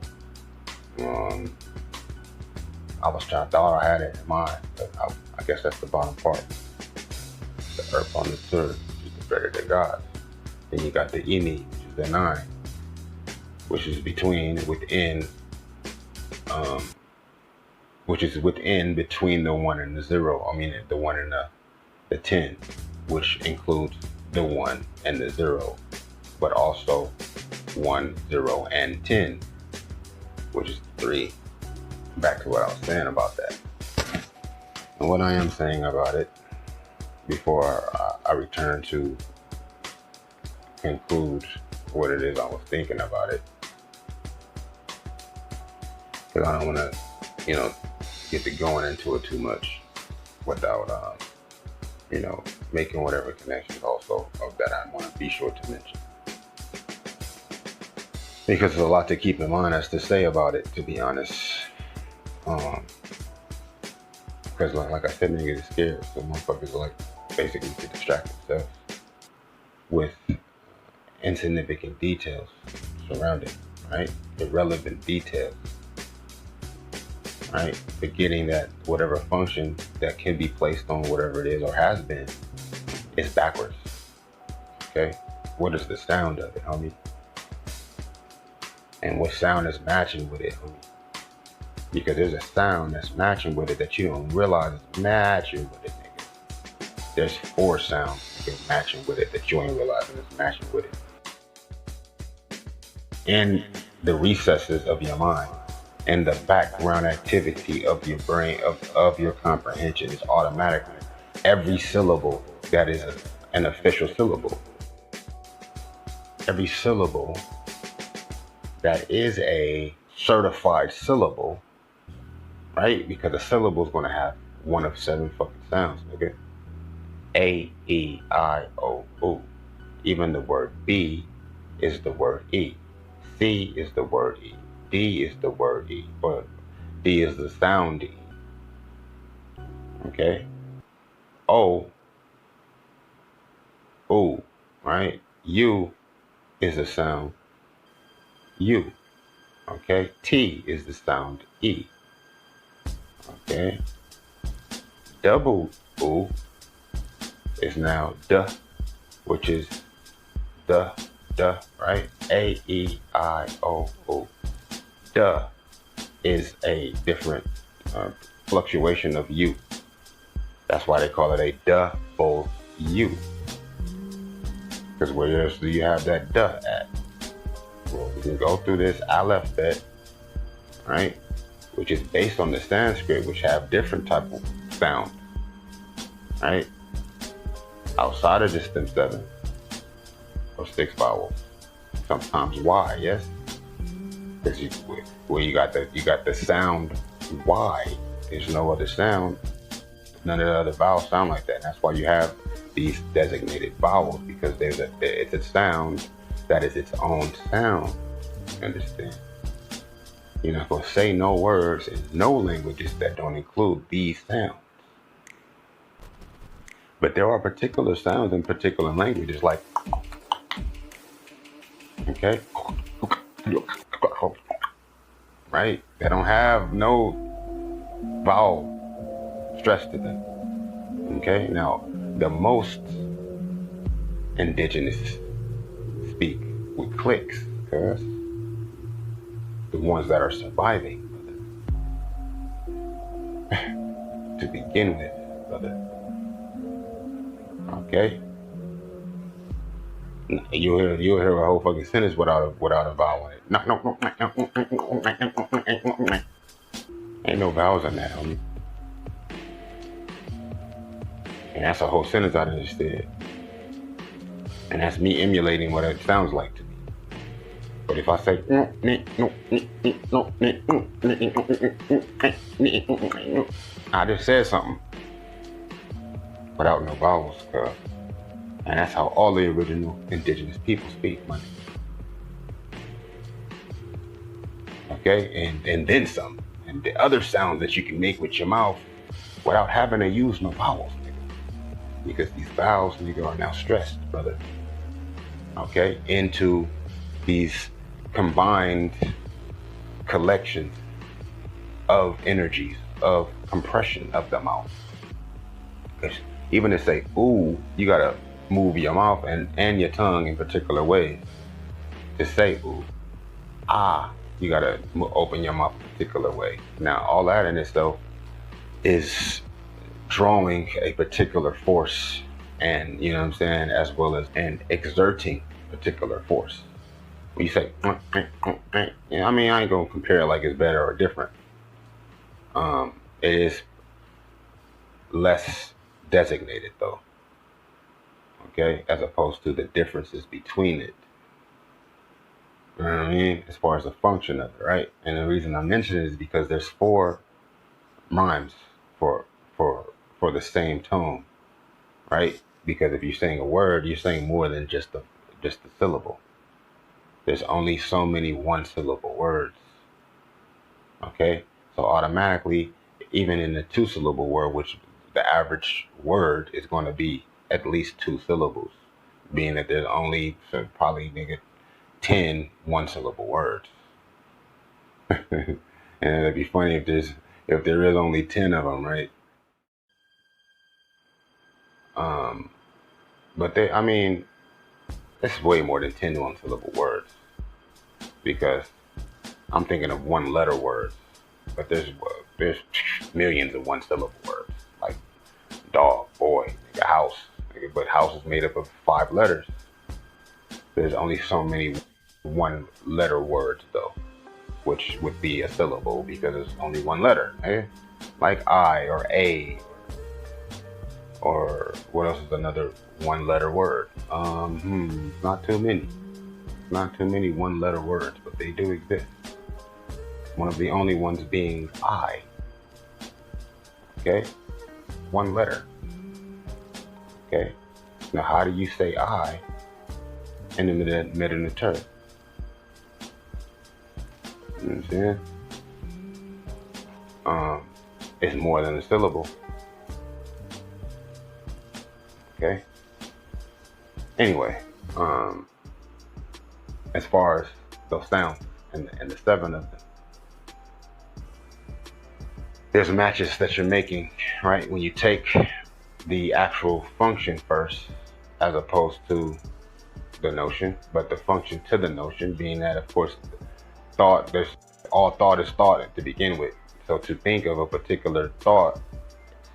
I thought I had it in mind, but I guess that's the bottom part. The earth on the third, which is the better than God. Then you got the Ini, which is the 9, which is between the 1 and the 0. I mean the 1 and the 10, which includes the 1 and the 0, but also 1, 0, and 10, which is 3. Back to what I was saying about that. And what I am saying about it, before I return to conclude what it is I was thinking about it, because I don't want to, get to going into it too much without, making whatever connections also that I want to be sure to mention. Because there's a lot to keep in mind as to say about it, to be honest. Because like I said, niggas is scared, so motherfuckers like basically to distract themselves with insignificant details surrounding, right? Irrelevant details, right? Forgetting that whatever function that can be placed on whatever it is or has been is backwards. Okay? What is the sound of it, homie? And what sound is matching with it, homie? Because there's a sound that's matching with it that you don't realize is matching with it, nigga. There's 4 sounds that's matching with it that you ain't realizing is matching with it. In the recesses of your mind, and the background activity of your brain, of your comprehension, is automatically every syllable that is an official syllable. Every syllable that is a certified syllable, right? Because a syllable is going to have one of 7 fucking sounds, nigga. A, E, I, O, U. Even the word B is the word E. C is the word E. D is the word E. But D is the sound E. Okay? O, U, right? U is the sound U. Okay? T is the sound E. Okay? Double U is now duh, which is duh, right? A, E, I, O, U. Duh is a different fluctuation of U. That's why they call it a double U. Because where else do you have that duh at? Well, we can go through this alphabet, right? Which is based on the Sanskrit, which have different type of sound, right? Outside of the stem 7 or 6 vowels, sometimes Y, yes, because you got the sound Y. There's no other sound. None of the other vowels sound like that. And that's why you have these designated vowels, because it's a sound that is its own sound. Understand? You're not going to say no words in no languages that don't include these sounds. But there are particular sounds in particular languages, like, okay, right? They don't have no vowel stress to them. Okay, now the most indigenous speak with clicks, cuz. the ones that are surviving, brother. To begin with, brother. Okay? You'll hear a whole fucking sentence without a vowel in it. No. Ain't no vowels in that, homie. And that's a whole sentence I understood. And that's me emulating what it sounds like to me. But if I say I just said something without no vowels, cuz. And that's how all the original indigenous people speak, man. Okay? And then some. And the other sounds that you can make with your mouth without having to use no vowels, nigga. Because these vowels, nigga, are now stressed, brother. Okay? Into these combined collections of energies, of compression of the mouth. Because even to say ooh, you gotta move your mouth and your tongue in particular ways to say ooh. Ah, you gotta open your mouth a particular way. Now, all that in itself is drawing a particular force, and you know what I'm saying, as well as and exerting particular force. When you say, you know, I mean, I ain't gonna compare it like it's better or different. It is less designated though. Okay, as opposed to the differences between it. You know what I mean? As far as the function of it, right? And the reason I mention it is because there's 4 rhymes for the same tone, right? Because if you're saying a word, you're saying more than just the syllable. There's only so many 1-syllable words. Okay? So automatically, even in the 2-syllable word, which the average word is going to be at least 2 syllables, being that there's only probably 10 1-syllable words. And it'd be funny if there is only 10 of them, right? But I mean, it's way more than 10 1-syllable words, because I'm thinking of 1-letter words, but there's millions of 1-syllable words, like dog, boy, nigga, house, nigga, but house is made up of 5 letters. There's only so many 1-letter words though, which would be a syllable because it's only 1 letter, eh? Like I or a, or what else is another 1-letter word? Not too many 1-letter words, but they do exist. One of the only ones being I. Okay? 1 letter. Okay? Now how do you say I in the middle of the term? You know what I'm saying? It's more than a syllable. Okay? Anyway, as far as those sounds and the 7 of them, there's matches that you're making, right? When you take the actual function first, as opposed to the notion, but the function to the notion being that, of course, thought is thought to begin with. So to think of a particular thought,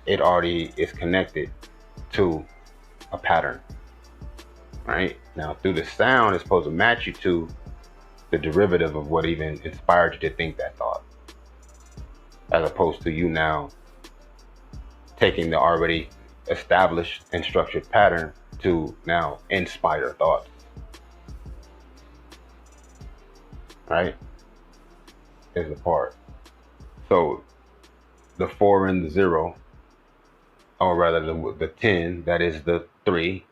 it already is connected to a pattern, right? Now through the sound, it's supposed to match you to the derivative of what even inspired you to think that thought, as opposed to you now taking the already established and structured pattern to now inspire thoughts, right? Is the part. So the 4 and the 0, or rather the 10, that is the 3,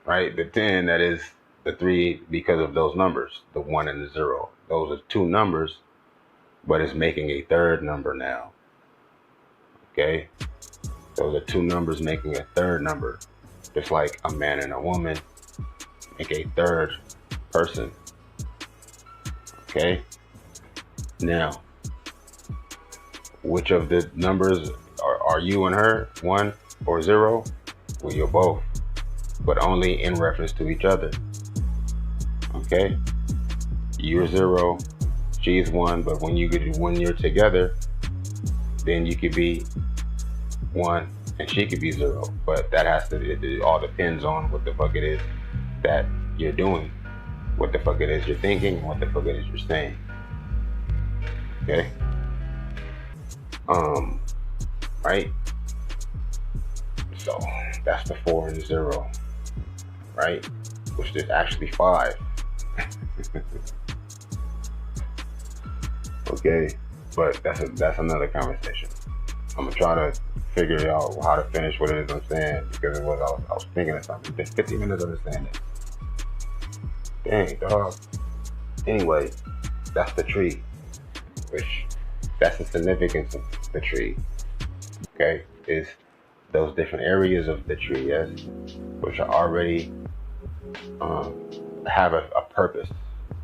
right? The 10, that is the 3 because of those numbers, the 1 and the 0. Those are 2 numbers, but it's making a 3rd number now. Okay? Those are 2 numbers making a 3rd number. Just like a man and a woman make a 3rd person. Okay? Now, which of the numbers are you and her, 1 or 0? Well, you're both, but only in reference to each other. Okay? You're 0, She's one, but when you're together, then you could be one and she could be zero. But that has to, it all depends on what the fuck it is that you're doing, what the fuck it is you're thinking, and what the fuck it is you're saying. Okay? Right? So that's the 4 and the 0, right? Which is actually 5. Okay, but that's another conversation. I'm gonna try to figure out how to finish what it is I'm saying, because I was thinking of something. It's been 50 minutes understanding. Dang, dog. Anyway, that's the tree, which that's the significance of the tree. Okay, is those different areas of the tree, yes, which are already have a purpose,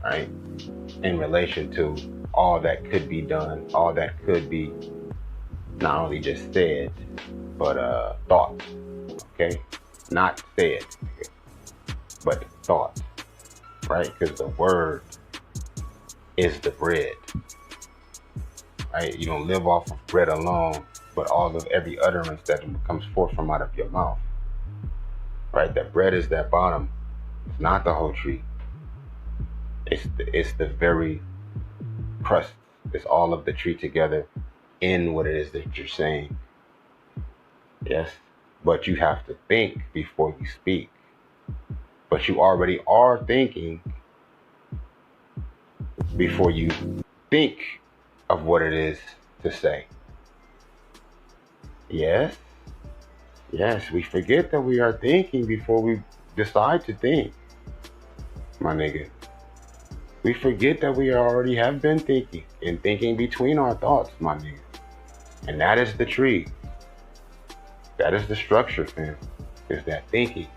right, in relation to all that could be done, all that could be not only just said, but thought. Okay, not said, but thought, right? Because the word is the bread, right? You don't live off of bread alone, but all of every utterance that comes forth from out of your mouth, right? That bread is that bottom. It's not the whole tree. It's the very crust. It's all of the tree together in what it is that you're saying. Yes, but you have to think before you speak. But you already are thinking before you think of what it is to say. Yes, we forget that we are thinking before we decide to think, my nigga. We forget that we already have been thinking, and thinking between our thoughts, my nigga. And that is the tree. That is the structure, fam. Is that thinking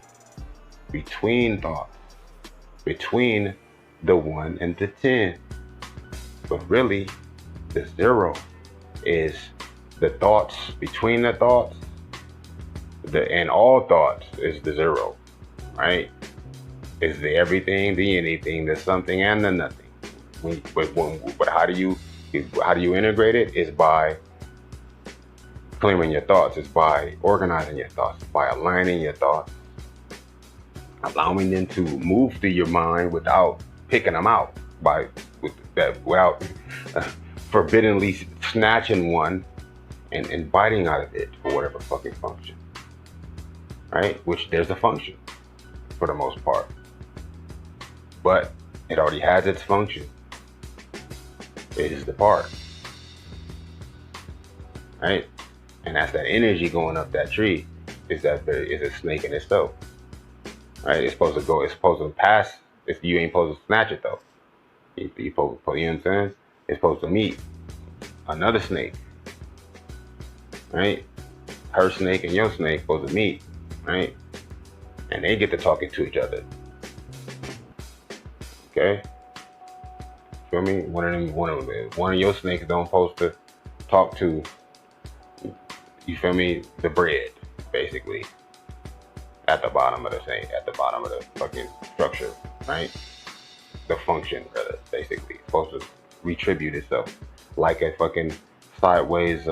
between thoughts, between the 1 and the 10. But really, the 0 is the thoughts between the thoughts. And all thoughts is the 0, right? Is the everything, the anything, the something, and the nothing. But how do you integrate it? Is by clearing your thoughts. It's by organizing your thoughts, by aligning your thoughts, allowing them to move through your mind without picking them out, without forbiddenly snatching one and biting out of it for whatever fucking function, right? Which there's a function for the most part, but it already has its function. It is the part, right? And that's that energy going up that tree. Is a snake in itself, right? It's supposed to pass. If you ain't supposed to snatch it though, you know what I'm saying? It's supposed to meet another snake, right? Her snake and your snake supposed to meet, right? And they get to talking to each other. Okay, feel me? One of your snakes don't supposed to talk to, you feel me, the bread, basically, at the bottom of the fucking structure, right? The function, rather, basically, it's supposed to retribute itself like a fucking sideways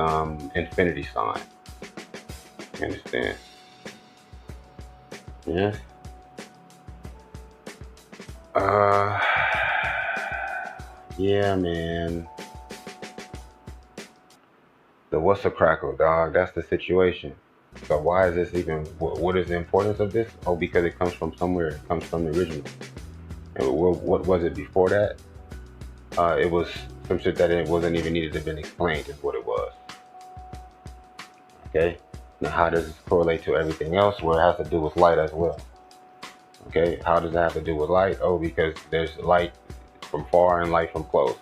infinity sign. You understand? Yes. Yeah, man. What's a crackle, dog? That's the situation. So why is this even? What is the importance of this? Oh, because it comes from somewhere. It comes from the original. And what was it before that? It was some shit that it wasn't even needed to have been explained. Is what it was. Okay. Now, how does this correlate to everything else? Well, it has to do with light as well. Okay. How does that have to do with light? Oh, because there's light from far and light from close.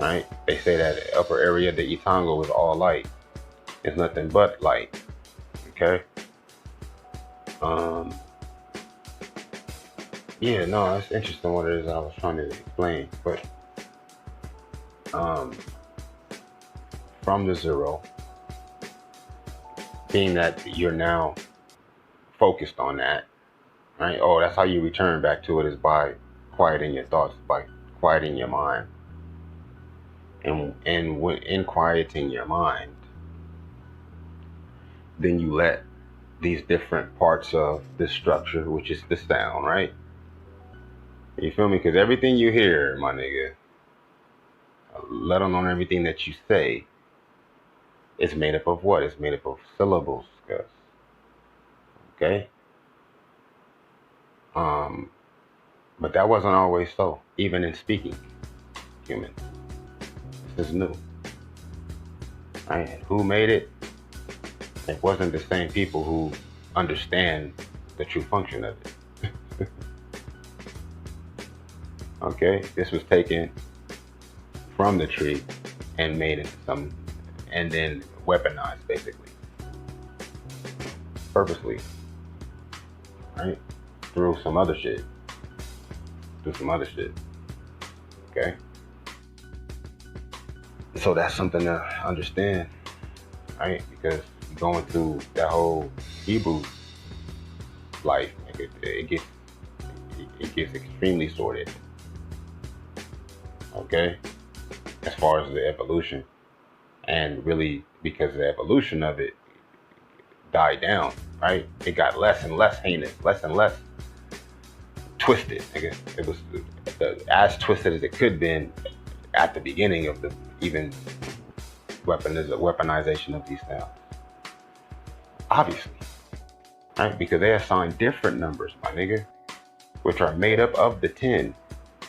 Right? They say that upper area, the Itango, is all light. It's nothing but light. Okay. Yeah, no, that's interesting what it is I was trying to explain. But from the 0, being that you're now focused on that, right? Oh, that's how you return back to it, is by quieting your thoughts, by quieting your mind, And when in quieting your mind, then you let these different parts of the structure, which is the sound, right? You feel me? Because everything you hear, my nigga, let alone everything that you say, is made up of what? It's made up of syllables, Gus. Okay? But that wasn't always so, even in speaking, human. This is new. Right? And who made it? It wasn't the same people who understand the true function of it. Okay? This was taken from the tree and made into some, and then weaponized, basically. Purposely. Right? Through some other shit. Okay? So that's something to understand, right? Because going through that whole Hebrew life, it gets extremely sorted. Okay? As far as the evolution. And really, because the evolution of it died down, right? It got less and less heinous, less and less twisted. It was as twisted as it could have been at the beginning of the even weaponization of these sounds. Obviously, right? Because they assign different numbers, my nigga, which are made up of the 10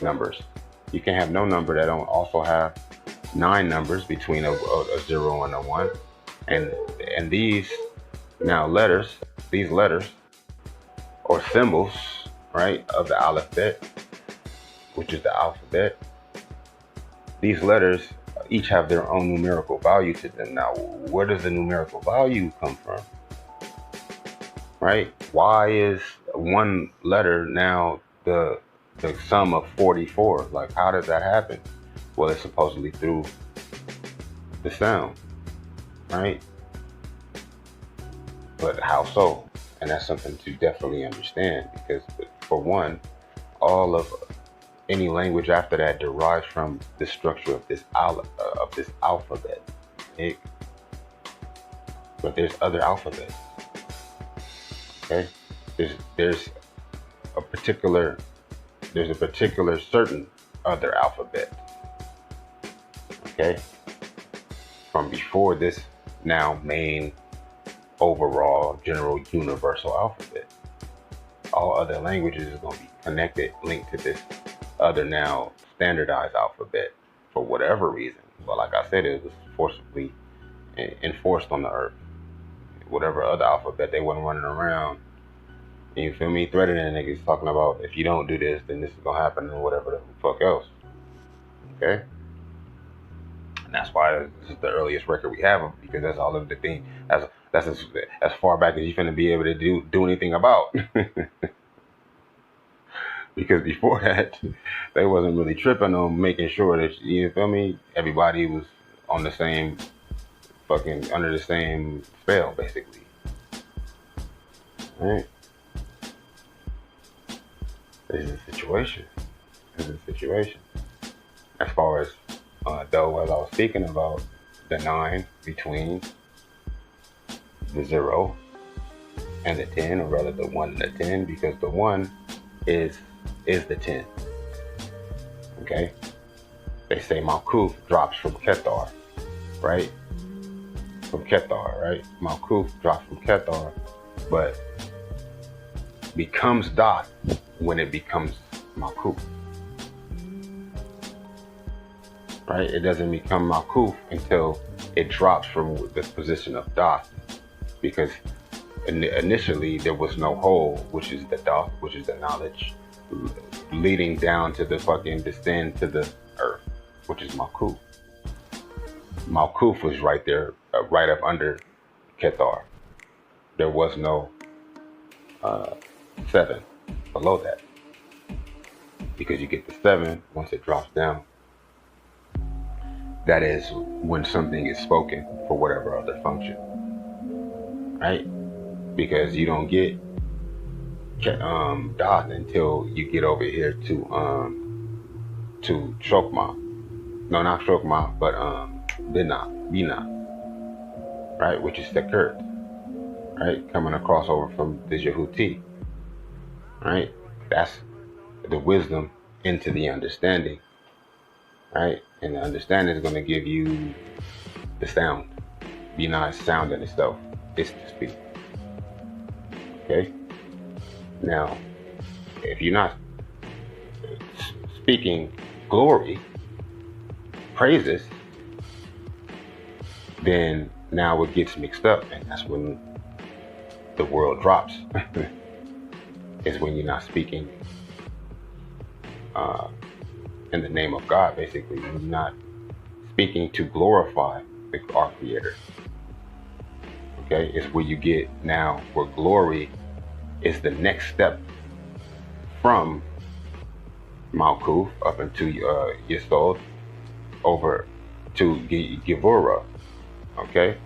numbers. You can have no number that don't also have 9 numbers between a 0 and a 1. And these now these letters or symbols, right, of the alphabet, which is the alphabet, these letters each have their own numerical value to them. Now, where does the numerical value come from? Right? Why is one letter now the sum of 44? Like, how does that happen? Well, it's supposedly through the sound, right? But how so? And that's something to definitely understand, because for one, all of any language after that derives from the structure of this alphabet. But there's other alphabets. Okay, there's a particular certain other alphabet. Okay, from before this now main overall general universal alphabet. All other languages is going to be connected, linked to this other now standardized alphabet for whatever reason. Well, like I said, it was forcibly enforced on the earth. Whatever other alphabet they wasn't running around, you feel me, threatening niggas, talking about if you don't do this, then this is gonna happen, and whatever the fuck else. Okay, and that's why this is the earliest record we have, because that's all of the thing. That's as far back as you're finna be able to do anything about. Because before that, they wasn't really tripping on making sure that, you feel me, everybody was on the same fucking, under the same spell, basically. Right? This is a situation. As far as, though, as I was speaking about the 9 between the 0 and the 10, or rather the 1 and the 10, because the 1 is the 10. Okay? They say Malkuth drops from Kethar, right? From Kethar, right? Malkuth drops from Kethar, but becomes Dot when it becomes Malkuth. Right? It doesn't become Malkuth until it drops from the position of Dot, because initially there was no whole, which is the Dot, which is the knowledge, leading down to the fucking descend to the earth, which is Malkuth. Malkuth was right there, right up under Kethar. There was no 7 below that, because you get the 7 once it drops down. That is when something is spoken for whatever other function, right? Because you don't get Dot until you get over here to Chokmah, No, not Shokma, but Bina, right? Which is the Kurt, right? Coming across over from the Jehuti, right? That's the wisdom into the understanding, right? And the understanding is going to give you the sound. Bina is sound in itself. It's to speak. Okay? Now, if you're not speaking glory, praises, then now it gets mixed up, and that's when the world drops. Is when you're not speaking in the name of God, basically. You're not speaking to glorify our Creator. Okay? It's where you get now where glory is the next step from Malkuth up into Yesod over to Gevurah. Okay?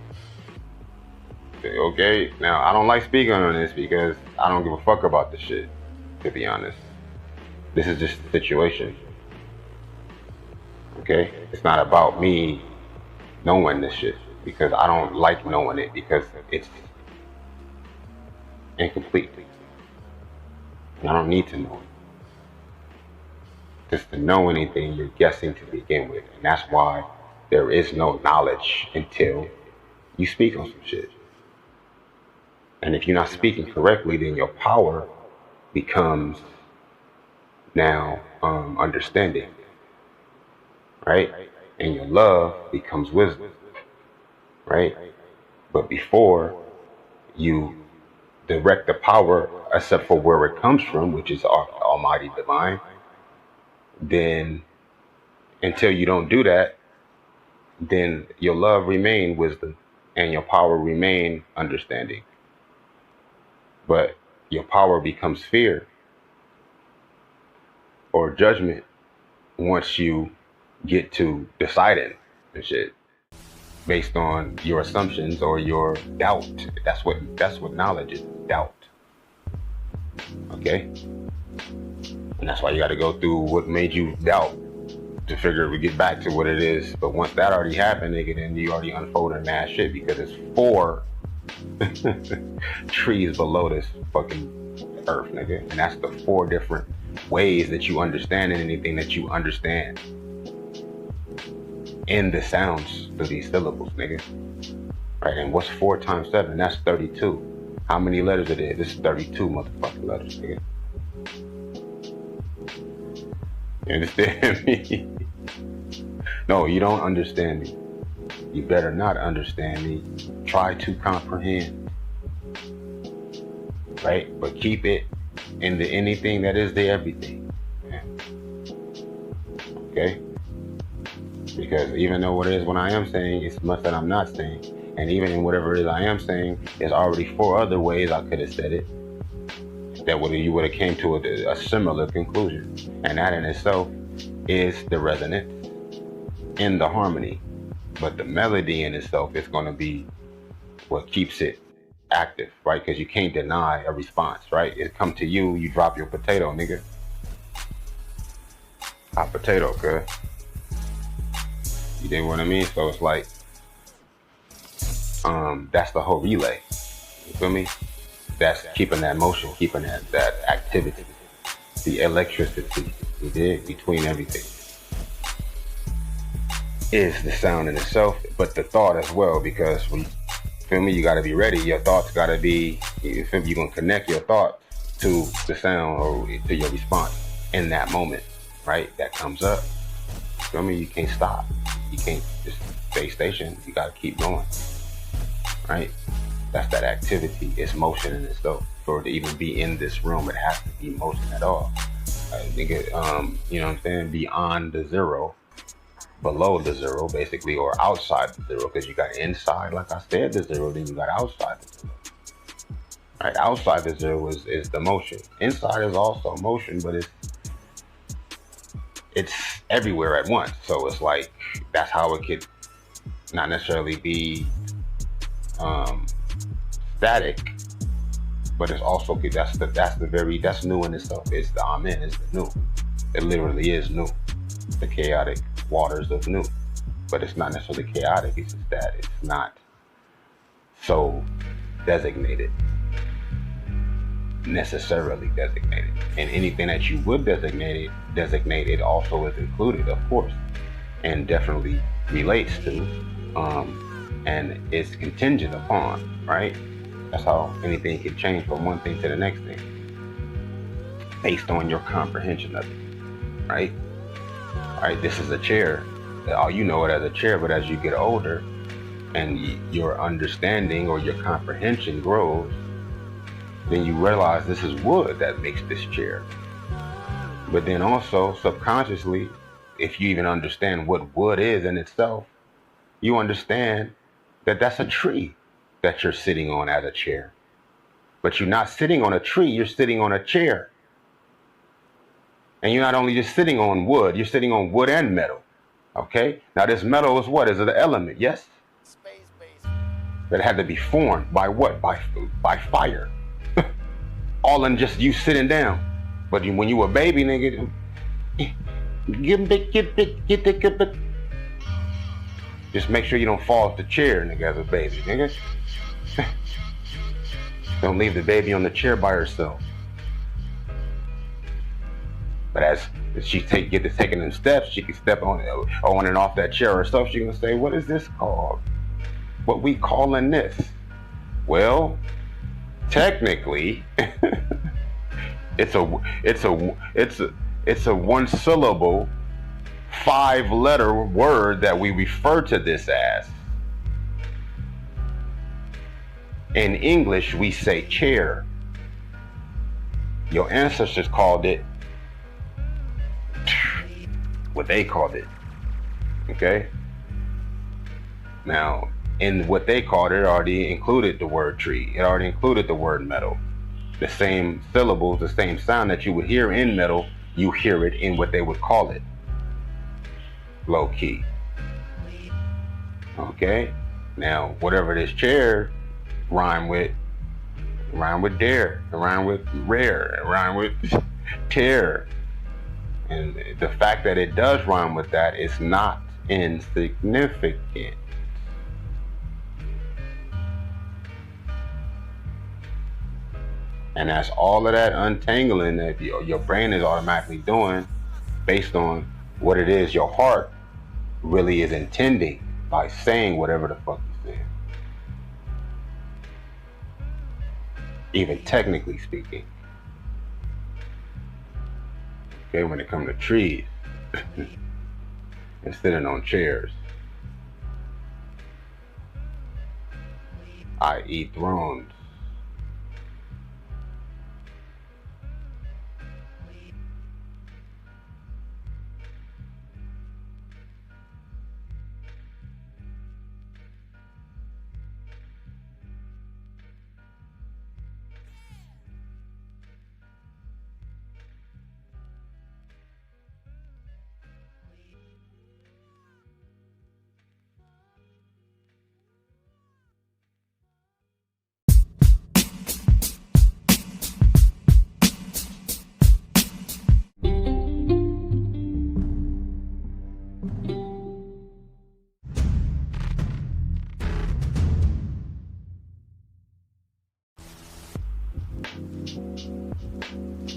Okay? Now, I don't like speaking on this because I don't give a fuck about this shit, to be honest. This is just the situation. Okay? It's not about me knowing this shit because I don't like knowing it because it's incomplete. And I don't need to know it. Just to know anything, you're guessing to begin with. And that's why there is no knowledge until you speak on some shit. And if you're not speaking correctly, then your power becomes now understanding, right? And your love becomes wisdom, right? But before you direct the power, except for where it comes from, which is Almighty Divine, then until you don't do that, then your love remain wisdom and your power remain understanding. But your power becomes fear or judgment once you get to deciding and shit based on your assumptions or your doubt. That's what knowledge is, doubt. Okay? And that's why you got to go through what made you doubt to figure we get back to what it is. But once that already happened, nigga, then you already unfolding mad shit because it's 4 trees below this fucking earth, nigga. And that's the 4 different ways that you understand anything that you understand in the sounds of these syllables, nigga. Right? And what's 4 times 7? That's 32. How many letters it is? This is 32 motherfucking letters, nigga. You understand me? No, you don't understand me. You better not understand me. Try to comprehend. Right? But keep it in the anything that is the everything. Okay? Because even though what it is when I am saying, it's much that I'm not saying. And even in whatever it is I am saying, there's already 4 other ways I could have said it that you would have came to a similar conclusion. And that in itself is the resonance in the harmony. But the melody in itself is going to be what keeps it active, right? Because you can't deny a response, right? It come to you, you drop your potato, nigga. Hot potato, cuz. You dig what I mean? So it's like, that's the whole relay. You feel me? That's keeping that motion, keeping that activity, the electricity, you dig, between everything. Is the sound in itself, but the thought as well, because when, feel me, you gotta be ready. Your thoughts gotta be, you feel me, you're gonna connect your thoughts to the sound or to your response in that moment, right? That comes up. Feel me? You can't stop. You can't just stay stationed. You gotta keep going, right? That's that activity. It's motion in itself. For it to even be in this room, it has to be motion at all. I think it, you know what I'm saying? Beyond the zero, below the zero, basically, or outside the zero, because you got inside, like I said, the zero, then you got outside the zero. Right? Outside the zero is the motion. Inside is also motion, but it's everywhere at once. So it's like, that's how it could not necessarily be static, but it's also, that's new in itself. It's the amen, it's the new. It literally is new. The chaotic waters of new. But it's not necessarily chaotic, it's just that it's not so designated, necessarily designated. And anything that you would designate it also is included, of course, and definitely relates to, and is contingent upon, right? That's how anything can change from one thing to the next thing, based on your comprehension of it, right? All right, this is a chair. You know it as a chair, but as you get older and your understanding or your comprehension grows, then you realize this is wood that makes this chair. But then also subconsciously, if you even understand what wood is in itself, you understand that that's a tree that you're sitting on as a chair. But you're not sitting on a tree, you're sitting on a chair. And you're not only just sitting on wood, you're sitting on wood and metal. Okay? Now this metal is what? Is it an element? Yes? That had to be formed by what? By fire. All in just you sitting down. But when you were a baby, nigga, get. Just make sure you don't fall off the chair, nigga, as a baby, nigga. Don't leave the baby on the chair by herself. But as she get to taking them steps, she can step on and off that chair herself. She gonna say, "What is this called? What we calling this?" Well, technically, it's a one syllable, 5-letter word that we refer to this as. In English, we say chair. Your ancestors called it what they called it. Okay? Now, in what they called it already included the word tree. It already included the word metal. The same syllables, the same sound that you would hear in metal, you hear it in what they would call it. Low key. Okay? Now, whatever this chair rhyme with dare, rhyme with rare, rhyme with tear. And the fact that it does rhyme with that is not insignificant. And that's all of that untangling that your brain is automatically doing based on what it is your heart really is intending by saying whatever the fuck you said. Even technically speaking. Okay, when it comes to trees and sitting on chairs, i.e. thrones.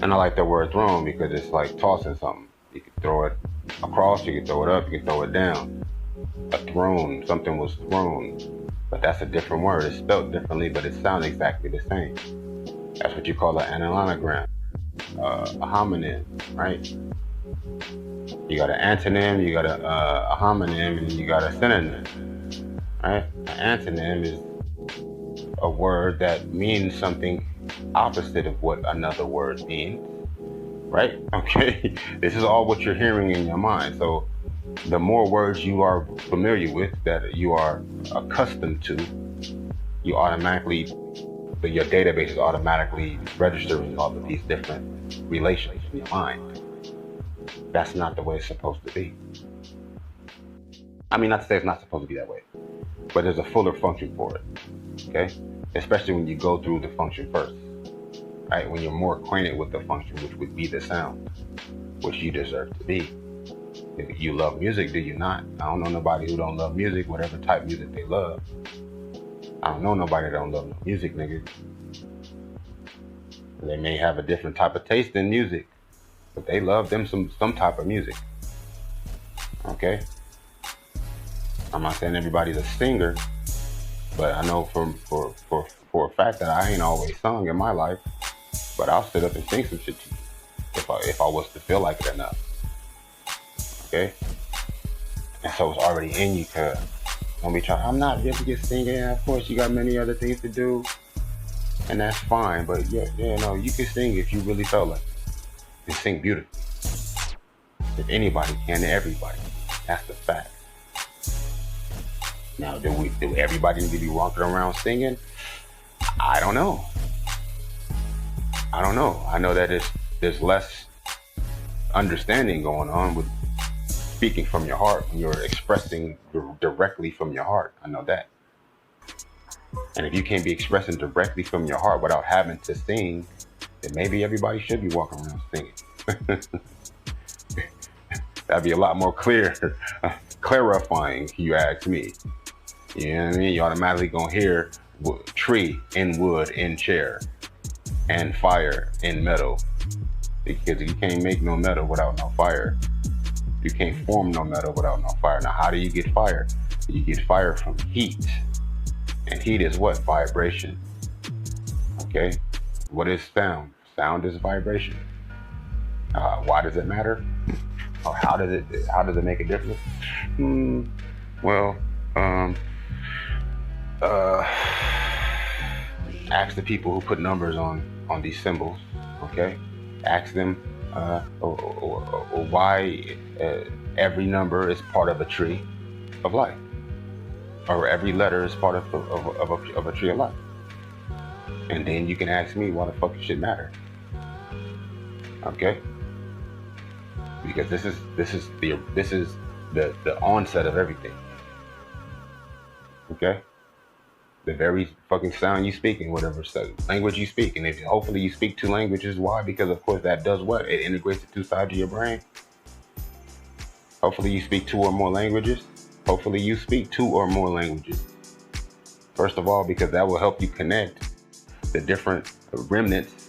And I like the word thrown because it's like tossing something. You can throw it across, you can throw it up, you can throw it down. A throne, something was thrown. But that's a different word. It's spelled differently, but it sounds exactly the same. That's what you call an anagram, a homonym, right? You got an antonym, you got a homonym, and you got a synonym, right? An antonym is a word that means something opposite of what another word means, right? Okay, this is all what you're hearing in your mind. So the more words you are familiar with, that you are accustomed to, you automatically, your database is automatically registering all of these different relations in your mind. That's not the way it's supposed to be. I mean, not to say it's not supposed to be that way, but there's a fuller function for it, okay? Especially when you go through the function first, right? When you're more acquainted with the function, which would be the sound, which you deserve to be. You love music, do you not? I don't know nobody who don't love music, whatever type of music they love. I don't know nobody that don't love no music, nigga. They may have a different type of taste in music, but they love them some type of music. Okay? I'm not saying everybody's a singer, but I know for a fact that I ain't always sung in my life, but I'll sit up and sing some shit to you if I was to feel like it enough. Okay? And so it's already in you, cuz don't be trying, I'm not really just singing. Of course you got many other things to do, and that's fine, but no, you can sing if you really felt like it. You can sing beautifully. If anybody can, everybody. That's the fact. Now, do everybody need to be walking around singing? I don't know. I know that there's less understanding going on with speaking from your heart when you're expressing directly from your heart. I know that. And if you can't be expressing directly from your heart without having to sing, then maybe everybody should be walking around singing. That'd be a lot more clarifying if you ask me. You know what I mean? You automatically gonna hear tree in wood in chair and fire in metal, because you can't make no metal without no fire. You can't form no metal without no fire. Now, how do you get fire? You get fire from heat, and heat is what? Vibration. Okay. What is sound? Sound is vibration. Why does it matter? Or how does it make a difference? Well, ask the people who put numbers on these symbols. Okay, ask them why every number is part of a tree of life, or every letter is part of a tree of life. And then you can ask me why the fuck it should matter. Okay. Because this is the onset of everything. Okay? The very fucking sound you speak in whatever language you speak. And if hopefully you speak 2 languages, why? Because of course that does what? It integrates the 2 sides of your brain. Hopefully you speak 2 or more languages. Hopefully you speak 2 or more languages. First of all, because that will help you connect the different remnants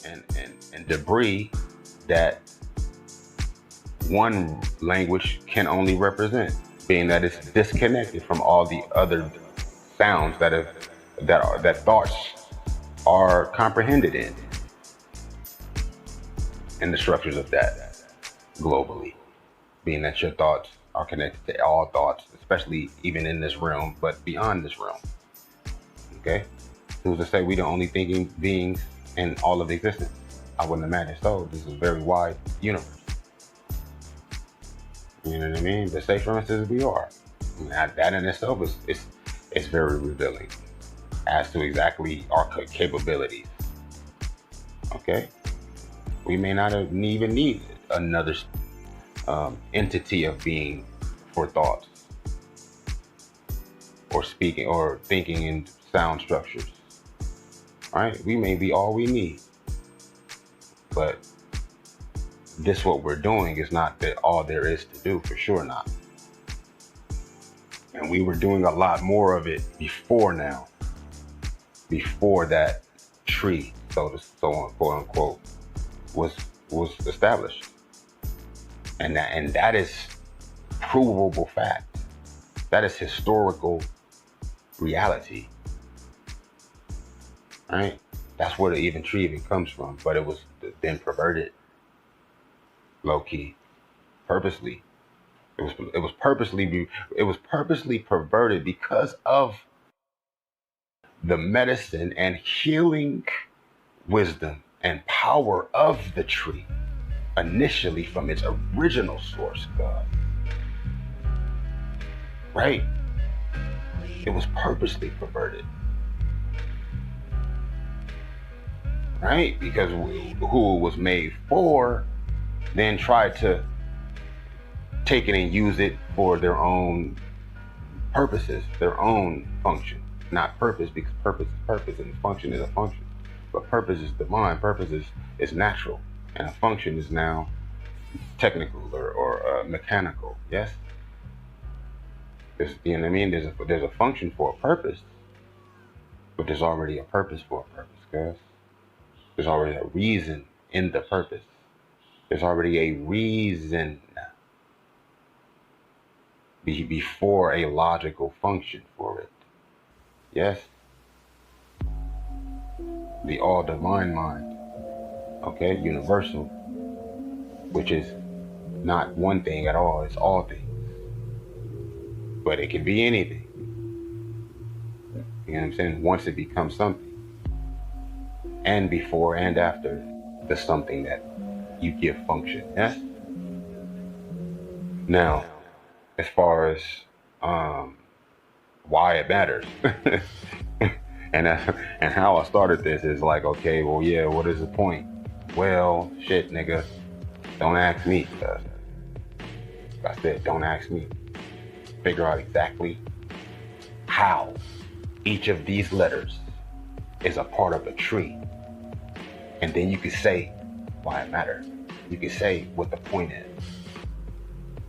and debris that one language can only represent, being that it's disconnected from all the other sounds that thoughts are comprehended in the structures of that globally, being that your thoughts are connected to all thoughts, especially even in this realm, but beyond this realm. Okay? Who's to say we the only thinking beings in all of existence? I wouldn't imagine so. This is a very wide universe. You know what I mean? But say, for instance, we are. That in itself is very revealing as to exactly our capabilities. Okay? We may not even need another entity of being for thoughts or speaking or thinking in sound structures. Right? We may be all we need. But this what we're doing is not that all there is to do, for sure not. And we were doing a lot more of it before now. Before that tree, so on, quote unquote, was established. And that is provable fact. That is historical reality. Right? That's where the tree even comes from. But it was then perverted. Low key, purposely. It was purposely perverted because of the medicine and healing wisdom and power of the tree, initially from its original source, God. Right? It was purposely perverted. Right? Because who it was made for then tried to take it and use it for their own purposes, their own function. Not purpose, because purpose is purpose and function is a function. But purpose is divine, purpose is natural. And a function is now technical or mechanical. Yes, you know what I mean. There's a function for a purpose, but there's already a purpose for a purpose, guys. There's already a reason in the purpose. There's already a reason before a logical function for it. Yes, the all divine mind. Okay, universal, which is not one thing at all. It's all things, but it can be anything. You know what I'm saying? Once it becomes something, and before and after the something that you give function. Yes. Now, as far as why it matters, and how I started this is like, okay, well, yeah, what is the point? Well, shit, nigga, don't ask me. I said, don't ask me. Figure out exactly how each of these letters is a part of a tree. And then you can say why it matters. You can say what the point is.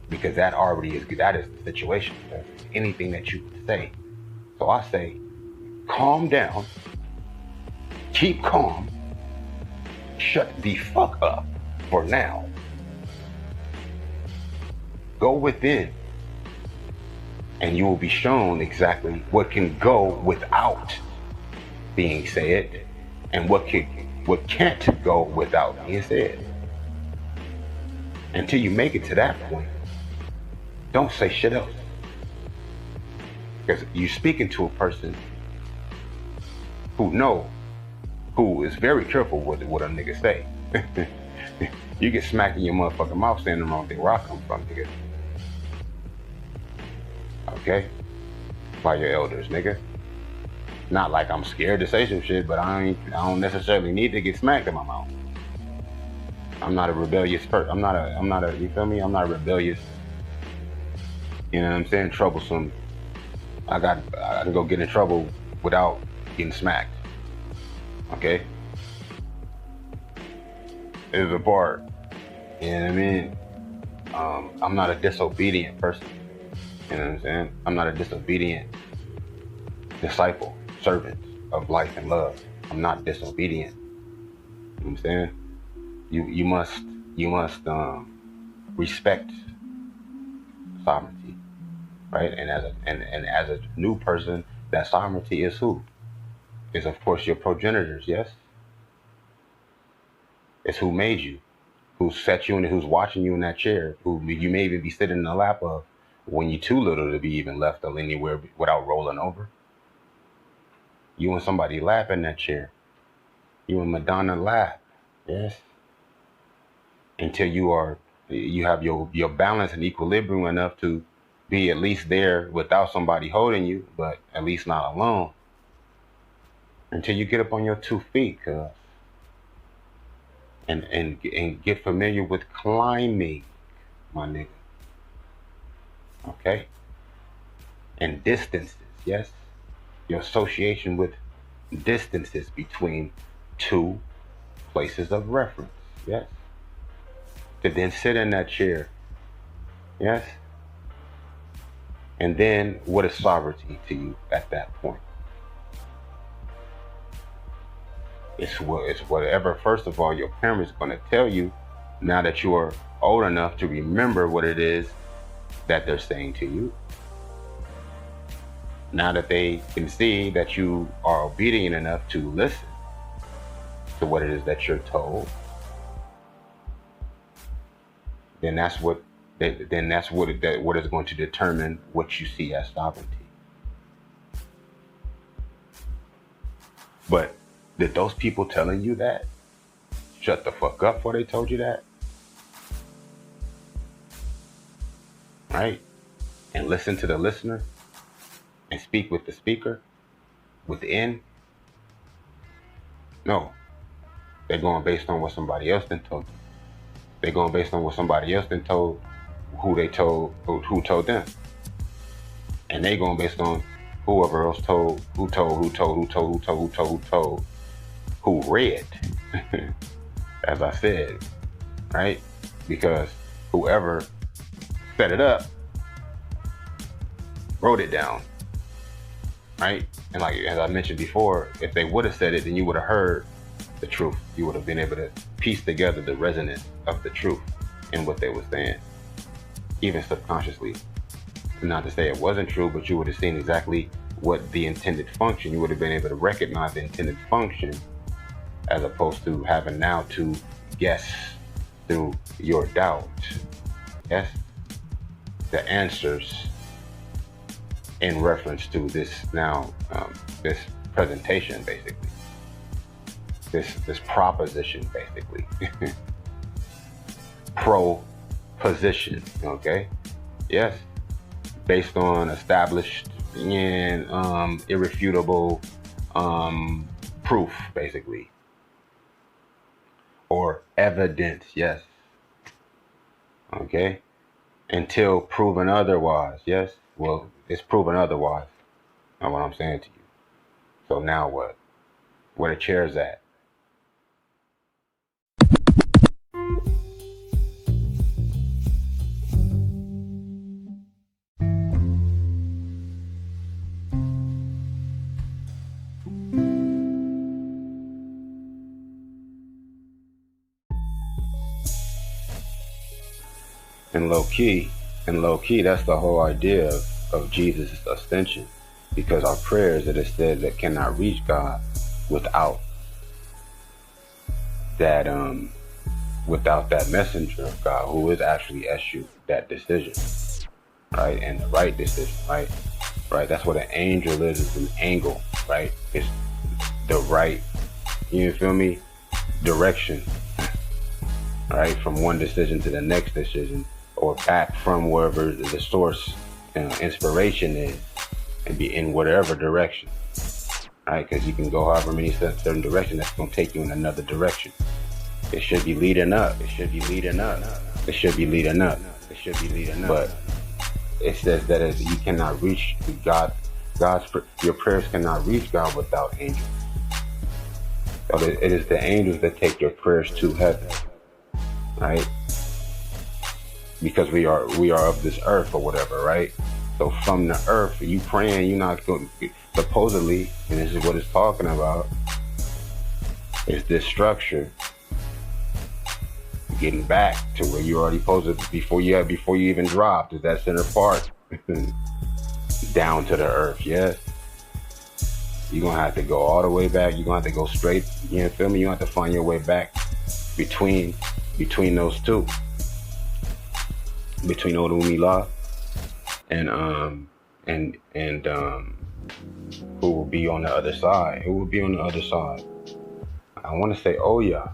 Because that is the situation. Anything that you can say. So I say, calm down, keep calm, shut the fuck up for now. Go within, and you will be shown exactly what can go without being said, and what can't go without being said. Until you make it to that point, don't say shit else. Because you're speaking to a person who is very careful with what a nigga say. You get smacked in your motherfucking mouth saying the wrong thing where I come from, nigga. Okay? By your elders, nigga. Not like I'm scared to say some shit, but I don't necessarily need to get smacked in my mouth. I'm not a rebellious person. I'm not a, you feel me? I'm not rebellious. You know what I'm saying? Troublesome. I can go get in trouble without getting smacked. Okay? There's a part. You know what I mean? I'm not a disobedient person. You know what I'm saying? I'm not a disobedient disciple, servant of life and love. I'm not disobedient. You know what I'm saying? You must respect sovereignty, right? And as a new person, that sovereignty is who? Is of course your progenitors, yes? It's who made you, who set you and who's watching you in that chair, who you may even be sitting in the lap of when you're too little to be even left anywhere without rolling over. You and somebody lap in that chair. You and Madonna lap, yes? Until you have your balance and equilibrium enough to be at least there without somebody holding you, but at least not alone. Until you get up on your 2 feet, and get familiar with climbing, my nigga. Okay? And distances, yes? Your association with distances between two places of reference, yes? To then sit in that chair, yes? And then what is sovereignty to you at that point? It's whatever, first of all, your parents going to tell you now that you are old enough to remember what it is that they're saying to you. Now that they can see that you are obedient enough to listen to what it is that you're told, then that's what is going to determine what you see as sovereignty. But did those people telling you that shut the fuck up before they told you that? Right? And listen to the listener and speak with the speaker within? No. They're going based on what somebody else then told them. They're going based on what somebody else then told who told them. And they going based on whoever else told, who read, as I said, right? because whoever set it up wrote it down, right? And like as I mentioned before, if they would have said it, then you would have heard the truth. You would have been able to piece together the resonance of the truth in what they were saying, even subconsciously. Not to say it wasn't true, but you would have seen exactly what the intended function. You would have been able to recognize the intended function, as opposed to having now to guess through your doubt. Yes, the answers in reference to this now, this presentation, basically, this proposition, basically, proposition. Okay, yes, based on established and irrefutable proof, basically, or evidence. Yes. Okay. Until proven otherwise. Yes. Well, it's proven otherwise. That's what I'm saying to you. So now what? Where the chair's at? And low key, that's the whole idea of Jesus' ascension. Because our prayers, it is said, that cannot reach God without that messenger of God who is actually issued that decision, right? And the right decision, right? Right. That's what an angel is. It's an angle, right? It's the right, you feel me? Direction, right? From one decision to the next decision, or back from wherever the source inspiration is, and be in whatever direction, right? Because you can go however many certain direction, that's going to take you in another direction. It should be leading up. It should be leading up. It should be leading up. It should be leading up. But it says that you cannot reach God. Your prayers cannot reach God without angels. So it is the angels that take your prayers to heaven, right? Because we are of this earth or whatever, right? So from the earth, you praying, you're not going to, supposedly, and this is what it's talking about, is this structure getting back to where you already posed before you even dropped, is that center part down to the earth. Yes, you're gonna have to go all the way back. You're gonna have to go straight. You feel me? You have to find your way back between those two, between Odumila and who will be on the other side? Who will be on the other side? I want to say Oya.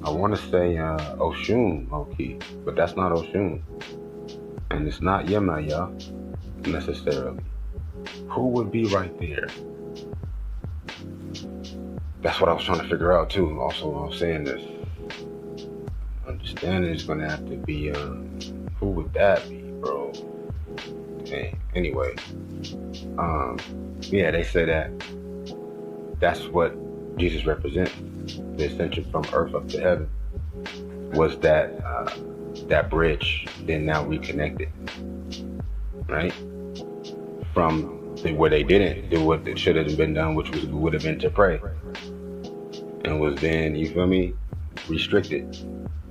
I want to say Oshun, okay, but that's not Oshun, and it's not Yemaya necessarily. Who would be right there? That's what I was trying to figure out too. Also, when I was saying this, understanding is going to have to be who would that be, bro? Okay. Anyway, yeah, they say that's what Jesus represents. The ascension from earth up to heaven was that bridge, then now reconnected, right? From where they didn't do what it should have been done, which would have been to pray, and was then, you feel me, restricted,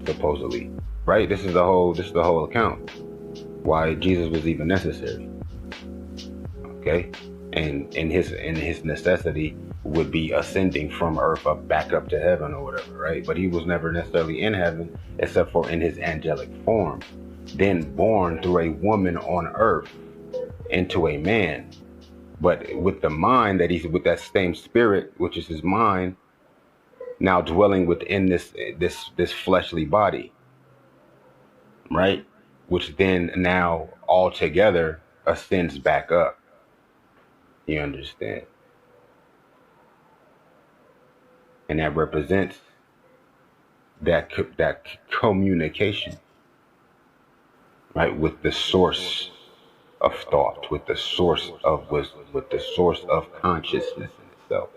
supposedly, right? This is the whole account why Jesus was even necessary. Okay, and in his necessity would be ascending from earth back up to heaven or whatever, right? But he was never necessarily in heaven except for in his angelic form, then born through a woman on earth into a man, but with the mind that he's with, that same spirit, which is his mind, now dwelling within this fleshly body, right? Which then now altogether ascends back up. You understand? And that represents that communication, right, with the source of thought, with the source of wisdom, with the source of consciousness in itself.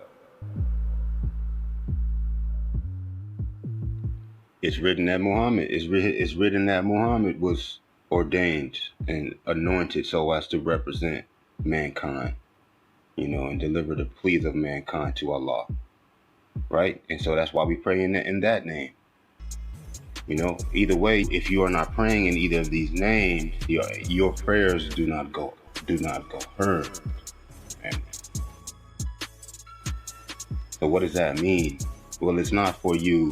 It's written that Muhammad it's written that Muhammad was ordained and anointed so as to represent mankind, and deliver the pleas of mankind to Allah, right? And so that's why we pray in that name. Either way, if you are not praying in either of these names, your prayers do not go heard. And so what does that mean? Well, it's not for you.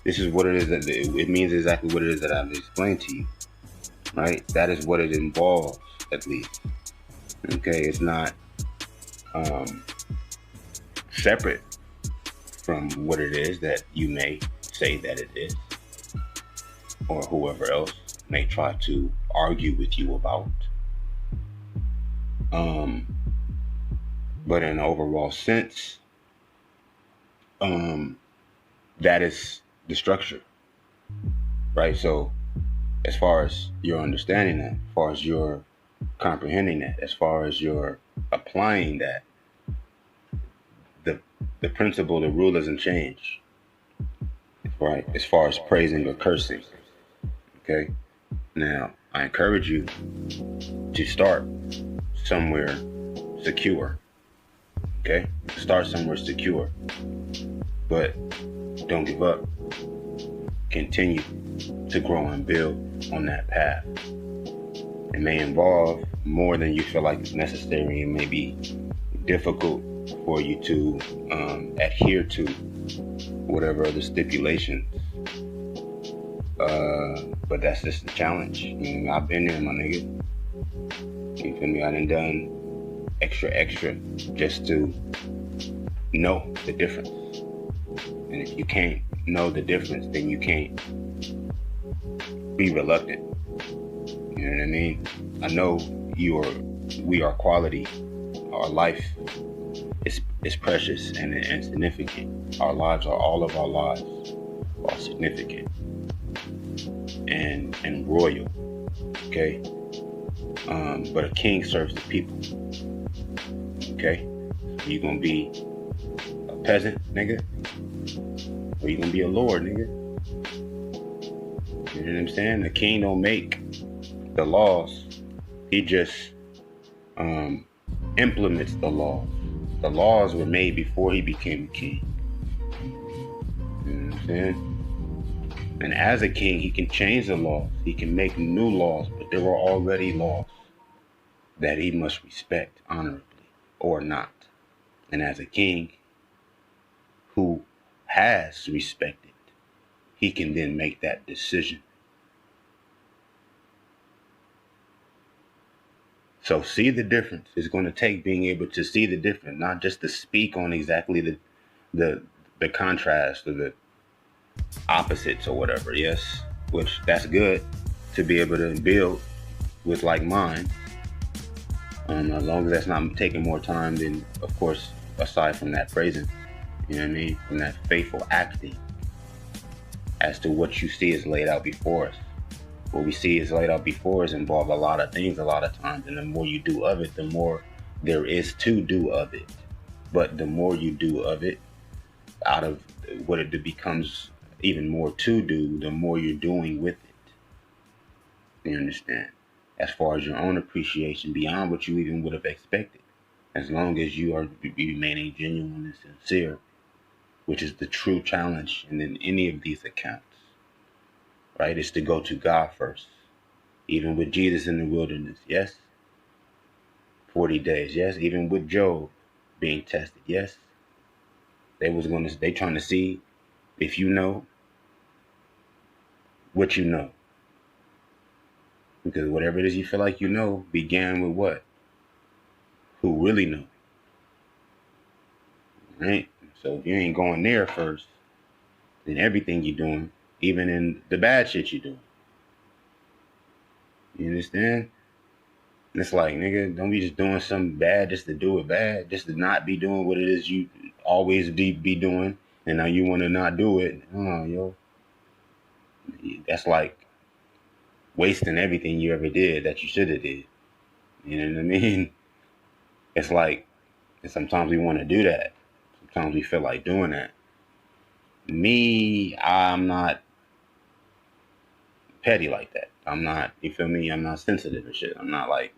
This is what it is that it means exactly what it is that I've explained to you, right? That is what it involves, at least. Okay, it's not separate from what it is that you may say that it is, or whoever else may try to argue with you about. But in an overall sense, that is the structure, right? So as far as you're understanding that, as far as you're comprehending that, as far as you're applying that, the principle, the rule doesn't change, right? As far as praising or cursing, okay? Now, I encourage you to start somewhere secure, okay? Start somewhere secure, but don't give up. Continue to grow and build on that path. It may involve more than you feel like is necessary. It may be difficult for you to adhere to whatever other stipulations. But that's just the challenge. I've been there, my nigga. You feel me? I done extra just to know the difference. And if you can't know the difference, then you can't be reluctant. You know what I mean? I know we are quality. Our life is precious and significant. Our lives all of our lives are significant and royal. Okay? But a king serves the people. Okay? You gonna be a peasant, nigga? Or you gonna be a lord, nigga? You know what I'm saying? The king don't make the laws. He just implements the laws. The laws were made before he became a king. You know what I'm saying? And as a king, he can change the laws. He can make new laws, but there were already laws that he must respect honorably or not. And as a king who has respected, he can then make that decision. So see the difference. It's going to take being able to see the difference, not just to speak on exactly the contrast or the opposites or whatever. Yes, which that's good to be able to build with like mind. As long as that's not taking more time than, of course, aside from that praising, you know what I mean? From that faithful acting as to what you see is laid out before us. What we see is laid out before us involve a lot of things a lot of times. And the more you do of it, the more there is to do of it. But the more you do of it, out of what it becomes even more to do, the more you're doing with it. You understand? As far as your own appreciation, beyond what you even would have expected. As long as you are remaining genuine and sincere, which is the true challenge in any of these accounts. Right? Is to go to God first. Even with Jesus in the wilderness, yes. 40 days, yes. Even with Job being tested, yes. They trying to see if you know what you know. Because whatever it is you feel like you know began with what? Who really know. Right? So if you ain't going there first, then everything you're doing, even in the bad shit you're doing. You understand? And it's like, nigga, don't be just doing something bad just to do it bad, just to not be doing what it is you always be doing, and now you want to not do it. Oh, yo. That's like wasting everything you ever did that you should have did. You know what I mean? It's like, and sometimes we want to do that. Sometimes we feel like doing that. Me, I'm not petty like that. I'm not, you feel me? I'm not sensitive and shit. I'm not like,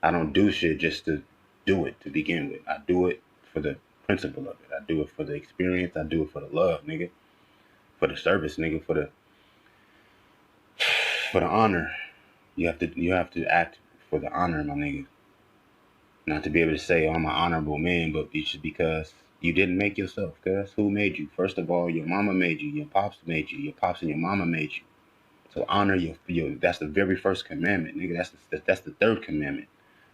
I don't do shit just to do it to begin with. I do it for the principle of it. I do it for the experience. I do it for the love, nigga. For the service, nigga. For the honor. You have to act for the honor, my nigga. Not to be able to say, oh, I'm an honorable man, but it's just because you didn't make yourself, cuz. Who made you? First of all, your mama made you, your pops made you, your pops and your mama made you. So honor your that's the very first commandment, nigga. That's the third commandment.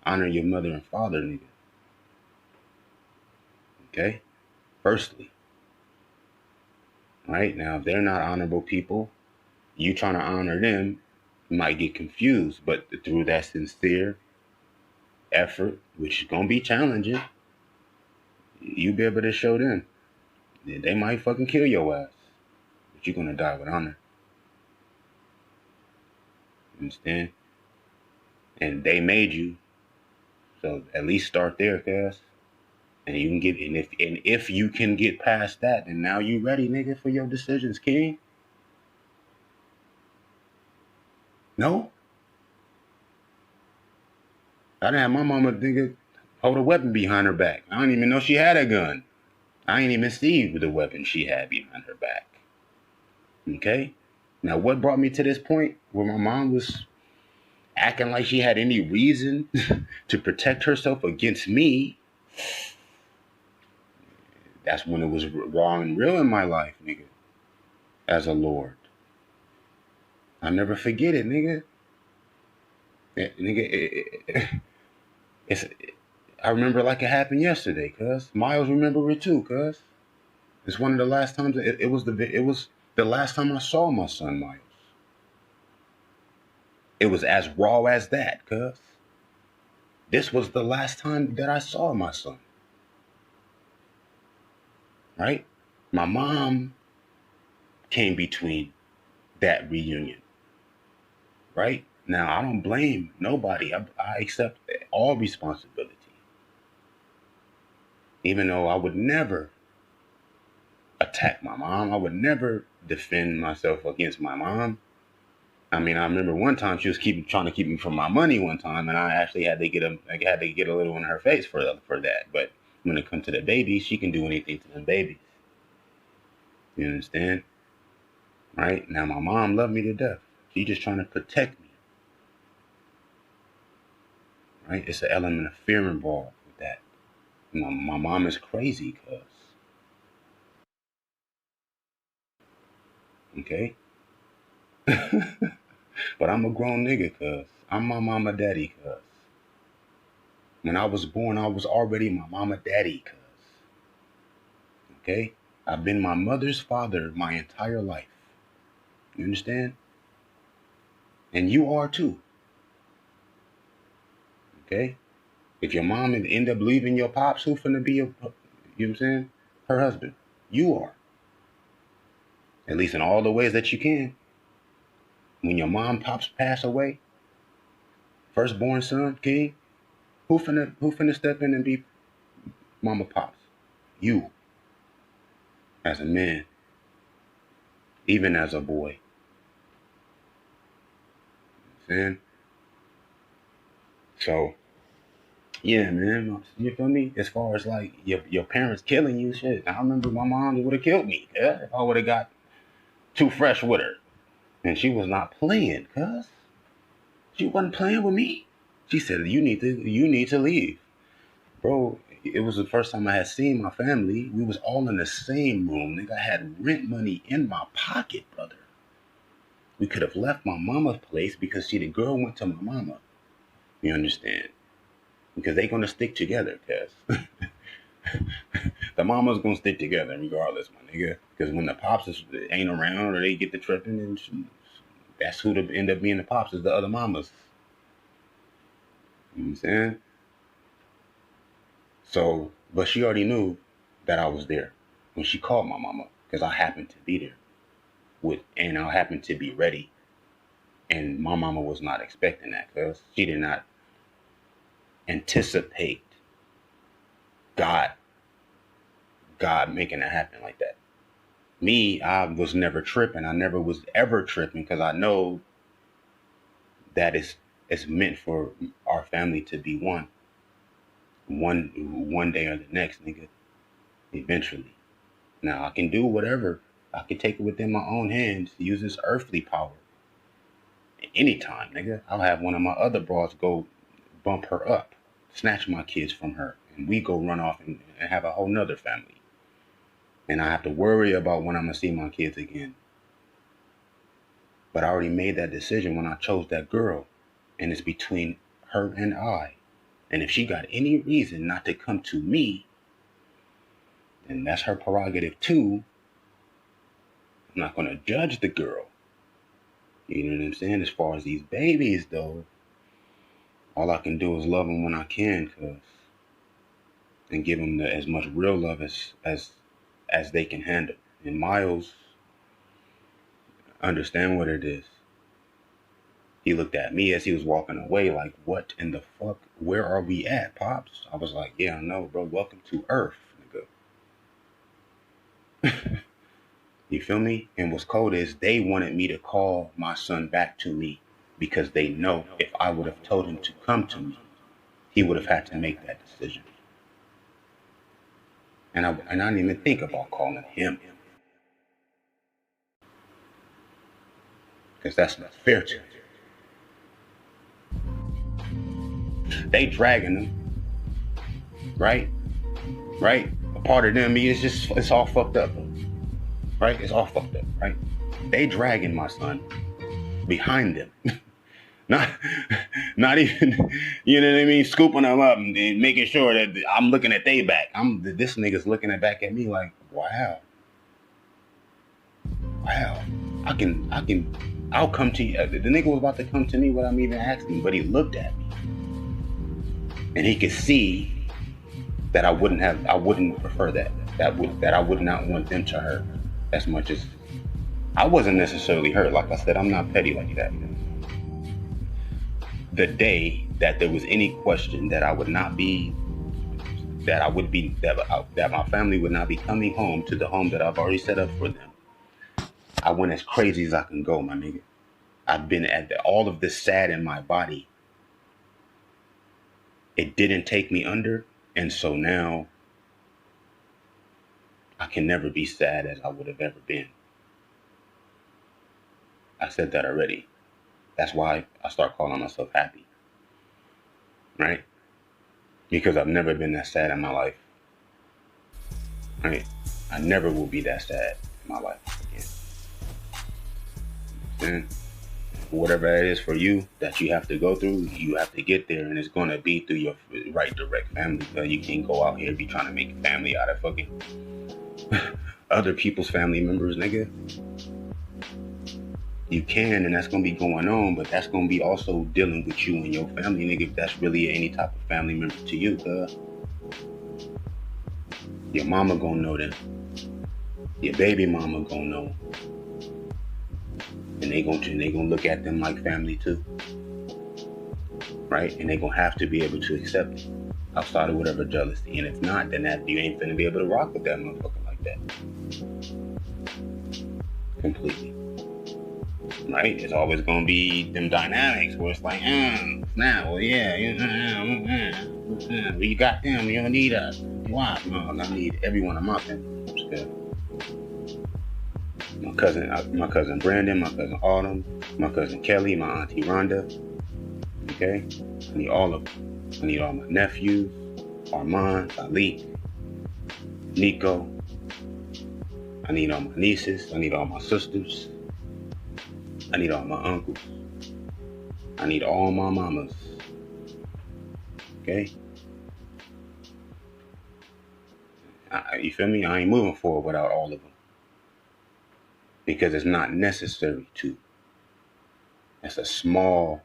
Honor your mother and father, nigga. Okay? Firstly. Right? Now, if they're not honorable people, you trying to honor them, you might get confused. But through that sincere effort, which is gonna be challenging, you be able to show them. They might fucking kill your ass, but you're gonna die with honor. Understand? And they made you, so at least start there, cuz. And you can get, and if you can get past that, then now you ready, nigga, for your decisions, king. No, I didn't have my mama, nigga, hold a weapon behind her back. I don't even know she had a gun. I ain't even see the weapon she had behind her back. Okay? Now, what brought me to this point where my mom was acting like she had any reason to protect herself against me? That's when it was wrong and real in my life, nigga. As a Lord. I'll never forget it, nigga. I remember like it happened yesterday, cuz. Miles remember it too, cuz. It's one of the last times, it was the last time I saw my son, Miles. It was as raw as that, cuz. This was the last time that I saw my son. Right? My mom came between that reunion. Right? Now, I don't blame nobody. I accept all responsibility. Even though I would never attack my mom. I would never defend myself against my mom. I mean, I remember one time she was trying to keep me from my money one time, and I actually had to get a little in her face for that. But when it comes to the baby, she can do anything to the babies. You understand? Right? Now, my mom loved me to death. She's just trying to protect me. Right? It's an element of fear involved with that. My mom is crazy, cuz. Okay? But I'm a grown nigga, cuz. I'm my mama daddy, cuz. When I was born, I was already my mama daddy, cuz. Okay? I've been my mother's father my entire life. You understand? And you are too. Okay? If your mom end up leaving your pops, who finna be you know what I'm saying? Her husband. You are. At least in all the ways that you can. When your mom pops pass away, firstborn son, king, who finna step in and be mama pops? You. As a man. Even as a boy. You know what I'm saying? So, yeah, man. You feel me? As far as like your parents killing you, shit. I remember my mom would have killed me, yeah, if I would have got too fresh with her. And she was not playing, cuz. She wasn't playing with me. She said, you need to leave. Bro, it was the first time I had seen my family. We was all in the same room. Nigga, I had rent money in my pocket, brother. We could have left my mama's place because the girl went to my mama. You understand? Because they gonna stick together, cuz. The mama's gonna stick together regardless, my nigga. Because when the pops ain't around or they get the tripping, and that's who to end up being the pops is the other mamas. You know what I'm saying? So, but she already knew that I was there when she called my mama because I happened to be there and I happened to be ready. And my mama was not expecting that because she did not anticipate God making it happen like that. Me, I was never tripping. I never was ever tripping because I know that it's meant for our family to be one day or the next, nigga. Eventually. Now I can do whatever. I can take it within my own hands, use this earthly power. Anytime, nigga. I'll have one of my other bros go bump her up, snatch my kids from her, and we go run off and have a whole nother family. And I have to worry about when I'm gonna see my kids again. But I already made that decision when I chose that girl. And it's between her and I. And if she got any reason not to come to me, then that's her prerogative too. I'm not gonna judge the girl. You know what I'm saying? As far as these babies though, all I can do is love them when I can, and give them as much real love as they can handle. And Miles understand what it is. He looked at me as he was walking away like, what in the fuck? Where are we at, Pops? I was like, yeah, I know, bro. Welcome to Earth, nigga. You feel me? And what's cold is they wanted me to call my son back to me because they know if I would have told him to come to me, he would have had to make that decision. And I didn't even think about calling him. Because that's not fair to him. They dragging them, right? A part of them, it's all fucked up, right? It's all fucked up, right? They dragging my son behind them, not even, you know what I mean, scooping them up and making sure that I'm looking at they back. This nigga's looking back at me like, wow, I'll come to you. The nigga was about to come to me without me even asking, but he looked at me. And he could see that I wouldn't prefer that I would not want them to hurt as much as I wasn't necessarily hurt. Like I said, I'm not petty like that. The day that there was any question that that my family would not be coming home to the home that I've already set up for them, I went as crazy as I can go, my nigga. I've been at all of this sad in my body. It didn't take me under, and so now I can never be sad as I would have ever been. I said that already. That's why I start calling myself happy, right? Because I've never been that sad in my life, right? I never will be that sad in my life again. And whatever it is for you that you have to go through, you have to get there, and it's going to be through your right direct family. You can't go out here and be trying to make a family out of fucking other people's family members, nigga. You can, and that's going to be going on, but that's going to be also dealing with you and your family, nigga, if that's really any type of family member to you, cuz. Your mama gonna know them. Your baby mama gonna know. And they gonna look at them like family too, right? And they gonna have to be able to accept it outside of whatever jealousy. And if not, then you ain't finna be able to rock with that motherfucker like that. Completely, right? It's always gonna be them dynamics where it's like, now, well, yeah, you got them, you don't need us. Why? No, I need everyone in my family. Good. My cousin Brandon, my cousin Autumn, my cousin Kelly, my auntie Rhonda. Okay? I need all of them. I need all my nephews, Armand, Ali, Nico. I need all my nieces. I need all my sisters. I need all my uncles. I need all my mamas. Okay? You feel me? I ain't moving forward without all of them. Because it's not necessary to. It's a small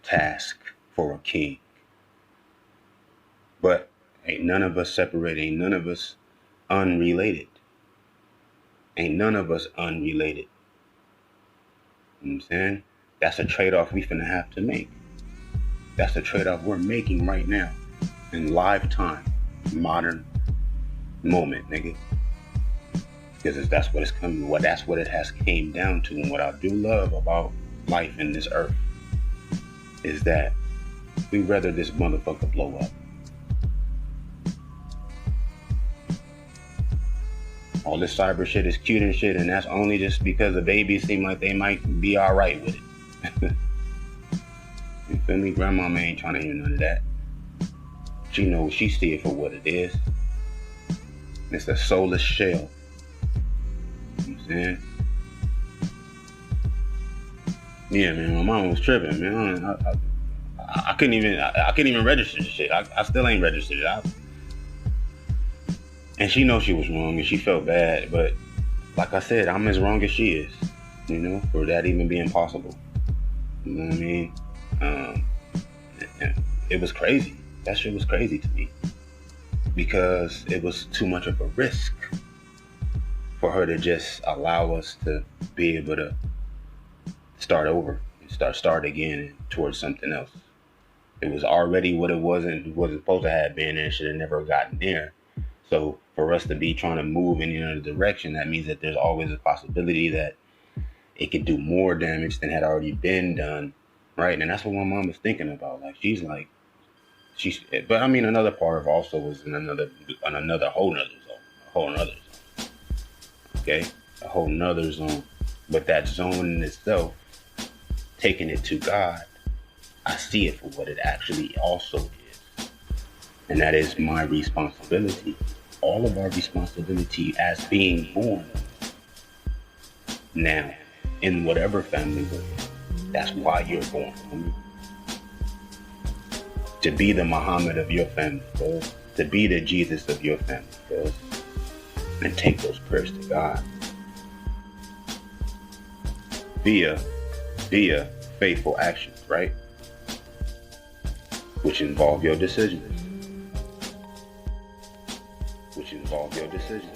task for a king. But ain't none of us separate. Ain't none of us unrelated. Ain't none of us unrelated. You know what I'm saying? That's a trade-off we finna have to make. That's a trade-off we're making right now. In live time. Modern moment, nigga. because that's what it's coming. That's what it has came down to. And what I do love about life in this earth is that we rather this motherfucker blow up. All this cyber shit is cute and shit, and that's only just because the babies seem like they might be all right with it. You feel me? Grandmama ain't trying to hear none of that. She knows she see it for what it is. It's a soulless shell. You know what I'm saying? Yeah, man, my mom was tripping, man. I couldn't even register the shit. I still ain't registered it. And she knows she was wrong and she felt bad, but like I said, I'm as wrong as she is, you know, for that even being possible. You know what I mean? It was crazy. That shit was crazy to me because it was too much of a risk for her to just allow us to be able to start over and start again and towards something else. It was already what it wasn't supposed to have been, and it should have never gotten there. So for us to be trying to move in another direction, that means that there's always a possibility that it could do more damage than had already been done, right? And that's what my mom was thinking about. Like but I mean, another part of also was in another whole nother zone, okay, a whole nother zone. But that zone in itself, taking it to God, I see it for what it actually also is, and that is my responsibility. All of our responsibility as being born. Now, in whatever family we're in, that's why you're born. To be the Muhammad of your family, cuz. To be the Jesus of your family, cuz. And take those prayers to God. Via faithful actions, right? Which involve your decisions. Which involve your decisions.